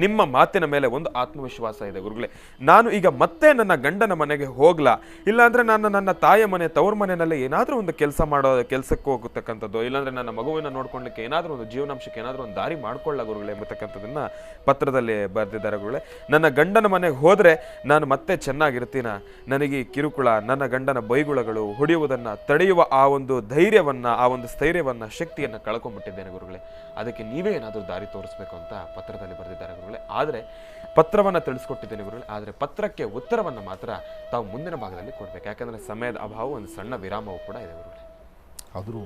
ನಿಮ್ಮ ಮಾತಿನ ಮೇಲೆ ಒಂದು ಆತ್ಮವಿಶ್ವಾಸ ಇದೆ ಗುರುಗಳೇ. ನಾನು ಈಗ ಮತ್ತೆ ನನ್ನ ಗಂಡನ ಮನೆಗೆ ಹೋಗ್ಲಾ, ಇಲ್ಲಾಂದ್ರೆ ನಾನು ನನ್ನ ತಾಯಿಯ ಮನೆ ತವ್ರ ಮನೆಯಲ್ಲಿ ಏನಾದರೂ ಒಂದು ಕೆಲಸಕ್ಕೆ ಹೋಗತಕ್ಕಂಥದ್ದು, ಇಲ್ಲಾಂದ್ರೆ ನನ್ನ ಮಗುವಿನ ನೋಡ್ಕೊಳ್ಳಿಕ್ಕೆ ಏನಾದರೂ ಒಂದು ಜೀವನಾಂಶಕ್ಕೆ ಏನಾದರೂ ಒಂದು ದಾರಿ ಮಾಡ್ಕೊಳ್ಳ ಗುರುಗಳೇ ಎಂಬತಕ್ಕಂಥದ್ದನ್ನ ಪತ್ರದಲ್ಲಿ ಬರೆದಿದ್ದಾರೆ ಗುರುಗಳೇ. ನನ್ನ ಗಂಡನ ಮನೆಗೆ ಹೋದ್ರೆ ನಾನು ಮತ್ತೆ ಚೆನ್ನಾಗಿರ್ತೀನ, ನನಗೆ ಕಿರುಕುಳ, ನನ್ನ ಗಂಡನ ಬೈಗುಳಗಳು, ಹೊಡೆಯುವುದನ್ನು ತಡೆಯುವ ಆ ಒಂದು ಧೈರ್ಯವನ್ನ, ಆ ಒಂದು ಸ್ಥೈರ್ಯವನ್ನ, ಶಕ್ತಿಯನ್ನು ಕಳ್ಕೊಂಡ್ಬಿಟ್ಟಿದ್ದೇನೆ ಗುರುಗಳೇ. ಅದಕ್ಕೆ ನೀವೇ ಏನಾದರೂ ದಾರಿ ತೋರಿಸ್ಬೇಕು ಅಂತ ಪತ್ರದಲ್ಲಿ ಬರೆದಿದ್ದಾರೆ ಗುರುಗಳೇ. ಆದರೆ ಪತ್ರವನ್ನು ತಿಳಿಸ್ಕೊಟ್ಟಿದ್ದೇನೆ ಗುರುಗಳೇ. ಆದರೆ ಪತ್ರಕ್ಕೆ ಉತ್ತರವನ್ನು ಮಾತ್ರ ತಾವು ಮುಂದಿನ ಭಾಗದಲ್ಲಿ ಕೊಡ್ಬೇಕು. ಯಾಕಂದ್ರೆ ಸಮಯದ ಅಭಾವ, ಒಂದು ಸಣ್ಣ ವಿರಾಮವೂ ಕೂಡ ಇದೆ ಗುರುಗಳೇ. ಆದರೂ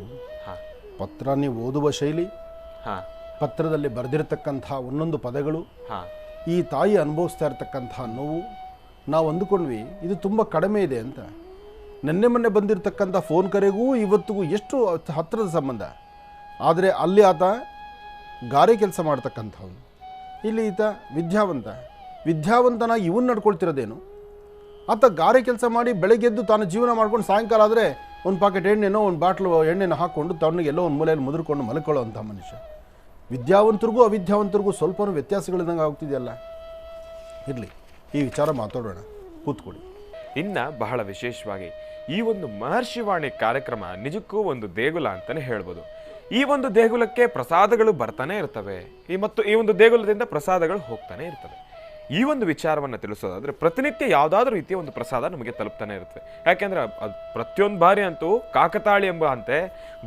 ಪತ್ರ ನೀವು ಓದುವ ಶೈಲಿ, ಪತ್ರದಲ್ಲಿ ಬರೆದಿರತಕ್ಕಂಥ ಒಂದೊಂದು ಪದಗಳು, ಈ ತಾಯಿ ಅನುಭವಿಸ್ತಾ ಇರತಕ್ಕಂಥ ನೋವು, ನಾವು ಅಂದುಕೊಂಡ್ವಿ ಇದು ತುಂಬ ಕಡಿಮೆ ಇದೆ ಅಂತ. ನಿನ್ನೆ ಮೊನ್ನೆ ಬಂದಿರತಕ್ಕಂಥ ಫೋನ್ ಕರೆಗೂ ಇವತ್ತಿಗೂ ಎಷ್ಟು ಹತ್ತಿರದ ಸಂಬಂಧ. ಆದರೆ ಅಲ್ಲಿ ಆತ ಗಾರೆ ಕೆಲಸ ಮಾಡ್ತಕ್ಕಂಥವ್ನು, ಇಲ್ಲಿ ಈತ ವಿದ್ಯಾವಂತನಾಗಿ ಇವನು ನಡ್ಕೊಳ್ತಿರೋದೇನು. ಆತ ಗಾರೆ ಕೆಲಸ ಮಾಡಿ ಬೆಳಗ್ಗೆದ್ದು ತಾನು ಜೀವನ ಮಾಡ್ಕೊಂಡು ಸಾಯಂಕಾಲ ಆದರೆ ಒಂದು ಪಾಕೆಟ್ ಎಣ್ಣೆನೋ ಒಂದು ಬಾಟ್ಲು ಎಣ್ಣೆನೋ ಹಾಕ್ಕೊಂಡು ತಣ್ಣಗೆಲ್ಲೋ ಒಂದು ಮೂಲೆಯಲ್ಲಿ ಮುದುರ್ಕೊಂಡು ಮಲ್ಕೊಳ್ಳೋ ಅಂಥ ಮನುಷ್ಯ. ವಿದ್ಯಾವಂತರಿಗೂ ಅವಿದ್ಯಾವಂತರಿಗೂ ಸ್ವಲ್ಪನೂ ವ್ಯತ್ಯಾಸಗಳಿದ್ದಂಗೆ ಆಗ್ತಿದೆಯಲ್ಲ. ಇರಲಿ, ಈ ವಿಚಾರ ಮಾತಾಡೋಣ, ಕೂತ್ಕೊಳ್ಳಿ. ಇನ್ನು ಬಹಳ ವಿಶೇಷವಾಗಿ ಈ ಒಂದು ಮಹರ್ಷಿವಾಣಿ ಕಾರ್ಯಕ್ರಮ ನಿಜಕ್ಕೂ ಒಂದು ದೇಗುಲ ಅಂತಲೇ ಹೇಳ್ಬೋದು. ಈ ಒಂದು ದೇಗುಲಕ್ಕೆ ಪ್ರಸಾದಗಳು ಬರ್ತಾನೆ ಇರ್ತವೆ, ಮತ್ತು ಈ ಒಂದು ದೇಗುಲದಿಂದ ಪ್ರಸಾದಗಳು ಹೋಗ್ತಾನೆ ಇರ್ತವೆ. ಈ ಒಂದು ವಿಚಾರವನ್ನು ತಿಳಿಸೋದಾದ್ರೆ ಪ್ರತಿನಿತ್ಯ ಯಾವುದಾದ್ರೂ ರೀತಿಯ ಒಂದು ಪ್ರಸಾದ ನಮಗೆ ತಲುಪ್ತಾನೆ ಇರುತ್ತೆ. ಯಾಕೆಂದ್ರೆ ಅದು ಪ್ರತಿಯೊಂದು ಬಾರಿ ಅಂತೂ ಕಾಕತಾಳಿ ಎಂಬ ಅಂತೆ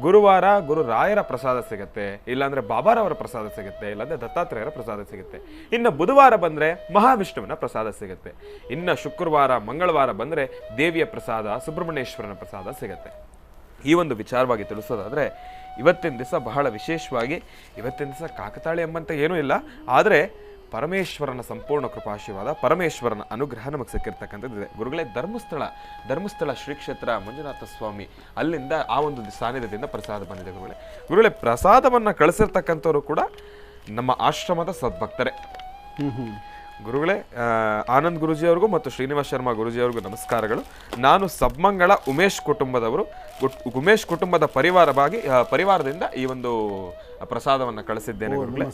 ಗುರುವಾರ ಗುರುರಾಯರ ಪ್ರಸಾದ ಸಿಗುತ್ತೆ, ಇಲ್ಲಾಂದ್ರೆ ಬಾಬಾರವರ ಪ್ರಸಾದ ಸಿಗುತ್ತೆ, ಇಲ್ಲಾಂದ್ರೆ ದತ್ತಾತ್ರೇಯರ ಪ್ರಸಾದ ಸಿಗುತ್ತೆ. ಇನ್ನು ಬುಧವಾರ ಬಂದ್ರೆ ಮಹಾವಿಷ್ಣುವಿನ ಪ್ರಸಾದ ಸಿಗುತ್ತೆ. ಇನ್ನು ಶುಕ್ರವಾರ ಮಂಗಳವಾರ ಬಂದ್ರೆ ದೇವಿಯ ಪ್ರಸಾದ, ಸುಬ್ರಹ್ಮಣ್ಯೇಶ್ವರನ ಪ್ರಸಾದ ಸಿಗುತ್ತೆ. ಈ ಒಂದು ವಿಚಾರವಾಗಿ ತಿಳಿಸೋದಾದ್ರೆ ಇವತ್ತಿನ ದಿವಸ ಬಹಳ ವಿಶೇಷವಾಗಿ, ಇವತ್ತಿನ ದಿವಸ ಕಾಕತಾಳಿ ಎಂಬಂತ ಏನೂ ಇಲ್ಲ, ಆದರೆ ಪರಮೇಶ್ವರನ ಸಂಪೂರ್ಣ ಕೃಪಾಶೀರ್ವಾದ, ಪರಮೇಶ್ವರನ ಅನುಗ್ರಹ ನಮಗೆ ಸಿಕ್ಕಿರ್ತಕ್ಕಂಥದ್ದಿದೆ. ಗುರುಗಳೇ, ಧರ್ಮಸ್ಥಳ ಶ್ರೀ ಕ್ಷೇತ್ರ ಮಂಜುನಾಥ ಸ್ವಾಮಿ ಅಲ್ಲಿಂದ ಆ ಒಂದು ಸಾನ್ನಿಧ್ಯದಿಂದ ಪ್ರಸಾದ ಬಂದಿದೆ. ಗುರುಗಳೇ ಪ್ರಸಾದವನ್ನು ಕಳಿಸಿರ್ತಕ್ಕಂಥವ್ರು ಕೂಡ ನಮ್ಮ ಆಶ್ರಮದ ಸದ್ಭಕ್ತರೇ. ಗುರುಗಳೇ, ಆನಂದ್ ಗುರುಜಿಯವ್ರಿಗೂ ಮತ್ತು ಶ್ರೀನಿವಾಸ್ ಶರ್ಮಾ ಗುರುಜಿಯವ್ರಿಗೂ ನಮಸ್ಕಾರಗಳು. ನಾನು ಸಬ್ಮಂಗಳ ಉಮೇಶ್ ಕುಟುಂಬದ ಪರಿವಾರದಿಂದ ಈ ಒಂದು ಪ್ರಸಾದವನ್ನು ಕಳಿಸಿದ್ದೇನೆ ಗುರುಗಳೇ.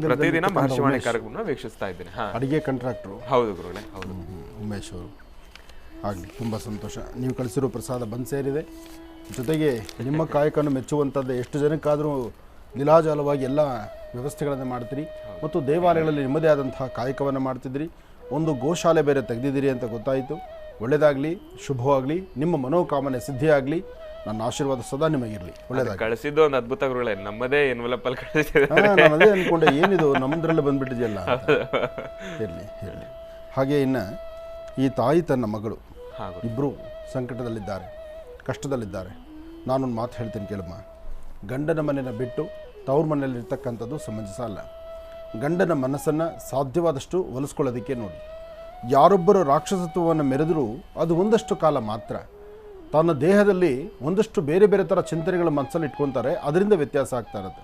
ಪ್ರತಿದಿನ ಮಹರ್ಷಿವಾಣಿ ಕಾರ್ಯಕ್ರಮವನ್ನು ವೀಕ್ಷಿಸ್ತಾ ಇದ್ದೇನೆ. ಅಡಿಗೆ ಕಾಂಟ್ರಾಕ್ಟ್ರು. ಹೌದು ಗುರುಗಳೇ, ಹೌದು. ಉಮೇಶ್ ಅವರು ಆಗಲಿ, ತುಂಬ ಸಂತೋಷ. ನೀವು ಕಳಿಸಿರೋ ಪ್ರಸಾದ ಬಂದು ಸೇರಿದೆ. ಜೊತೆಗೆ ನಿಮ್ಮ ಕಾಯಕವನ್ನು ಮೆಚ್ಚುವಂಥದ್ದು ಎಷ್ಟು ಜನಕ್ಕಾದರೂ ಲೀಲಾಜಾಲವಾಗಿ ಎಲ್ಲ ವ್ಯವಸ್ಥೆಗಳನ್ನು ಮಾಡ್ತೀರಿ ಮತ್ತು ದೇವಾಲಯಗಳಲ್ಲಿ ನಿಮ್ಮದೇ ಆದಂತಹ ಕಾಯಕವನ್ನು ಮಾಡ್ತಿದ್ರಿ. ಒಂದು ಗೋಶಾಲೆ ಬೇರೆ ತೆಗೆದಿದ್ದೀರಿ ಅಂತ ಗೊತ್ತಾಯಿತು. ಒಳ್ಳೆಯದಾಗಲಿ, ಶುಭವಾಗಲಿ, ನಿಮ್ಮ ಮನೋಕಾಮನೆ ಸಿದ್ಧಿಯಾಗಲಿ. ನನ್ನ ಆಶೀರ್ವಾದ ಸದಾ ನಿಮಗಿರಲಿ. ಒಳ್ಳೆಯದಾಗಿ ಕಳಿಸಿದ್ದು ಒಂದು ಅದ್ಭುತ ಗುರುಗಳೇ, ನಮ್ಮದೇ ಎನ್ವಲಪ್ ಅಲ್ಲಿ ಕಳಿಸಿದೆ. ನಾನು ಅದೇ ಅಂದ್ಕೊಂಡೆ, ಏನಿದು ನಮ್ಮದ್ರಲ್ಲೇ ಬಂದುಬಿಟ್ಟಿದೆಯಲ್ಲ. ಇರಲಿ ಹೇಳಿ. ಹಾಗೆ ಇನ್ನು ಈ ತಾಯಿ ತನ್ನ ಮಗಳು ಇಬ್ಬರು ಸಂಕಟದಲ್ಲಿದ್ದಾರೆ, ಕಷ್ಟದಲ್ಲಿದ್ದಾರೆ. ನಾನೊಂದು ಮಾತು ಹೇಳ್ತೀನಿ ಕೇಳಮ್ಮ. ಗಂಡನ ಮನೆಯನ್ನು ಬಿಟ್ಟು ತವ್ರ ಮನೆಯಲ್ಲಿರ್ತಕ್ಕಂಥದ್ದು ಸಮಂಜಸ ಅಲ್ಲ. ಗಂಡನ ಮನಸ್ಸನ್ನು ಸಾಧ್ಯವಾದಷ್ಟು ಒಲಿಸ್ಕೊಳ್ಳೋದಕ್ಕೆ ನೋಡಿ. ಯಾರೊಬ್ಬರು ರಾಕ್ಷಸತ್ವವನ್ನು ಮೆರೆದರೂ ಅದು ಒಂದಷ್ಟು ಕಾಲ ಮಾತ್ರ. ತನ್ನ ದೇಹದಲ್ಲಿ ಒಂದಷ್ಟು ಬೇರೆ ಬೇರೆ ಥರ ಚಿಂತನೆಗಳ ಮನಸ್ಸಲ್ಲಿ ಇಟ್ಕೊತಾರೆ, ಅದರಿಂದ ವ್ಯತ್ಯಾಸ ಆಗ್ತಾ ಇರುತ್ತೆ.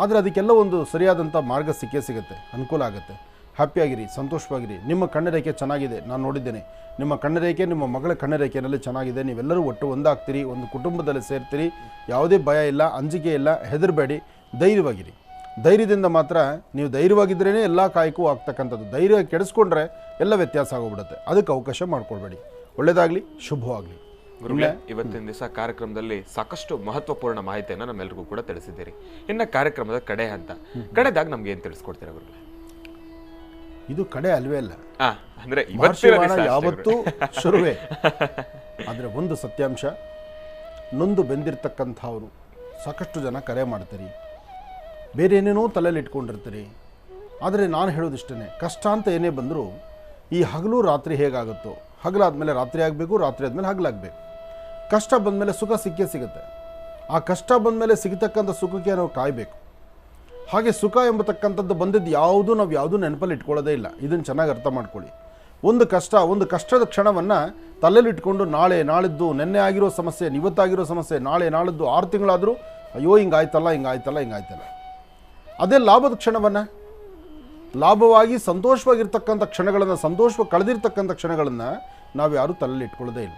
ಆದರೆ ಅದಕ್ಕೆಲ್ಲ ಒಂದು ಸರಿಯಾದಂಥ ಮಾರ್ಗ ಸಿಗುತ್ತೆ, ಅನುಕೂಲ ಆಗುತ್ತೆ. ಹ್ಯಾಪಿಯಾಗಿರಿ, ಸಂತೋಷವಾಗಿರಿ. ನಿಮ್ಮ ಕಣ್ಣರೇಖೆ ಚೆನ್ನಾಗಿದೆ, ನಾನು ನೋಡಿದ್ದೇನೆ. ನಿಮ್ಮ ಕಣ್ಣರೇಖೆ ನಿಮ್ಮ ಮಗಳ ಕಣ್ಣರೇಖೆಯಲ್ಲಿ ಚೆನ್ನಾಗಿದೆ. ನೀವೆಲ್ಲರೂ ಒಟ್ಟು ಒಂದಾಗ್ತೀರಿ, ಒಂದು ಕುಟುಂಬದಲ್ಲಿ ಸೇರ್ತೀರಿ. ಯಾವುದೇ ಭಯ ಇಲ್ಲ, ಅಂಜಿಕೆ ಇಲ್ಲ, ಹೆದರಬೇಡಿ, ಧೈರ್ಯವಾಗಿರಿ. ಧೈರ್ಯದಿಂದ ಮಾತ್ರ ನೀವು ಧೈರ್ಯವಾಗಿದ್ರೇ ಎಲ್ಲ ಕಾಯಕವೂ ಆಗ್ತಕ್ಕಂಥದ್ದು. ಧೈರ್ಯ ಕೆಡಿಸ್ಕೊಂಡ್ರೆ ಎಲ್ಲ ವ್ಯತ್ಯಾಸ ಆಗೋಗ್ಬಿಡುತ್ತೆ. ಅದಕ್ಕೆ ಅವಕಾಶ ಮಾಡ್ಕೊಳ್ಬೇಡಿ. ಒಳ್ಳೆಯದಾಗಲಿ, ಶುಭವಾಗಲಿ. ಗುರುಗಳೇ, ಇವತ್ತಿನ ದಿವಸ ಕಾರ್ಯಕ್ರಮದಲ್ಲಿ ಸಾಕಷ್ಟು ಮಹತ್ವಪೂರ್ಣ ಮಾಹಿತಿಯನ್ನು ನಮ್ಮೆಲ್ಲರಿಗೂ ಕೂಡ ತಿಳಿಸಿದ್ದೀರಿ. ಇನ್ನು ಕಾರ್ಯಕ್ರಮದ ಕಡೆದಾಗ ನಮ್ಗೆ ಏನು ತಿಳಿಸ್ಕೊಡ್ತೀರಾ ಗುರುಗಳೇ? ಇದು ಕಡೆ ಅಲ್ವೇ ಅಲ್ಲ, ಅಂದ್ರೆ ಯಾವತ್ತೂ ಶುರುವೇ. ಆದರೆ ಒಂದು ಸತ್ಯಾಂಶ, ನೊಂದು ಬೆಂದಿರ್ತಕ್ಕಂಥವ್ರು ಸಾಕಷ್ಟು ಜನ ಕರೆ ಮಾಡ್ತೀರಿ, ಬೇರೆ ಏನೇನೋ ತಲೆಯಲ್ಲಿ ಇಟ್ಕೊಂಡಿರ್ತೀರಿ. ಆದರೆ ನಾನು ಹೇಳೋದಿಷ್ಟೇ, ಕಷ್ಟ ಅಂತ ಏನೇ ಬಂದರೂ ಈ ಹಗಲು ರಾತ್ರಿ ಹೇಗಾಗುತ್ತೋ, ಹಗಲಾದ್ಮೇಲೆ ರಾತ್ರಿ ಆಗಬೇಕು, ರಾತ್ರಿ ಆದಮೇಲೆ ಹಗಲಾಗಬೇಕು. ಕಷ್ಟ ಬಂದಮೇಲೆ ಸುಖ ಸಿಕ್ಕೇ ಸಿಗುತ್ತೆ. ಆ ಕಷ್ಟ ಬಂದಮೇಲೆ ಸಿಗತಕ್ಕಂಥ ಸುಖಕ್ಕೆ ನಾವು ಕಾಯಬೇಕು. ಹಾಗೆ ಸುಖ ಎಂಬತಕ್ಕಂಥದ್ದು ಬಂದಿದ್ದು ನಾವು ಯಾವುದೂ ನೆನಪಲ್ಲಿ ಇಟ್ಕೊಳ್ಳೋದೇ ಇಲ್ಲ. ಇದನ್ನು ಚೆನ್ನಾಗಿ ಅರ್ಥ ಮಾಡ್ಕೊಳ್ಳಿ. ಒಂದು ಕಷ್ಟದ ಕ್ಷಣವನ್ನು ತಲೆಯಲ್ಲಿ ಇಟ್ಕೊಂಡು ನಾಳಿದ್ದು ನೆನ್ನೆ ಆಗಿರೋ ಸಮಸ್ಯೆ, ಇವತ್ತಾಗಿರೋ ಸಮಸ್ಯೆ, ನಾಳಿದ್ದು 6 ತಿಂಗಳಾದರೂ ಅಯ್ಯೋ ಹಿಂಗಾಯ್ತಲ್ಲ. ಅದೇ ಲಾಭದ ಕ್ಷಣವನ್ನು, ಲಾಭವಾಗಿ ಸಂತೋಷವಾಗಿರ್ತಕ್ಕಂಥ ಕ್ಷಣಗಳನ್ನು, ಸಂತೋಷವಾಗಿ ಕಳೆದಿರ್ತಕ್ಕಂಥ ಕ್ಷಣಗಳನ್ನು ನಾವು ಯಾರೂ ತಲೆಯಲ್ಲಿ ಇಟ್ಕೊಳ್ಳೋದೇ ಇಲ್ಲ.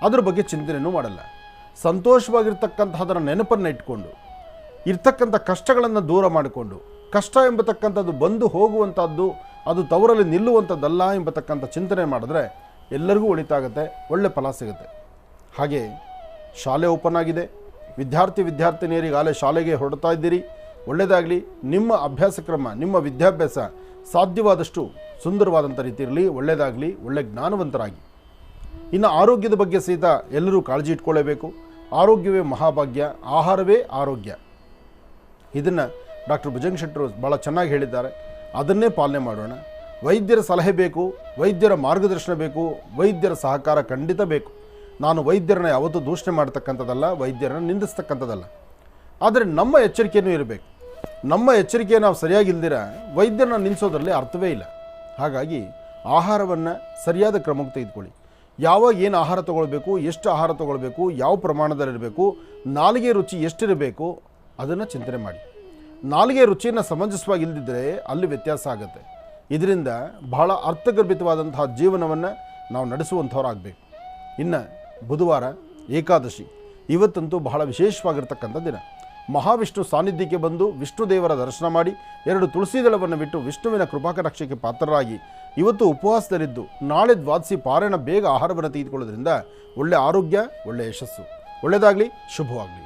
ಅದ್ರ ಬಗ್ಗೆ ಚಿಂತನೆಯೂ ಮಾಡಲ್ಲ. ಸಂತೋಷವಾಗಿರ್ತಕ್ಕಂಥದರ ನೆನಪನ್ನು ಇಟ್ಕೊಂಡು ಇರ್ತಕ್ಕಂಥ ಕಷ್ಟಗಳನ್ನು ದೂರ ಮಾಡಿಕೊಂಡು, ಕಷ್ಟ ಎಂಬತಕ್ಕಂಥದ್ದು ಬಂದು ಹೋಗುವಂಥದ್ದು, ಅದು ತವರಲ್ಲಿ ನಿಲ್ಲುವಂಥದ್ದಲ್ಲ ಎಂಬತಕ್ಕಂಥ ಚಿಂತನೆ ಮಾಡಿದ್ರೆ ಎಲ್ಲರಿಗೂ ಒಳಿತಾಗುತ್ತೆ, ಒಳ್ಳೆ ಫಲ ಸಿಗುತ್ತೆ. ಹಾಗೆ ಶಾಲೆ ಓಪನ್ ಆಗಿದೆ. ವಿದ್ಯಾರ್ಥಿನಿಯರಿಗಾಗಲೇ ಶಾಲೆಗೆ ಹೊರಡ್ತಾ ಇದ್ದೀರಿ. ಒಳ್ಳೆಯದಾಗಲಿ. ನಿಮ್ಮ ಅಭ್ಯಾಸ ಕ್ರಮ, ನಿಮ್ಮ ವಿದ್ಯಾಭ್ಯಾಸ ಸಾಧ್ಯವಾದಷ್ಟು ಸುಂದರವಾದಂಥ ರೀತಿಯಲ್ಲಿ ಒಳ್ಳೆಯದಾಗಲಿ, ಒಳ್ಳೆ ಜ್ಞಾನವಂತರಾಗಿ. ಇನ್ನು ಆರೋಗ್ಯದ ಬಗ್ಗೆ ಸಹಿತ ಎಲ್ಲರೂ ಕಾಳಜಿ ಇಟ್ಕೊಳ್ಳೇಬೇಕು. ಆರೋಗ್ಯವೇ ಮಹಾಭಾಗ್ಯ, ಆಹಾರವೇ ಆರೋಗ್ಯ. ಇದನ್ನು ಡಾಕ್ಟರ್ ಭುಜಂಗ್ ಶೆಟ್ಟರು ಭಾಳ ಚೆನ್ನಾಗಿ ಹೇಳಿದ್ದಾರೆ. ಅದನ್ನೇ ಪಾಲನೆ ಮಾಡೋಣ. ವೈದ್ಯರ ಸಲಹೆ ಬೇಕು, ವೈದ್ಯರ ಮಾರ್ಗದರ್ಶನ ಬೇಕು, ವೈದ್ಯರ ಸಹಕಾರ ಖಂಡಿತ ಬೇಕು. ನಾನು ವೈದ್ಯರನ್ನ ಯಾವತ್ತೂ ದೂಷಣೆ ಮಾಡ್ತಕ್ಕಂಥದ್ದಲ್ಲ, ವೈದ್ಯರನ್ನ ನಿಂದಿಸ್ತಕ್ಕಂಥದ್ದಲ್ಲ. ಆದರೆ ನಮ್ಮ ಎಚ್ಚರಿಕೆಯೂ ಇರಬೇಕು. ನಮ್ಮ ಎಚ್ಚರಿಕೆ ನಾವು ಸರಿಯಾಗಿಲ್ದಿರ ವೈದ್ಯರನ್ನ ನಿಲ್ಲಿಸೋದ್ರಲ್ಲಿ ಅರ್ಥವೇ ಇಲ್ಲ. ಹಾಗಾಗಿ ಆಹಾರವನ್ನು ಸರಿಯಾದ ಕ್ರಮಕ್ಕೆ ತೆಗೆದುಕೊಳ್ಳಿ. ಯಾವಾಗ ಏನು ಆಹಾರ ತೊಗೊಳ್ಬೇಕು, ಎಷ್ಟು ಆಹಾರ ತೊಗೊಳ್ಬೇಕು, ಯಾವ ಪ್ರಮಾಣದಲ್ಲಿರಬೇಕು, ನಾಲಿಗೆ ರುಚಿ ಎಷ್ಟಿರಬೇಕು, ಅದನ್ನು ಚಿಂತನೆ ಮಾಡಿ. ನಾಲಿಗೆ ರುಚಿಯನ್ನು ಸಮಂಜಸವಾಗಿ ಇಲ್ಲದಿದ್ದರೆ ಅಲ್ಲಿ ವ್ಯತ್ಯಾಸ ಆಗುತ್ತೆ. ಇದರಿಂದ ಬಹಳ ಅರ್ಥಗರ್ಭಿತವಾದಂತಹ ಜೀವನವನ್ನು ನಾವು ನಡೆಸುವಂಥವ್ರಾಗಬೇಕು. ಇನ್ನು ಬುಧವಾರ ಏಕಾದಶಿ, ಇವತ್ತಂತೂ ಬಹಳ ವಿಶೇಷವಾಗಿರ್ತಕ್ಕಂಥ ದಿನ. ಮಹಾವಿಷ್ಣು ಸಾನ್ನಿಧ್ಯಕ್ಕೆ ಬಂದು ವಿಷ್ಣು ದೇವರ ದರ್ಶನ ಮಾಡಿ 2 ತುಳಸಿ ದಳವನ್ನು ಬಿಟ್ಟು ವಿಷ್ಣುವಿನ ಕೃಪಾಕಟಾಕ್ಷಕ್ಕೆ ಪಾತ್ರರಾಗಿ ಇವತ್ತು ಉಪವಾಸದಲ್ಲಿದ್ದು ನಾಳೆ ದ್ವಾದಶಿ ಪಾರಾಯಣ ಬೇಗ ಆಹಾರವನ್ನು ತೆಗೆದುಕೊಳ್ಳೋದ್ರಿಂದ ಒಳ್ಳೆಯ ಆರೋಗ್ಯ, ಒಳ್ಳೆಯ ಯಶಸ್ಸು. ಒಳ್ಳೆಯದಾಗಲಿ, ಶುಭವಾಗಲಿ.